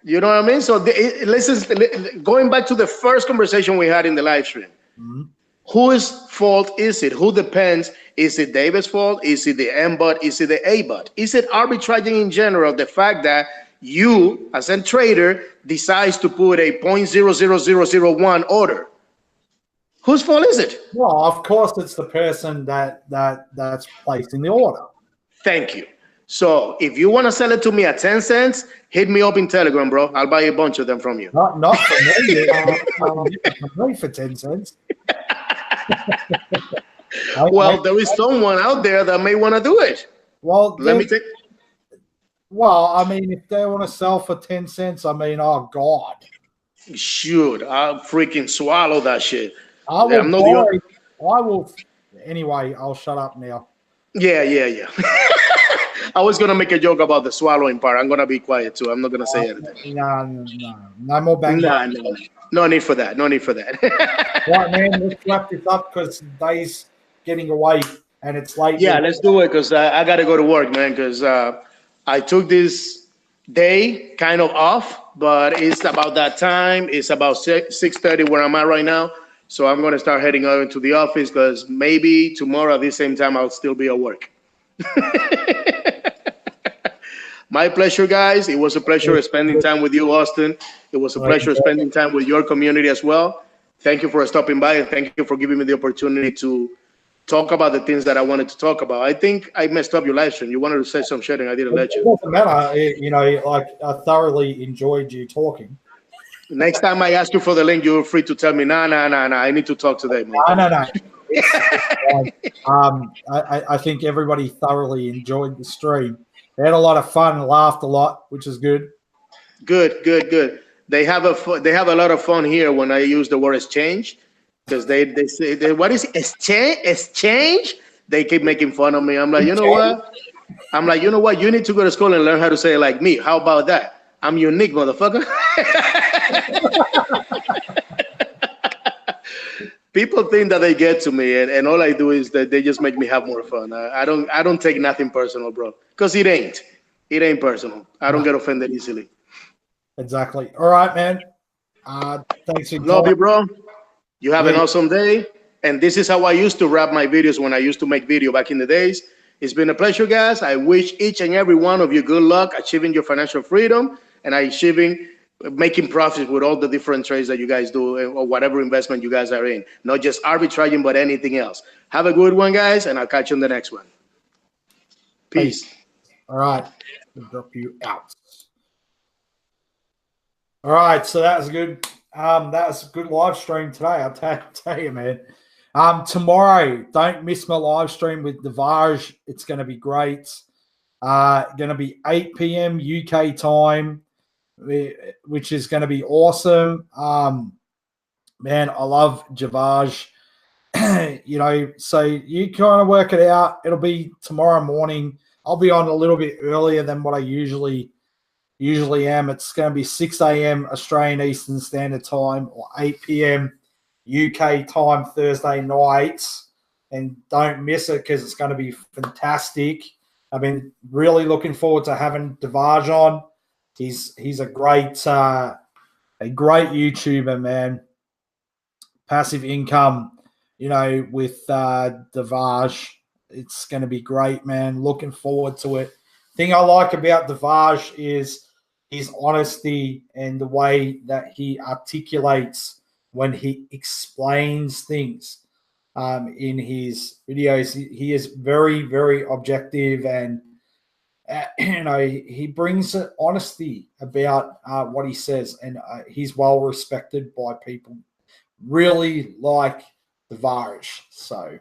You know what I mean? So listen, going back to the first conversation we had in the live stream, whose fault is it? Who depends? Is it David's fault? Is it the M bot? Is it the A bot? Is it arbitraging in general? The fact that you, as a trader, decides to put a 0.00001 order? Whose fault is it? Well, of course, it's the person that's placing the order. Thank you. So if you want to sell it to me at 10 cents, hit me up in Telegram, bro. I'll buy a bunch of them from you. Not for me. For me for 10 cents. Well, there is someone out there that may want to do it. Well, let me take. Well, I mean, if they want to sell for 10 cents, I mean, oh God. Shoot, I'll freaking swallow that shit. I will. Anyway, I'll shut up now. Yeah. I was gonna make a joke about the swallowing part. I'm gonna be quiet too. I'm not gonna say anything. No more bang. No need for that. Right, man. Let's wrap this up because the day's getting away and it's late. Yeah, let's do it because I gotta go to work, man. Because I took this day kind of off, but it's about that time. It's about 6:30 where I'm at right now. So I'm gonna start heading over to the office because maybe tomorrow at the same time I'll still be at work. My pleasure, guys. It was a pleasure spending time with you, Austin. It was a pleasure spending time with your community as well. Thank you for stopping by and thank you for giving me the opportunity to talk about the things that I wanted to talk about. I think I messed up your live stream. You wanted to say some shit and I didn't let you. It doesn't matter. You know, like I thoroughly enjoyed you talking. Next time I ask you for the link, you're free to tell me, nah, I need to talk today. No. I think everybody thoroughly enjoyed the stream. They had a lot of fun and laughed a lot, which is good. Good. They have a lot of fun here when I use the word exchange because they say what is exchange? They keep making fun of me. I'm like, you know what? You need to go to school and learn how to say it like me. How about that? I'm unique, motherfucker. People think that they get to me, and all I do is that they just make me have more fun. I don't take nothing personal, bro, because it ain't personal. I don't get offended easily. Exactly. All right, man. Thanks. Love you, bro. You have an awesome day. And this is how I used to wrap my videos when I used to make video back in the days. It's been a pleasure, guys. I wish each and every one of you good luck achieving your financial freedom and making profits with all the different trades that you guys do or whatever investment you guys are in. Not just arbitraging, but anything else. Have a good one, guys, and I'll catch you in the next one. Peace. All right. I'll drop you out. All right, so that was good. That was a good live stream today. I'll tell you, man. Tomorrow, don't miss my live stream with Devaj. It's going to be great. Going to be 8 p.m. UK time, which is going to be awesome. Man, I love Devaj. So you kind of work it out. It'll be tomorrow morning. I'll be on a little bit earlier than what I usually am. It's going to be 6 a.m. Australian Eastern Standard Time or 8 p.m. UK time Thursday nights. And don't miss it because it's going to be fantastic. I've been really looking forward to having Devaj on. He's a great YouTuber, man. Passive income, with Devaj. It's going to be great, man. Looking forward to it. Thing I like about Devaj is his honesty and the way that he articulates when he explains things in his videos. He is very, very objective and, he brings honesty about what he says, and he's well respected by people. Really like Devaj. So,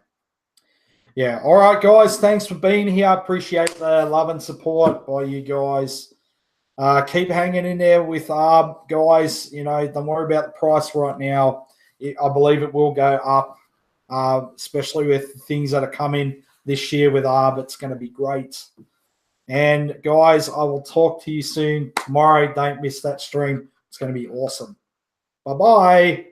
yeah. All right, guys. Thanks for being here. I appreciate the love and support by you guys. Keep hanging in there with ARB, guys. Don't worry about the price right now. I believe it will go up, especially with things that are coming this year with ARB. It's going to be great. And, guys, I will talk to you soon tomorrow. Don't miss that stream. It's going to be awesome. Bye-bye.